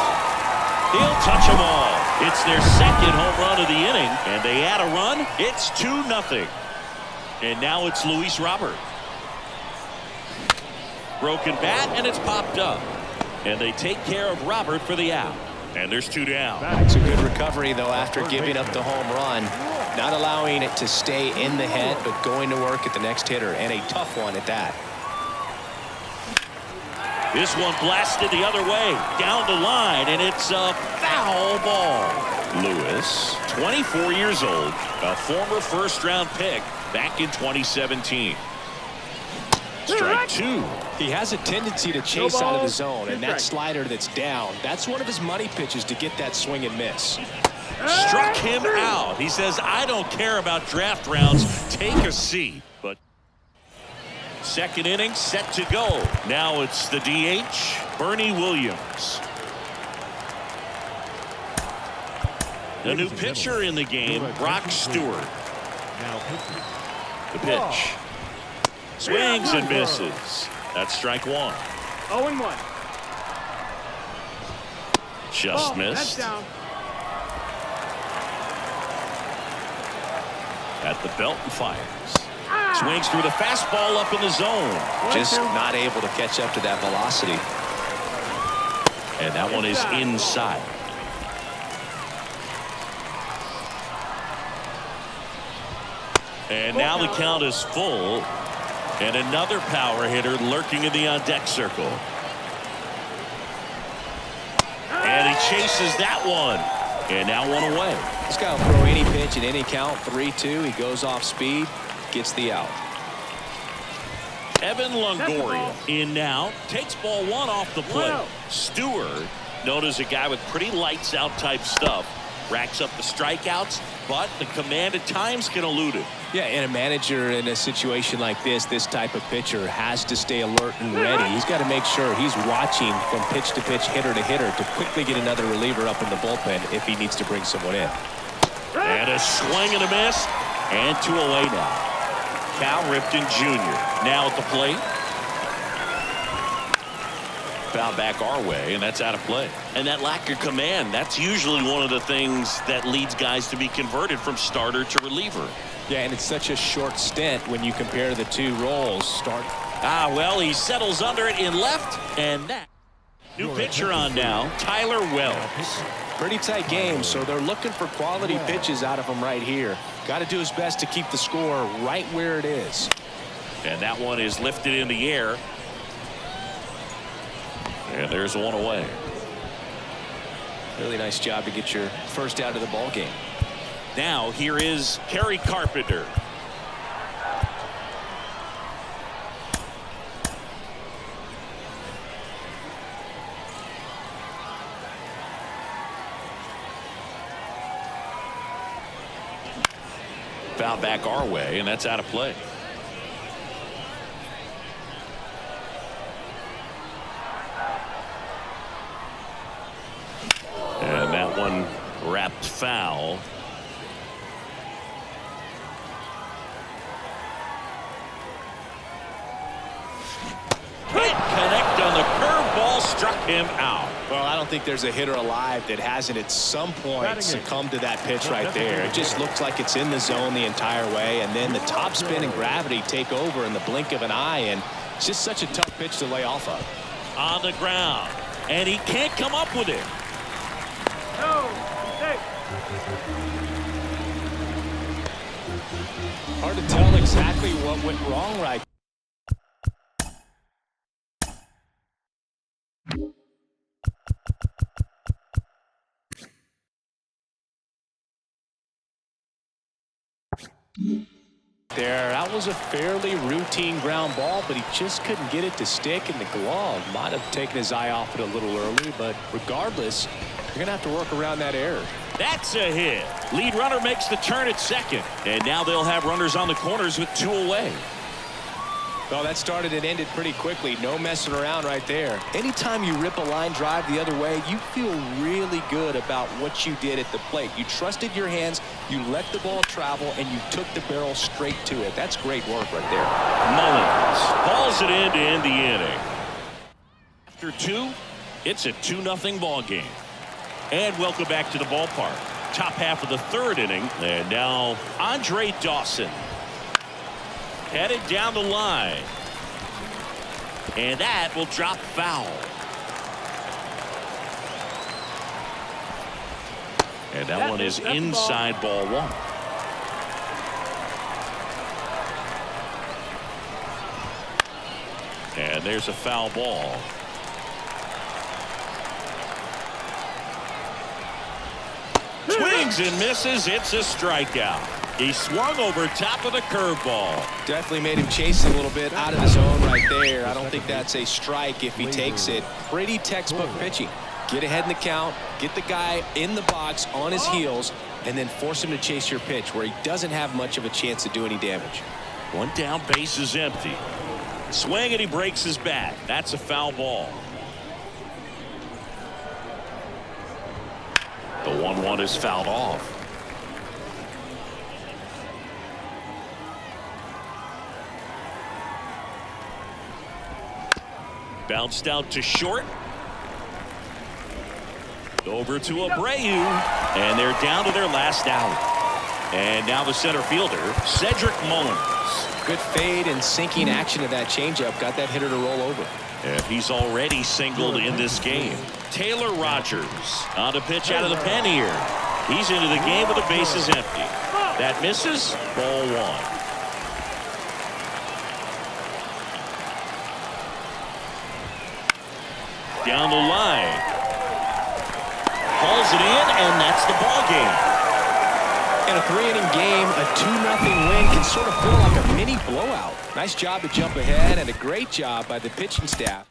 [SPEAKER 2] He'll touch them all. It's their second home run of the inning, and they add a run. It's 2-0. And now it's Luis Robert. Broken bat, and it's popped up. And they take care of Robert for the out. And there's 2 down.
[SPEAKER 5] It's a good recovery, though, after giving up the home run. Not allowing it to stay in the head, but going to work at the next hitter, and a tough one at that.
[SPEAKER 2] This one blasted the other way, down the line, and it's a foul ball. Lewis, 24 years old, a former first-round pick back in 2017. Strike 2.
[SPEAKER 5] He has a tendency to chase out of the zone, and that slider that's down, that's one of his money pitches to get that swing and miss.
[SPEAKER 2] Struck him out. He says, I don't care about draft rounds. Take a seat. But second inning set to go. Now it's the DH, Bernie Williams. The new pitcher in the game, Brock Stewart. The pitch. Swings and misses. That's strike 1.
[SPEAKER 3] 0-1.
[SPEAKER 2] Just missed.
[SPEAKER 3] That's down.
[SPEAKER 2] At the belt and fires. Swings through the fastball up in the zone.
[SPEAKER 5] Just not able to catch up to that velocity.
[SPEAKER 2] And that one is inside. And now the count is full. And another power hitter lurking in the on-deck circle. And he chases that one. And now one away.
[SPEAKER 5] This guy will throw any pitch at any count. 3-2. He goes off speed, gets the out.
[SPEAKER 2] Evan Longoria in now, takes ball one off the plate. Stewart, known as a guy with pretty lights out type stuff, racks up the strikeouts, but the command at times can elude him.
[SPEAKER 5] Yeah, and a manager in a situation like this type of pitcher has to stay alert and ready. He's got to make sure he's watching from pitch to pitch, hitter to hitter, to quickly get another reliever up in the bullpen if he needs to bring someone in.
[SPEAKER 2] And a swing and a miss, and 2 away now. Cal Ripken Jr. now at the plate. Foul back our way, and that's out of play. And that lack of command, that's usually one of the things that leads guys to be converted from starter to reliever.
[SPEAKER 5] Yeah, and it's such a short stint when you compare the two roles.
[SPEAKER 2] Well, he settles under it in left, and that. New pitcher on now, Tyler Wells.
[SPEAKER 5] Pretty tight game, so they're looking for quality pitches out of him right here. Got to do his best to keep the score right where it is.
[SPEAKER 2] And that one is lifted in the air. And there's one away.
[SPEAKER 5] Really nice job to get your first out of the ball game.
[SPEAKER 2] Now here is Kerry Carpenter. Foul back our way, and that's out of play. And that one wrapped foul. Can't connect on the curveball, struck him out.
[SPEAKER 5] Well, I don't think there's a hitter alive that hasn't at some point succumbed to that pitch right there. It just looks like it's in the zone the entire way, and then the top spin and gravity take over in the blink of an eye, and it's just such a tough pitch to lay off of.
[SPEAKER 2] On the ground, and he can't come up with it.
[SPEAKER 5] Hard to tell exactly what went wrong right. That was a fairly routine ground ball, but he just couldn't get it to stick in the glove. Might have taken his eye off it a little early, but regardless, you're going to have to work around that error.
[SPEAKER 2] That's a hit. Lead runner makes the turn at second, and now they'll have runners on the corners with 2 away.
[SPEAKER 5] Well, that started and ended pretty quickly. No messing around right there. Anytime you rip a line drive the other way, you feel really good about what you did at the plate. You trusted your hands, you let the ball travel, and you took the barrel straight to it. That's great work right there.
[SPEAKER 2] Mullins hauls it in to end the inning. After 2, it's a 2-0 ball game. And welcome back to the ballpark. Top half of the 3rd inning, and now Andre Dawson. Headed down the line. And that will drop foul. And that one is inside ball 1. And there's a foul ball. Swings and misses. It's a strikeout. He swung over top of the curveball.
[SPEAKER 5] Definitely made him chase it a little bit out of his zone right there. I don't think that's a strike if he takes it. Pretty textbook pitching. Get ahead in the count, get the guy in the box on his heels, and then force him to chase your pitch where he doesn't have much of a chance to do any damage.
[SPEAKER 2] 1 down, base is empty. Swing and he breaks his bat. That's a foul ball. The 1-1 is fouled off. Bounced out to short. Over to Abreu. And they're down to their last out. And now the center fielder, Cedric Mullins.
[SPEAKER 5] Good fade and sinking action of that changeup. Got that hitter to roll over.
[SPEAKER 2] And he's already singled in this game. Taylor Rogers on a pitch out of the pen here. He's into the game with the bases empty. That misses. Ball 1. Down the line. Hauls it in, and that's the ball game.
[SPEAKER 5] In a 3-inning game, a 2-0 win can sort of feel like a mini blowout. Nice job to jump ahead, and a great job by the pitching staff.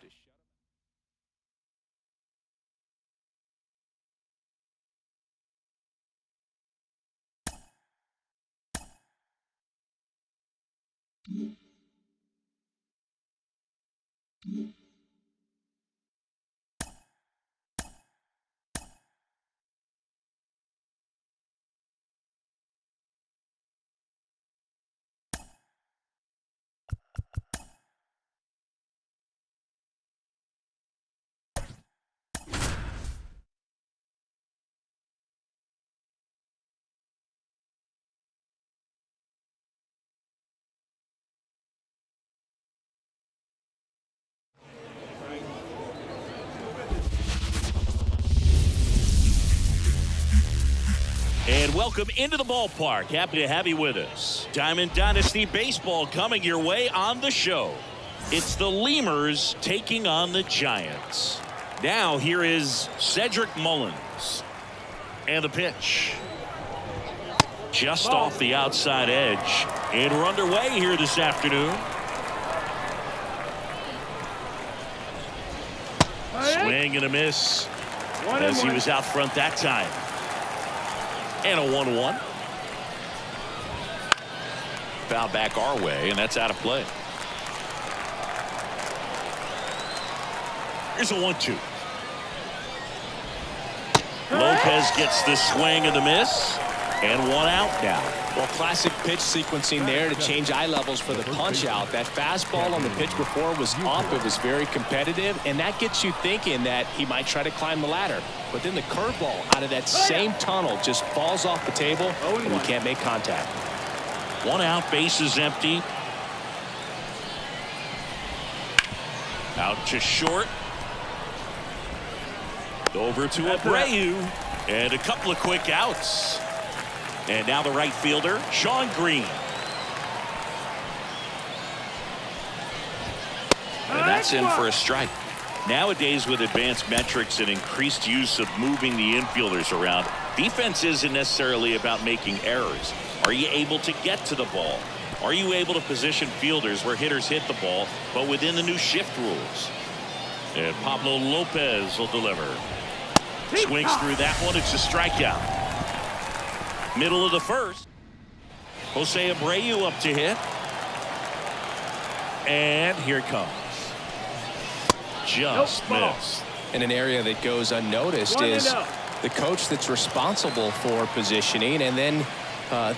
[SPEAKER 2] And welcome into the ballpark. Happy to have you with us. Diamond Dynasty Baseball coming your way on the show. It's the Lemurs taking on the Giants. Now here is Cedric Mullins. And the pitch. Just off the outside edge. And we're underway here this afternoon. Swing and a miss. As he was out front that time. And a 1-1. Foul back our way, and that's out of play. Here's a 1-2. Lopez gets the swing and the miss. And one out now.
[SPEAKER 5] Well, classic pitch sequencing there to change eye levels for the punch out. That fastball on the pitch before was up. It was very competitive, and that gets you thinking that he might try to climb the ladder. But then the curveball out of that same tunnel just falls off the table, and you can't make contact.
[SPEAKER 2] One out, bases empty. Out to short. Over to Abreu. And a couple of quick outs. And now the right fielder, Sean Green. And that's in for a strike. Nowadays, with advanced metrics and increased use of moving the infielders around, defense isn't necessarily about making errors. Are you able to get to the ball? Are you able to position fielders where hitters hit the ball, but within the new shift rules? And Pablo Lopez will deliver. Swings through that one. It's a strikeout. Middle of the first. Jose Abreu up to hit. And here it comes. Just missed.
[SPEAKER 5] In an area that goes unnoticed is the coach that's responsible for positioning, and then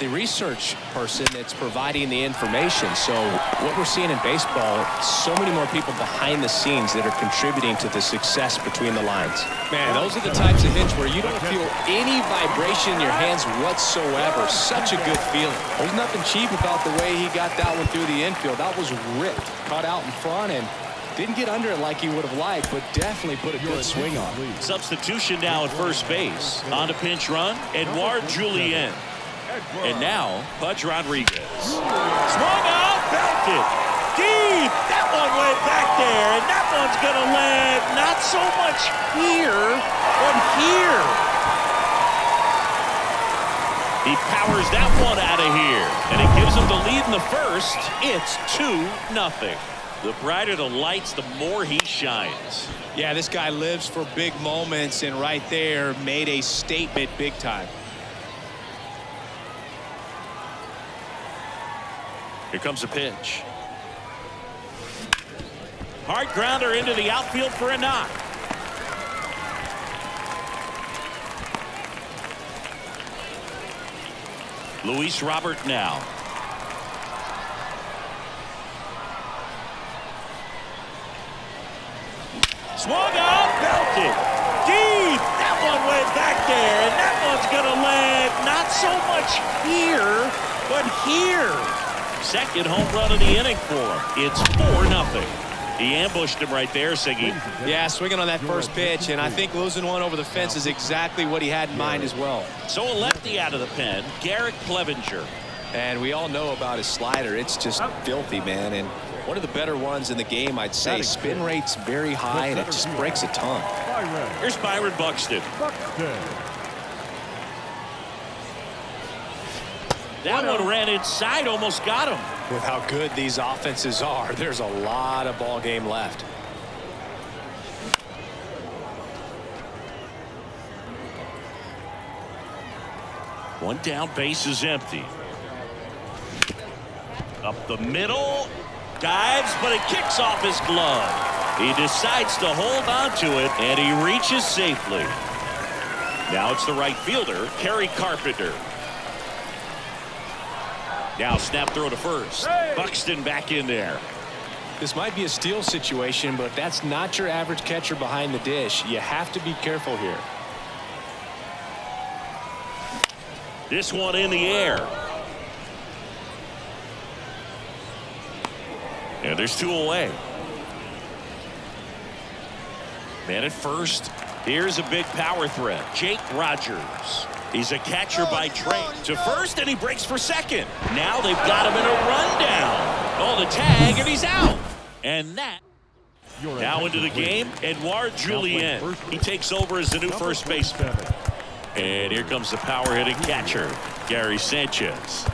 [SPEAKER 5] the research person that's providing the information. So what we're seeing in baseball, so many more people behind the scenes that are contributing to the success between the lines. Man, those are the types of hits where you don't feel any vibration in your hands whatsoever. Such a good feeling. There's nothing cheap about the way he got that one through the infield. That was ripped, caught out in front, and didn't get under it like he would have liked, but definitely put a good swing on.
[SPEAKER 2] Substitution now at first base. On to pinch run, Edouard Julien. And now, Pudge Rodriguez. Swung out, belted. Deep. That one went back there, and that one's going to land not so much here, but here. He powers that one out of here, and it gives him the lead in the first. It's 2-0. The brighter the lights, the more he shines.
[SPEAKER 5] Yeah, this guy lives for big moments, and right there made a statement big time.
[SPEAKER 2] Here comes a pitch. Hard grounder into the outfield for a knock. Luis Robert now. Swung out, belted. Deep. That one went back there, and that one's going to land not so much here, but here. Second home run of the inning for him. It's 4-0. He ambushed him right there, Siggy.
[SPEAKER 5] Yeah, swinging on that first pitch, and I think losing one over the fence is exactly what he had in mind as well.
[SPEAKER 2] So a lefty out of the pen, Garrett Clevenger.
[SPEAKER 5] And we all know about his slider. It's just filthy, man. And One of the better ones in the game, I'd say. Spin rate's very high, and it just breaks a ton.
[SPEAKER 2] Here's Byron Buxton. That one ran inside, almost got him.
[SPEAKER 5] With how good these offenses are, there's a lot of ball game left.
[SPEAKER 2] One down, base is empty. Up the middle, dives, but it kicks off his glove. He decides to hold on to it, and he reaches safely. Now it's the right fielder, Kerry Carpenter. Now snap throw to first. Buxton back in there.
[SPEAKER 5] This might be a steal situation, but that's not your average catcher behind the dish. You have to be careful here.
[SPEAKER 2] This one in the air. And there's two away. Man at first. Here's a big power threat. Jake Rogers. He's a catcher by trade. To first, and he breaks for second. Now they've got him in a rundown. Oh, the tag, and he's out. And that. Now into the game, Edouard Julien. He takes over as the new first baseman. And here comes the power-hitting catcher, Gary Sanchez.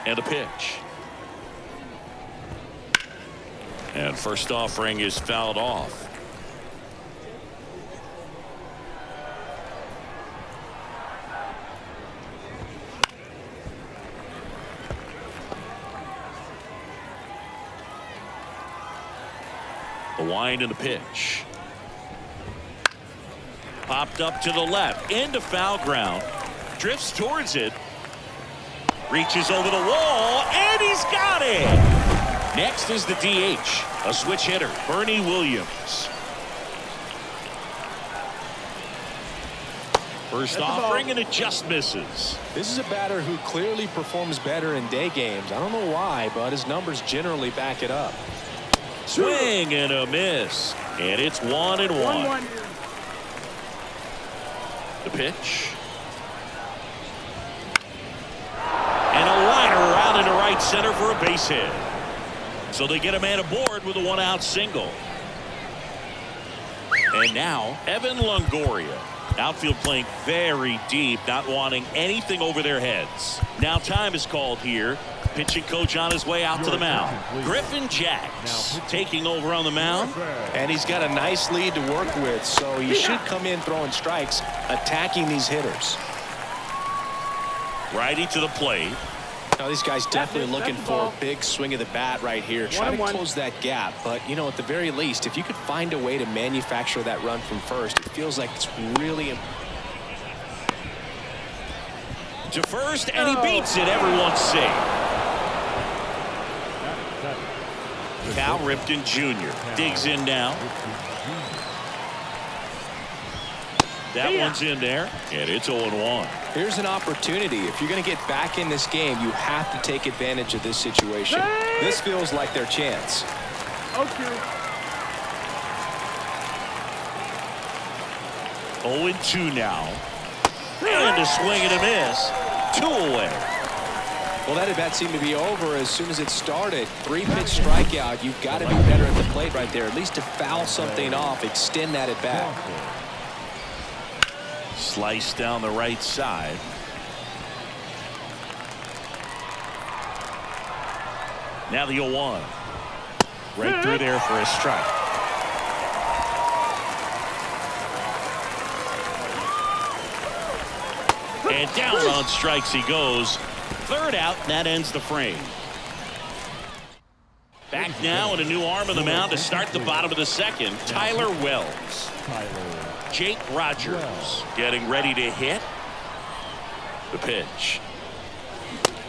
[SPEAKER 2] And a pitch. And first offering is fouled off. The wind and the pitch. Popped up to the left into foul ground. Drifts towards it. Reaches over the wall, and he's got it. Next is the DH, a switch hitter, Bernie Williams. First offering, and it just misses.
[SPEAKER 5] This is a batter who clearly performs better in day games. I don't know why, but his numbers generally back it up.
[SPEAKER 2] Swing and a miss, and it's 1-1. The pitch. And a liner out into right center for a base hit. So they get a man aboard with a one-out single. And now Evan Longoria. Outfield playing very deep, not wanting anything over their heads. Now time is called here. Pitching coach on his way out to the mound. Griffin Jacks taking over on the mound.
[SPEAKER 5] And he's got a nice lead to work with, so he should come in throwing strikes, attacking these hitters.
[SPEAKER 2] Righty to the plate.
[SPEAKER 5] Now these guys definitely looking for a big swing of the bat right here. Try to close that gap, but you know, at the very least, if you could find a way to manufacture that run from first, it feels like it's really
[SPEAKER 2] to first, and he beats it. Everyone's safe. Cal Ripken Jr. digs in now. That one's in there, and it's 0-1.
[SPEAKER 5] Here's an opportunity. If you're going to get back in this game, you have to take advantage of this situation. This feels like their chance.
[SPEAKER 2] 0-2 now. And a swing and a miss. 2 away.
[SPEAKER 5] Well, that at-bat seemed to be over as soon as it started. 3-pitch strikeout. You've got to be better at the plate right there, at least to foul something off, extend that at-bat.
[SPEAKER 2] Slice down the right side. Now the 0-1. Right through there for a strike. And down on strikes he goes. Third out, and that ends the frame. Back now, and a new arm on the mound to start the bottom of the second. Tyler Wells. Jake Rogers getting ready to hit. The pitch.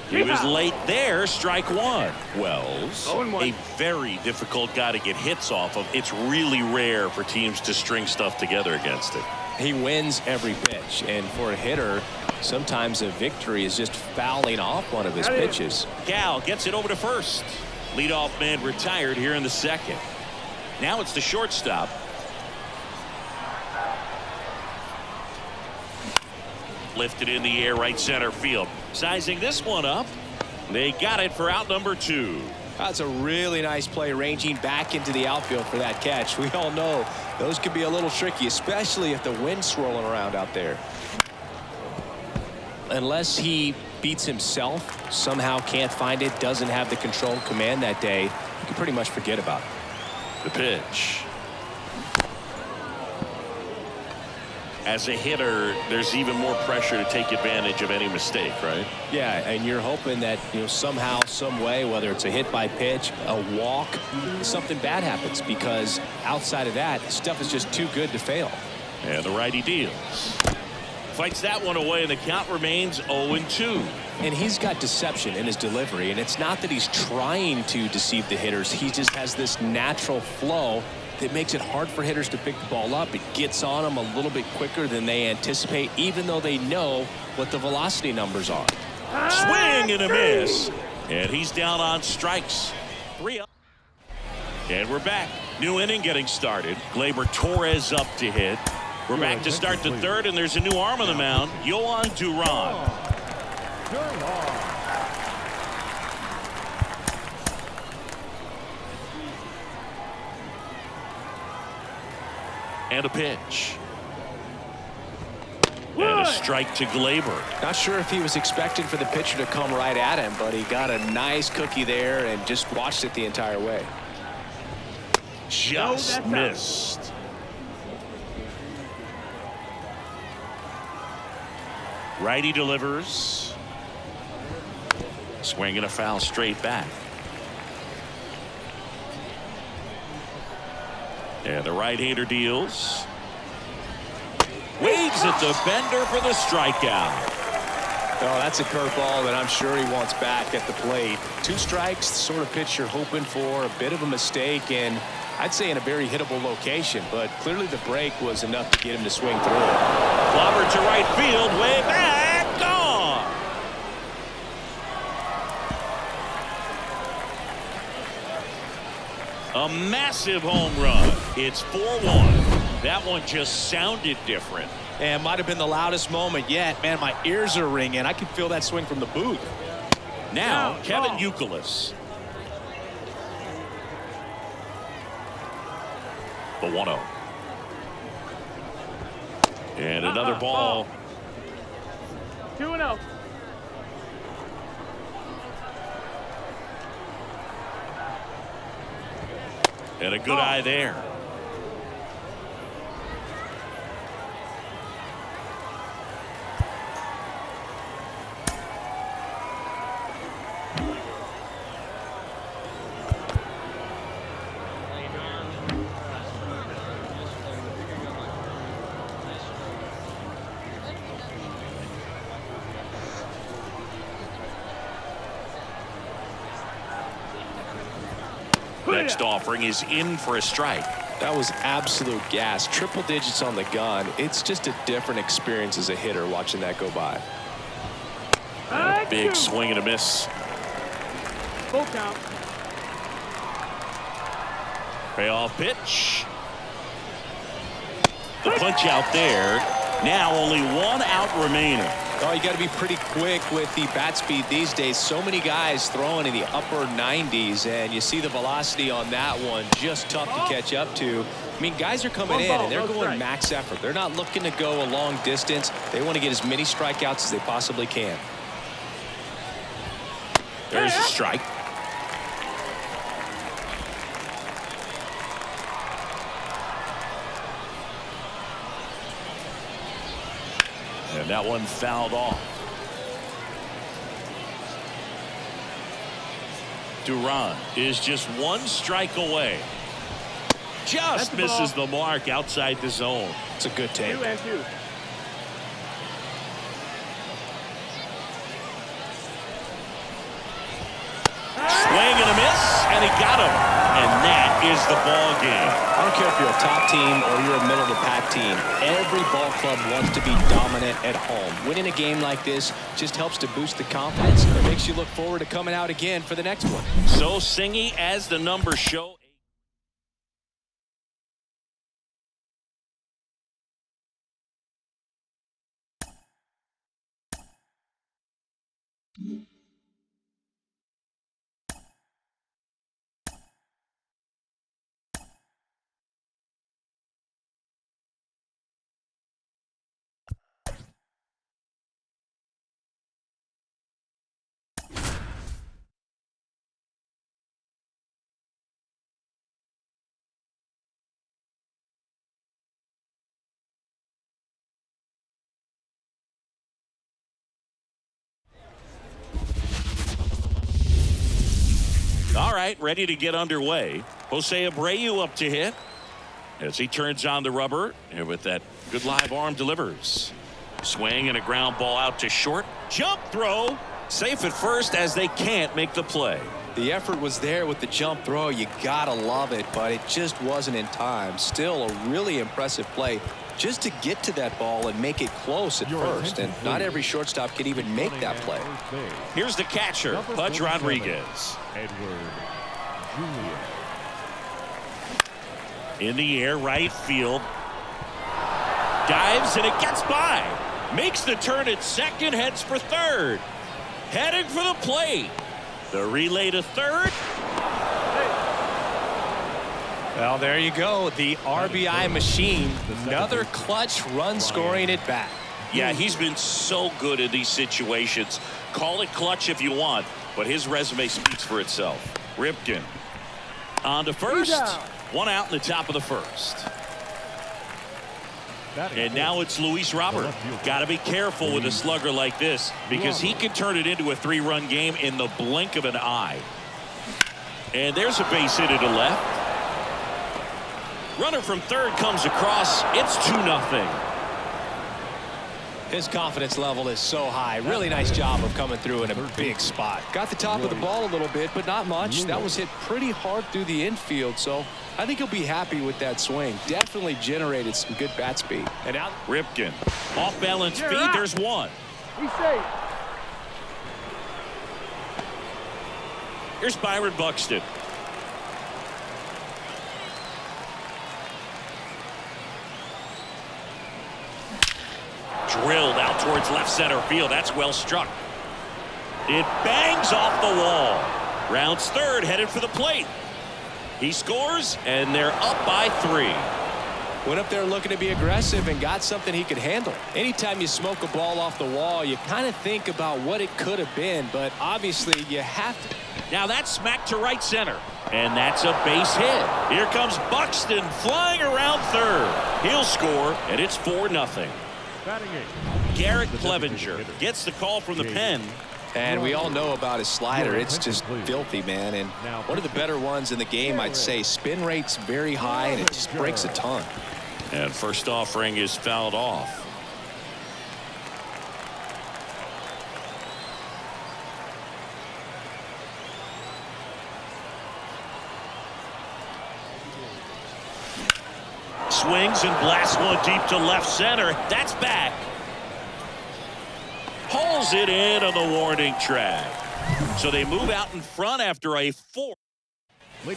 [SPEAKER 2] He was late there. Strike one. Wells, a very difficult guy to get hits off of. It's really rare for teams to string stuff together against it.
[SPEAKER 5] He wins every pitch, and for a hitter, Sometimes a victory is just fouling off one of his pitches.
[SPEAKER 2] Cal gets it over to first. Leadoff man retired here in the second. Now it's the shortstop. Lifted in the air, right center field. Sizing this one up. They got it for out number 2.
[SPEAKER 5] That's a really nice play, ranging back into the outfield for that catch. We all know those can be a little tricky, especially if the wind's swirling around out there. Unless he beats himself, somehow can't find it, doesn't have the control and command that day, you can pretty much forget about it.
[SPEAKER 2] The pitch. As a hitter, there's even more pressure to take advantage of any mistake, right?
[SPEAKER 5] Yeah, and you're hoping that, somehow, some way, whether it's a hit by pitch, a walk, something bad happens, because outside of that, stuff is just too good to fail.
[SPEAKER 2] And the righty deals. Fights that one away, and the count remains 0-2.
[SPEAKER 5] And he's got deception in his delivery, and it's not that he's trying to deceive the hitters. He just has this natural flow that makes it hard for hitters to pick the ball up. It gets on them a little bit quicker than they anticipate, even though they know what the velocity numbers are.
[SPEAKER 2] Swing and a miss. And he's down on strikes. 3 up. And we're back. New inning getting started. Gleyber Torres up to hit. We're back to start the third, and there's a new arm on the mound, Yohan Duran. And a pitch. And a strike to Gleyber.
[SPEAKER 5] Not sure if he was expecting for the pitcher to come right at him, but he got a nice cookie there and just watched it the entire way.
[SPEAKER 2] Just missed. Righty delivers. Swing and a foul straight back. And the right-hander deals. Waves at the bender for the strikeout.
[SPEAKER 5] Oh, that's a curveball that I'm sure he wants back at the plate. 2 strikes, the sort of pitch you're hoping for. A bit of a mistake, and I'd say in a very hittable location, but clearly the break was enough to get him to swing through it.
[SPEAKER 2] Clobber to right field, way back, gone. A massive home run. It's 4-1. That one just sounded different.
[SPEAKER 5] And might have been the loudest moment yet. Man, my ears are ringing. I can feel that swing from the booth.
[SPEAKER 2] Now, Kevin Youkilis. The 1-0. And another ball.
[SPEAKER 3] 2-0.
[SPEAKER 2] And a good eye there. Next offering is in for a strike.
[SPEAKER 5] That was absolute gas. Triple digits on the gun. It's just a different experience as a hitter watching that go by.
[SPEAKER 2] A big swing and a miss.
[SPEAKER 3] Full count.
[SPEAKER 2] Payoff pitch. The punch out there. Now only 1 out remaining.
[SPEAKER 5] Oh, you got to be pretty quick with the bat speed these days. So many guys throwing in the upper 90s, and you see the velocity on that one just tough to catch up to. I mean, guys are coming in and they're going max effort. They're not looking to go a long distance. They want to get as many strikeouts as they possibly can.
[SPEAKER 2] There's a strike. And that one fouled off. Duran is just 1 strike away. Just misses the mark outside the zone.
[SPEAKER 5] It's a good take.
[SPEAKER 3] 2-2.
[SPEAKER 2] Swing and a miss, and he got him. And that is the ball game.
[SPEAKER 5] I don't care if you're a top team or you're a middle-of-the-pack team. Every ball club wants to be dominant at home. Winning a game like this just helps to boost the confidence and makes you look forward to coming out again for the next one.
[SPEAKER 2] So Singy, as the numbers show. All right, ready to get underway. Jose Abreu up to hit as he turns on the rubber, and with that good live arm delivers. Swing and a ground ball out to short. Jump throw. Safe at first as they can't make the play.
[SPEAKER 5] The effort was there with the jump throw. You gotta love it, but it just wasn't in time. Still a really impressive play just to get to that ball and make it close at first. And not every shortstop can even make that play.
[SPEAKER 2] Here's the catcher, Pudge Rodriguez.
[SPEAKER 4] Edward Julian.
[SPEAKER 2] In the air, right field. Dives and it gets by. Makes the turn at second, heads for third. Heading for the plate. The relay to third.
[SPEAKER 5] Well, there you go. The RBI machine. Another clutch run scoring at bat.
[SPEAKER 2] Yeah, he's been so good in these situations. Call it clutch if you want, but his resume speaks for itself. Ripken on to first. One out in the top of the first. And now it's Luis Robert. Got to be careful with a slugger like this because he can turn it into a three-run game in the blink of an eye. And there's a base hit to left. Runner from third comes across. It's 2-0.
[SPEAKER 5] His confidence level is so high. Really nice job of coming through in a big spot. Got the top of the ball a little bit, but not much. That was hit pretty hard through the infield, so I think he'll be happy with that swing. Definitely generated some good bat speed. And out.
[SPEAKER 2] Ripken. Off balance feet. There's one.
[SPEAKER 3] He's safe.
[SPEAKER 2] Here's Byron Buxton. Drilled out towards left center field. That's well struck. It bangs off the wall. Rounds third, headed for the plate. He scores, and they're up by 3.
[SPEAKER 5] Went up there looking to be aggressive and got something he could handle. Anytime you smoke a ball off the wall, you kind of think about what it could have been, but obviously you have to.
[SPEAKER 2] Now that's smacked to right center, and that's a base hit. Here comes Buxton flying around third. He'll score, and it's 4-0. Garrett Clevenger gets the call from the pen.
[SPEAKER 5] And we all know about his slider. It's just filthy, man. And one of the better ones in the game, I'd say. Spin rate's very high, and it just breaks a ton.
[SPEAKER 2] And first offering is fouled off. Swings and blasts one deep to left center. That's back. Pulls it in on the warning track. So they move out in front after a 4.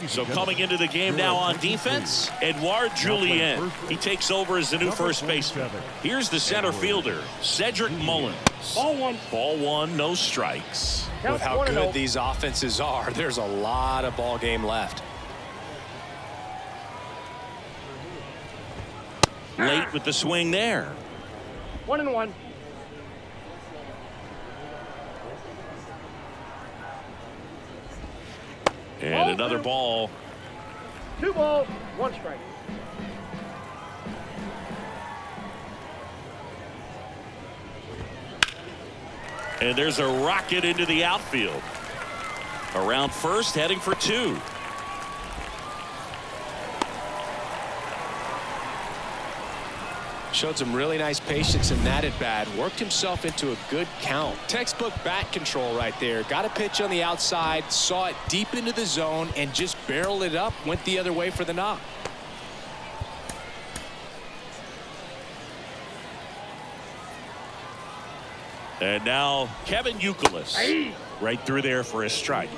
[SPEAKER 2] So coming into the game now on defense, Edouard Julien. He takes over as the new first baseman. Here's the center fielder, Cedric Mullins.
[SPEAKER 3] Ball one.
[SPEAKER 2] Ball one, no strikes.
[SPEAKER 5] With how good these offenses are, there's a lot of ball game left.
[SPEAKER 2] Late with the swing there.
[SPEAKER 3] 1-1.
[SPEAKER 2] And another ball.
[SPEAKER 3] 2 balls, 1 strike.
[SPEAKER 2] And there's a rocket into the outfield. Around first, heading for 2.
[SPEAKER 5] Showed some really nice patience in that at bat. Worked himself into a good count. Textbook bat control right there. Got a pitch on the outside, saw it deep into the zone, and just barreled it up. Went the other way for the knock.
[SPEAKER 2] And now Kevin Youkilis right through there for a strike.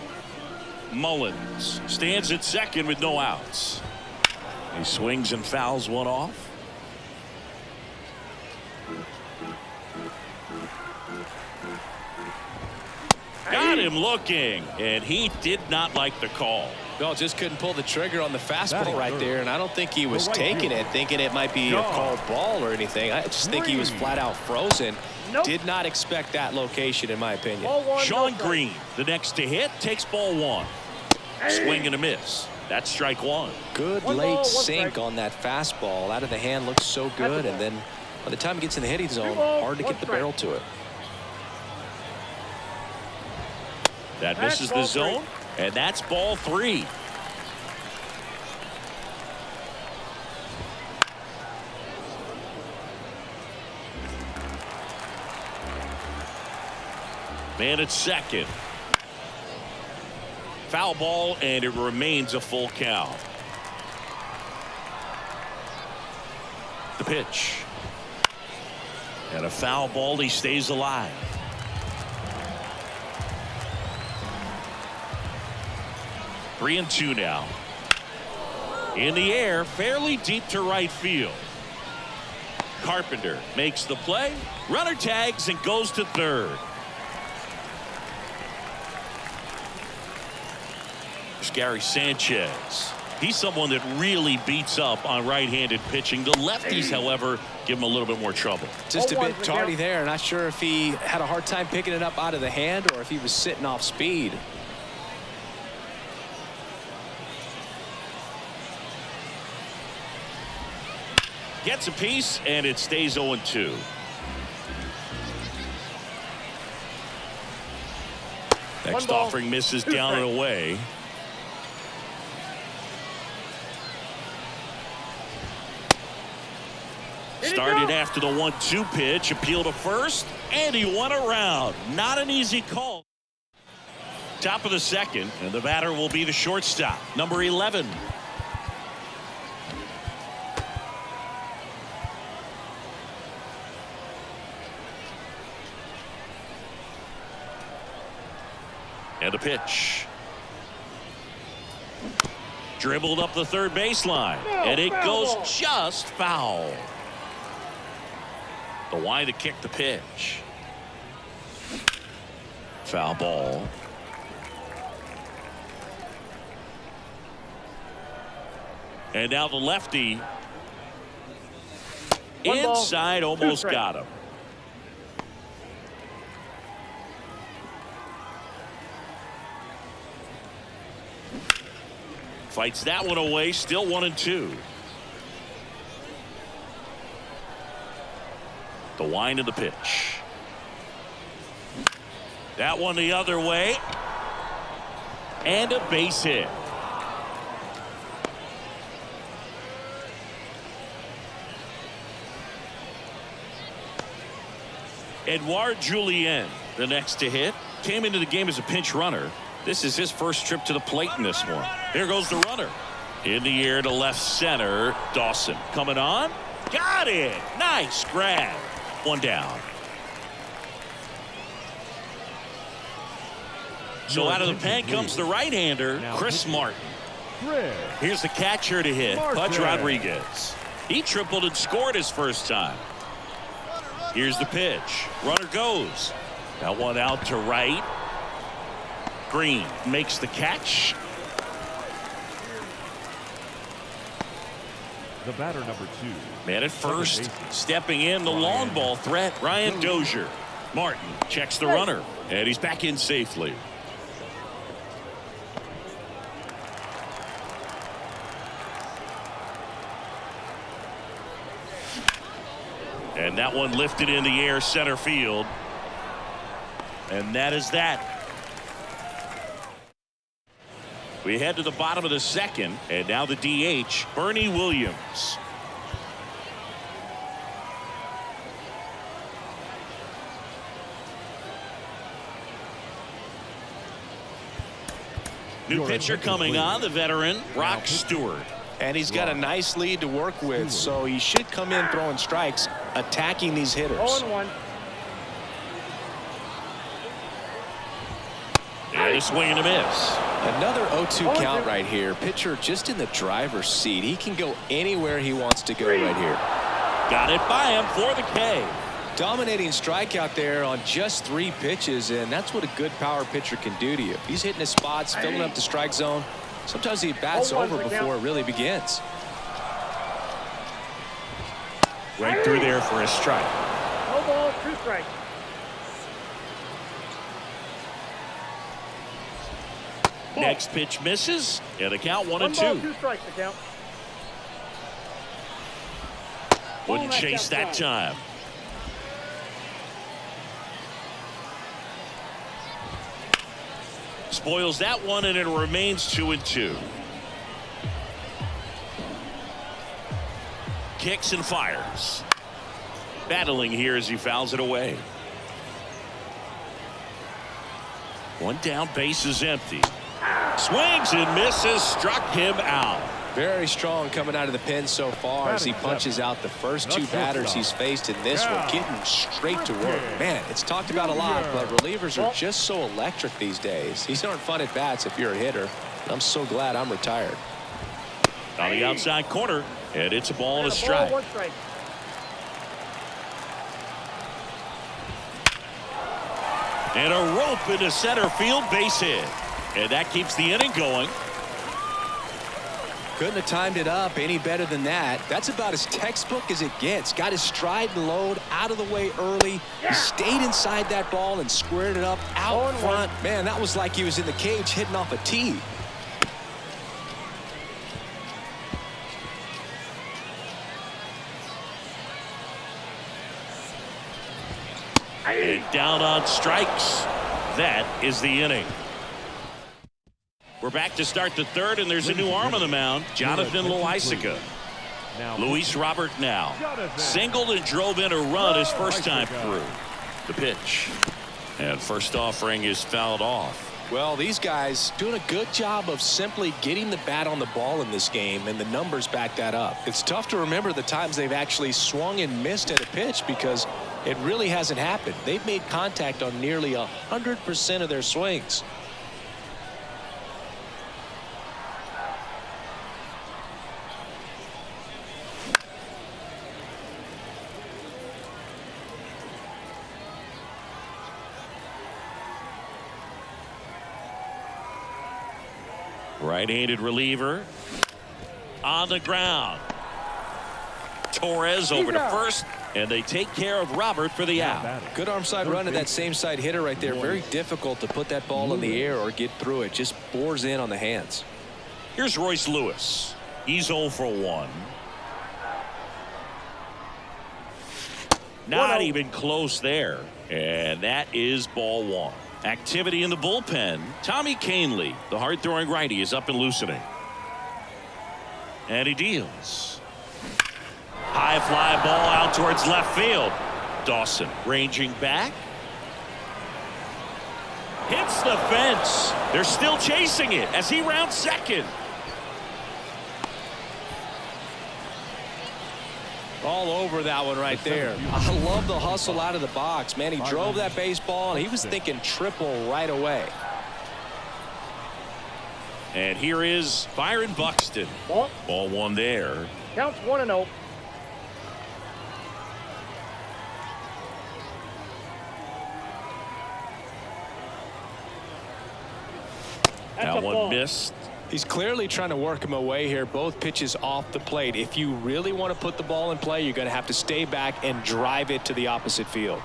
[SPEAKER 2] Mullins stands at second with no outs. He swings and fouls one off. Got him looking, and he did not like the call.
[SPEAKER 5] Bill just couldn't pull the trigger on the fastball
[SPEAKER 4] Batting
[SPEAKER 5] right
[SPEAKER 4] third.
[SPEAKER 5] there, and I don't think he was
[SPEAKER 4] The right
[SPEAKER 5] taking
[SPEAKER 4] fielder.
[SPEAKER 5] it, thinking it might be a called ball or anything. I just think he was flat out frozen.
[SPEAKER 3] Nope.
[SPEAKER 5] Did not expect that location, in my opinion.
[SPEAKER 3] Ball one.
[SPEAKER 2] Sean
[SPEAKER 3] no strike.
[SPEAKER 2] Green, the next to hit, takes ball one. Swing and a miss. That's strike one.
[SPEAKER 5] Good
[SPEAKER 3] One
[SPEAKER 5] late
[SPEAKER 3] ball, one
[SPEAKER 5] sink
[SPEAKER 3] strike.
[SPEAKER 5] on that fastball. Out of the hand looks so
[SPEAKER 3] That's
[SPEAKER 5] good,
[SPEAKER 3] a
[SPEAKER 5] and
[SPEAKER 3] ball.
[SPEAKER 5] then by the time it gets in the hitting zone,
[SPEAKER 3] balls,
[SPEAKER 5] hard to
[SPEAKER 3] one
[SPEAKER 5] get the
[SPEAKER 3] strike.
[SPEAKER 5] barrel to it.
[SPEAKER 2] That
[SPEAKER 3] That's
[SPEAKER 2] misses the
[SPEAKER 3] ball
[SPEAKER 2] zone, and that's ball three. Man at second. Foul ball, and it remains a full count. The pitch. And a foul ball, he stays alive. Three and two now. In the air, fairly deep to right field. Carpenter makes the play. Runner tags and goes to third. There's Gary Sanchez. He's someone that really beats up on right-handed pitching. The lefties, however, give him a little bit more trouble.
[SPEAKER 5] Just a
[SPEAKER 3] Ball
[SPEAKER 5] bit
[SPEAKER 3] one,
[SPEAKER 5] tardy
[SPEAKER 3] Miguel.
[SPEAKER 5] there. Not sure if he had a hard time picking it up out of the hand or if he was sitting off speed.
[SPEAKER 2] Gets a piece, and it stays 0-2. Next
[SPEAKER 3] ball,
[SPEAKER 2] offering misses
[SPEAKER 3] two
[SPEAKER 2] down and
[SPEAKER 3] strikes.
[SPEAKER 2] away.
[SPEAKER 3] Here he
[SPEAKER 2] Started
[SPEAKER 3] goes.
[SPEAKER 2] after the 1-2 pitch, appeal to first, and he went around. Not an easy call. Top of the second, and the batter will be the shortstop, number 11. And a pitch. Dribbled up the third baseline,
[SPEAKER 3] No,
[SPEAKER 2] and it
[SPEAKER 3] foul
[SPEAKER 2] goes
[SPEAKER 3] ball.
[SPEAKER 2] just foul. The wide to kick the pitch. Foul ball. And now the lefty.
[SPEAKER 3] One ball,
[SPEAKER 2] Inside,
[SPEAKER 3] two
[SPEAKER 2] almost
[SPEAKER 3] strikes.
[SPEAKER 2] got him. Fights that one away, still 1-2. The wind of the pitch. That one the other way. And a base hit. Edouard Julien, the next to hit, came into the game as a pinch runner. This is his first trip to the plate in this one. There goes the runner. In the air to left center. Dawson coming on. Got it. Nice grab. One down. So out of the pen comes the right-hander, Chris Martin. Here's the catcher to hit, Pudge Rodriguez. He tripled and scored his first time. Here's the pitch. Runner goes. That one out to right. Green makes the catch.
[SPEAKER 4] The batter, number 2.
[SPEAKER 2] Man at first, stepping in the long ball threat, Ryan Dozier. Martin checks the runner, and he's back in safely. And that one lifted in the air center field. And that is that. We head to the bottom of the second, and now the DH, Bernie Williams. New pitcher coming on, the veteran, Brock Stewart.
[SPEAKER 5] And he's got a nice lead to work with, so he should come in throwing strikes, attacking these hitters.
[SPEAKER 3] 0-1.
[SPEAKER 2] And a swing and a miss.
[SPEAKER 5] Another 0-2 count right here. Pitcher just in the driver's seat. He can go anywhere he wants to go right here.
[SPEAKER 2] Got it by him for the K.
[SPEAKER 5] Dominating strikeout there on just 3 pitches, and that's what a good power pitcher can do to you. He's hitting his spots, filling up the strike zone. Sometimes he bats over before it really begins.
[SPEAKER 2] Right through there for a strike.
[SPEAKER 3] No balls, 2 strikes.
[SPEAKER 2] Next pitch misses, and a count 1-2.
[SPEAKER 3] 1 ball, 2 strikes to count.
[SPEAKER 2] Wouldn't chase that time. Spoils that one, and it remains 2-2. Kicks and fires. Battling here as he fouls it away. 1 down, base is empty. Swings and misses, struck him out.
[SPEAKER 5] Very strong coming out of the pen so far as he punches out the first 2 batters he's faced in this one, getting straight to work. Man, it's talked about a lot, but relievers are just so electric these days. These aren't fun at bats if you're a hitter. I'm so glad I'm retired.
[SPEAKER 2] On the outside corner, and it's a ball and a strike.
[SPEAKER 3] 1 strike.
[SPEAKER 2] And a rope into center field, base hit. And that keeps the inning going.
[SPEAKER 5] Couldn't have timed it up any better than that. That's about as textbook as it gets. Got his stride and load out of the way early. He stayed inside that ball and squared it up out front. Man, that was like he was in the cage hitting off a tee.
[SPEAKER 2] And down on strikes. That is the inning. We're back to start the 3rd, and there's a new arm on the mound, Jonathan Loaisiga. Luis Robert now singled and drove in a run his first time through. The pitch. And first offering is fouled off.
[SPEAKER 5] Well, these guys doing a good job of simply getting the bat on the ball in this game, and the numbers back that up. It's tough to remember the times they've actually swung and missed at a pitch because it really hasn't happened. They've made contact on nearly 100% of their swings.
[SPEAKER 2] Right-handed reliever on the ground. Torres over to first, and they take care of Robert for the out.
[SPEAKER 5] Good arm side run to that same side hitter right there. Very difficult to put that ball in the air or get through it. Just bores in on the hands.
[SPEAKER 2] Here's Royce Lewis. He's 0 for 1. Not even close there. And that is ball 1. Activity in the bullpen. Tommy Kahnle, the hard-throwing righty, is up and loosening. And he deals. High fly ball out towards left field. Dawson ranging back. Hits the fence. They're still chasing it as he rounds second.
[SPEAKER 5] All over that one right there. I love the hustle out of the box. Man, he drove that baseball, and he was thinking triple right away.
[SPEAKER 2] And here is Byron Buxton. Ball 1 there.
[SPEAKER 3] Counts 1-0.
[SPEAKER 2] That one missed.
[SPEAKER 5] He's clearly trying to work him away here. Both pitches off the plate. If you really want to put the ball in play, you're going to have to stay back and drive it to the opposite field.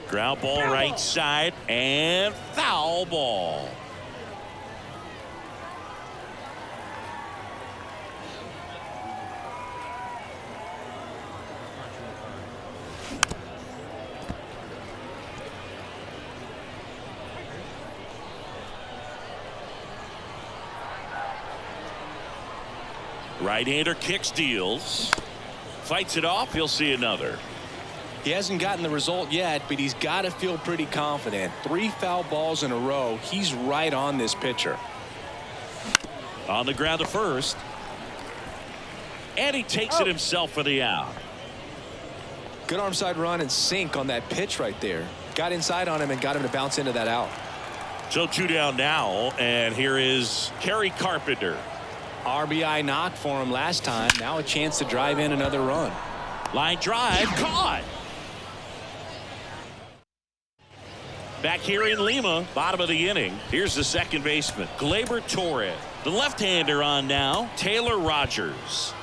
[SPEAKER 2] Ground ball right side and foul ball. Right-hander kicks, deals. Fights it off. He'll see another.
[SPEAKER 5] He hasn't gotten the result yet, but he's got to feel pretty confident. 3 foul balls in a row. He's right on this pitcher.
[SPEAKER 2] On the ground to first. And he takes it himself for the out.
[SPEAKER 5] Good arm side run and sink on that pitch right there. Got inside on him and got him to bounce into that out.
[SPEAKER 2] So 2 down now, and here is Kerry Carpenter.
[SPEAKER 5] RBI knock for him last time. Now a chance to drive in another run.
[SPEAKER 2] Line drive, caught. Back here in Lima, bottom of the inning. Here's the second baseman, Gleyber Torres. The left-hander on now, Taylor Rogers.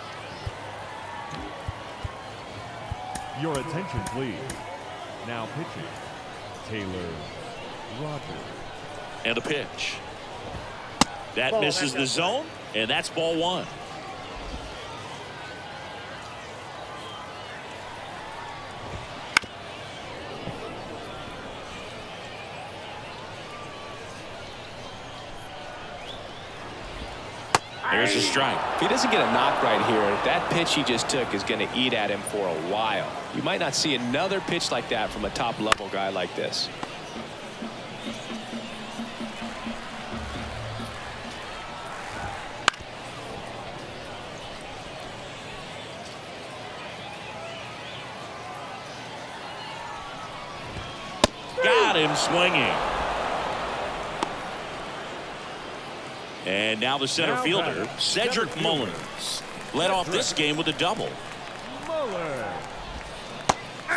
[SPEAKER 4] Your attention, please. Now pitching, Taylor Rogers.
[SPEAKER 2] And a pitch. That
[SPEAKER 3] Ball,
[SPEAKER 2] misses
[SPEAKER 3] that's
[SPEAKER 2] the zone, and that's ball 1. There's a strike.
[SPEAKER 5] If he doesn't get a knock right here, that pitch he just took is going to eat at him for a while. You might not see another pitch like that from a top-level guy like this.
[SPEAKER 2] Got him swinging. And now the center fielder, Cedric Mullins, led off this game with a double.
[SPEAKER 4] Muller.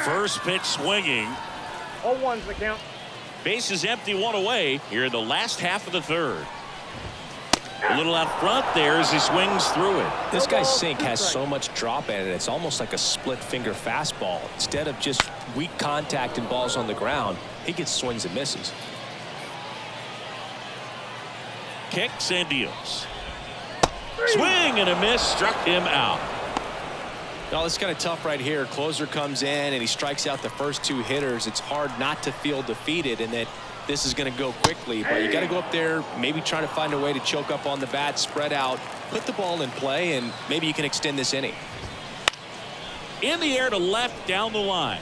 [SPEAKER 2] First pitch swinging.
[SPEAKER 3] 0-1's the count.
[SPEAKER 2] Base is empty, 1 away here in the last half of the third. A little out front there as he swings through it.
[SPEAKER 5] This guy's sink has so much drop in it. It's almost like a split finger fastball. Instead of just weak contact and balls on the ground, he gets swings and misses.
[SPEAKER 2] Kicks and deals. Swing and a miss, struck him out.
[SPEAKER 5] No, it's kind of tough right here. Closer comes in and he strikes out the first 2 hitters. It's hard not to feel defeated and that this is going to go quickly, but you got to go up there, maybe try to find a way to choke up on the bat, spread out, put the ball in play, and maybe you can extend this inning.
[SPEAKER 2] In the air to left down the line.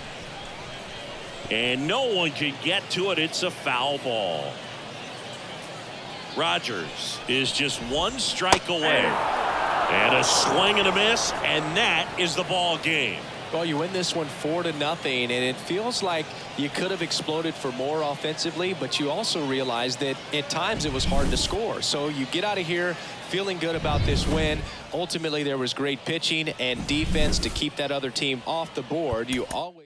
[SPEAKER 2] And no one can get to it. It's a foul ball. Rogers is just 1 strike away. And a swing and a miss, and that is the ball game.
[SPEAKER 5] Well, you win this one 4-0, and it feels like you could have exploded for more offensively, but you also realize that at times it was hard to score. So you get out of here feeling good about this win. Ultimately, there was great pitching and defense to keep that other team off the board. You always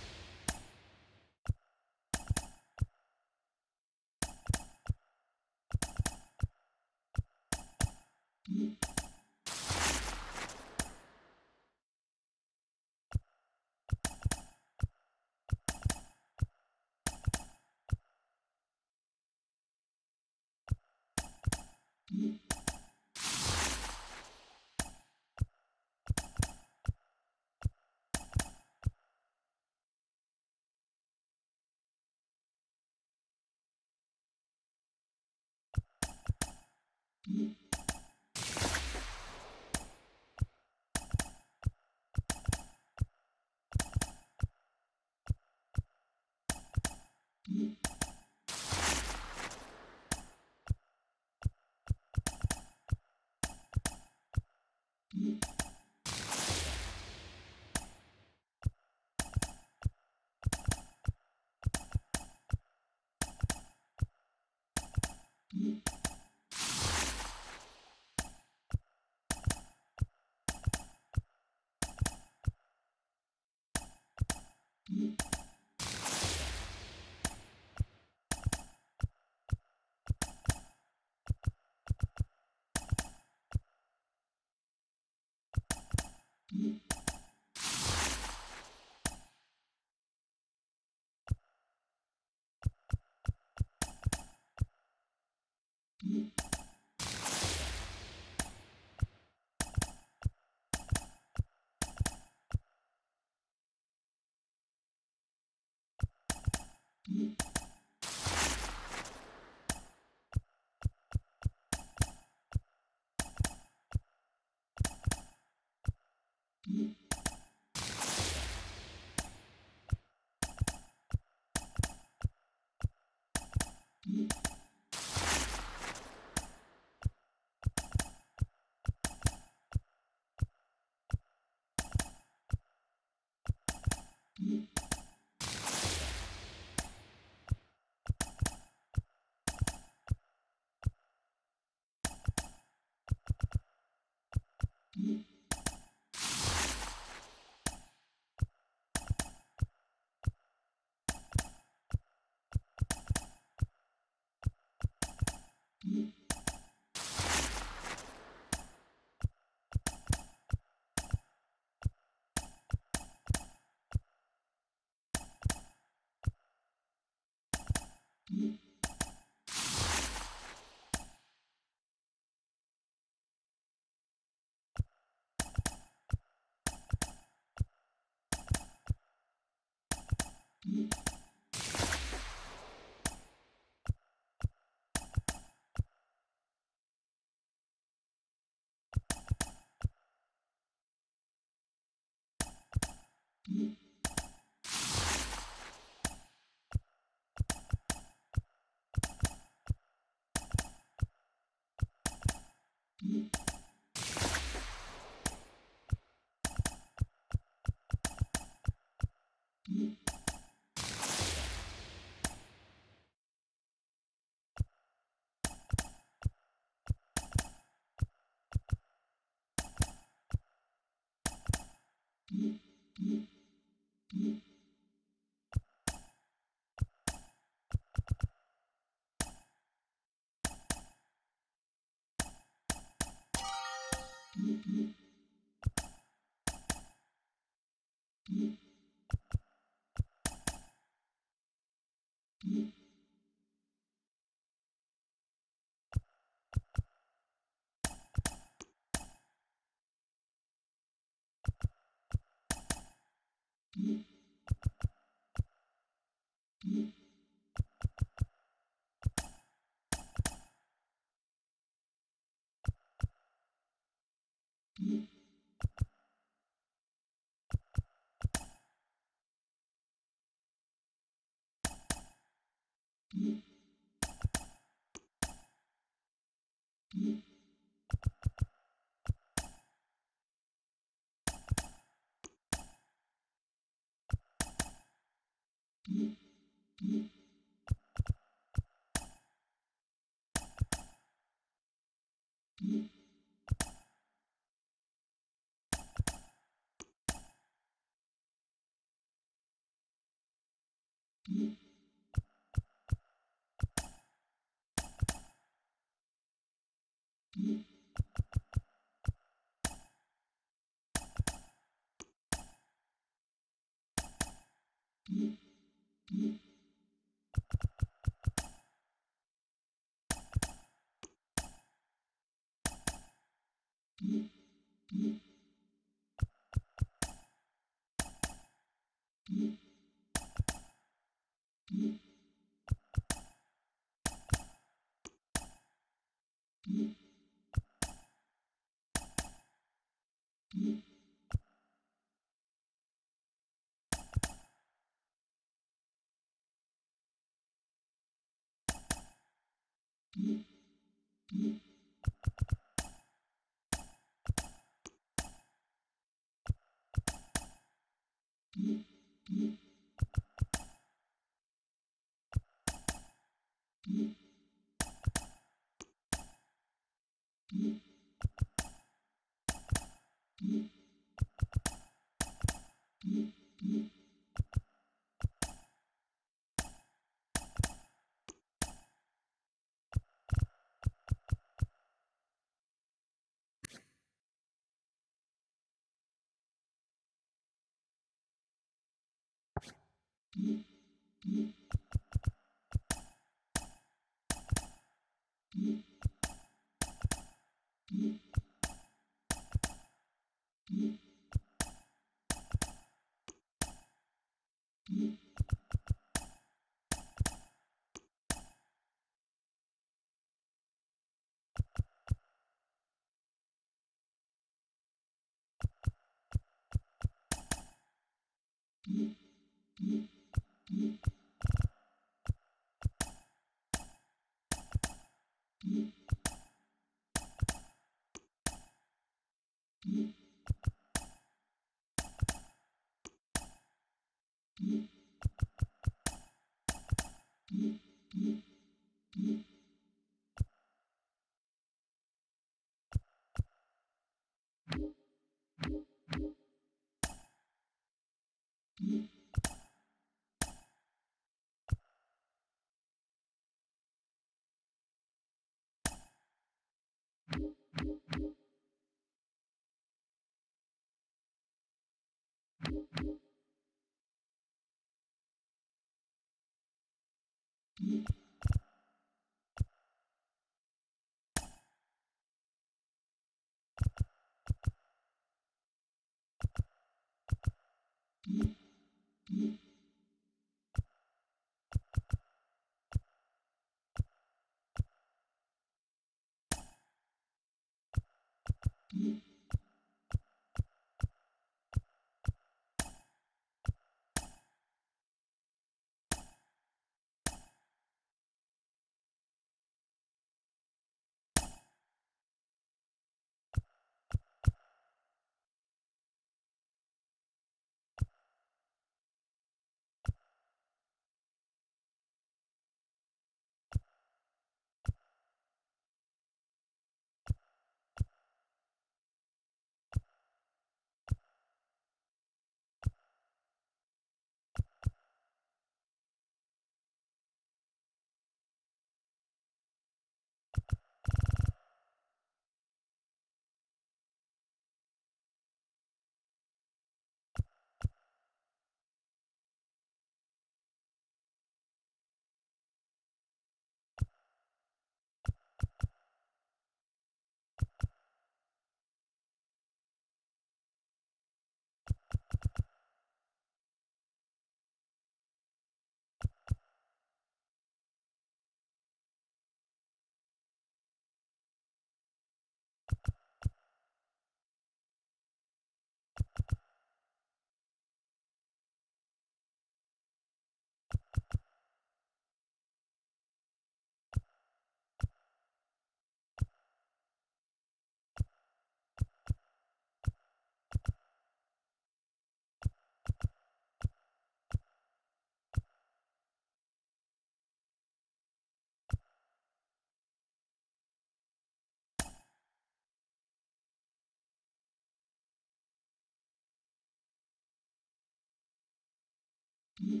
[SPEAKER 6] Mm-hmm.